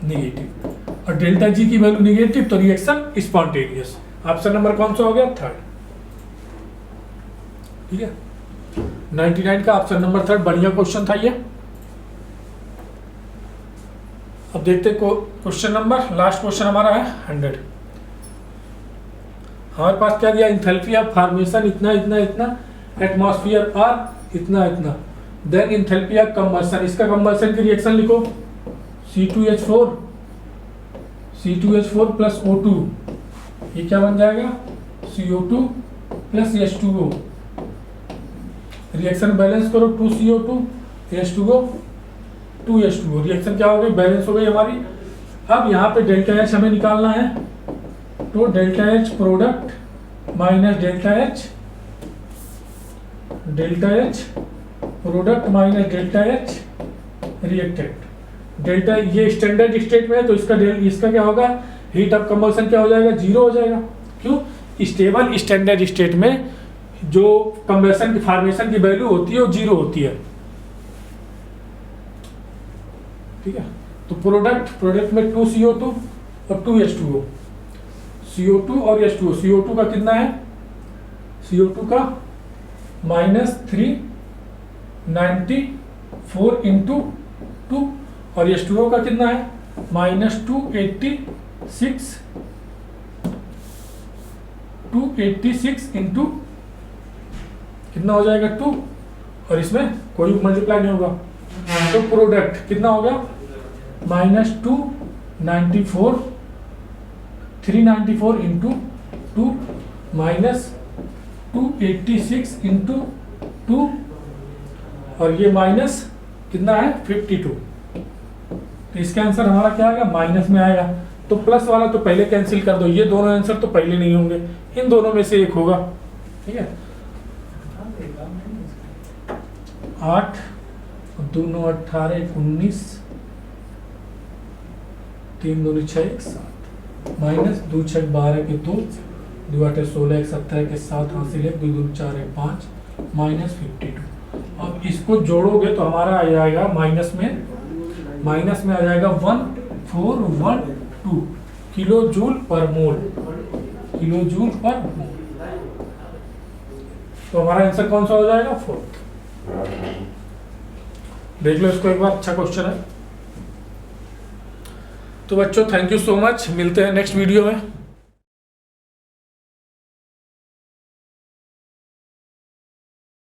निगेटिव, और डेल्टा जी की वैल्यू निगेटिव तो रिएक्शन स्पॉन्टेनियस। ऑप्शन नंबर कौन सा हो गया, थर्ड। ठीक है, 99 का ऑप्शन नंबर थर्ड, बढ़िया क्वेश्चन था ये। अब देखते क्वेश्चन नंबर, लास्ट क्वेश्चन हमारा है 100। हमारे पास क्या दिया, एंथैल्पी ऑफ फॉर्मेशन इतना इतना इतना, एटमॉस्फेयर आर इतना इतना, देन एंथैल्पी ऑफ कंबशन, इसका कंबशन की रिएक्शन लिखो, C2H4 प्लस O2, ये क्या बन जाएगा, CO2 plus H2O। Reaction balance करो, 2CO2 H2O 2H2O, रिएक्शन क्या हो गई, बैलेंस हो गई हमारी। अब यहाँ पे डेल्टा एच हमें निकालना है, तो delta H product minus delta H product minus delta H reactant. Delta ये स्टैंडर्ड स्टेट में है तो इसका क्या होगा, हीट ऑफ कंबशन क्या हो जाएगा, जीरो हो जाएगा। क्यों, स्टेबल स्टैंडर्ड स्टेट में जो कंबशन की फॉर्मेशन की वैल्यू होती है वो जीरो होती है। ठीक है, तो प्रोडक्ट में 2CO2 और 2H2O, CO2 और H2O, CO2 का कितना है, CO2 का -394 इंटू 2 और H2O का कितना है, -286 इंटू कितना हो जाएगा 2, और इसमें कोई मल्टीप्लाई नहीं होगा, तो प्रोडक्ट कितना होगा, -394 इंटू 2 -286 इंटू 2, और ये माइनस कितना है 52, तो इसका आंसर हमारा क्या आएगा, माइनस में आएगा। तो प्लस वाला तो पहले कैंसिल कर दो, ये दोनों आंसर तो पहले नहीं होंगे, इन दोनों में से एक होगा। ठीक है, 8 2 9 18 19 3 2 6 1 7 माइनस 2 6 12 के 2 2 8 16 1 17 के 7 हासिल 1 2 2 4 1 5 माइनस 52। अब इसको जोड़ोगे तो हमारा आ जाएगा माइनस में आ जाएगा 1412 किलो जूल पर मोल, तो हमारा आंसर कौन सा हो जाएगा? 4। देख लो इसको एक बार, अच्छा क्वेश्चन है। तो बच्चों थैंक यू सो मच, मिलते हैं नेक्स्ट वीडियो में।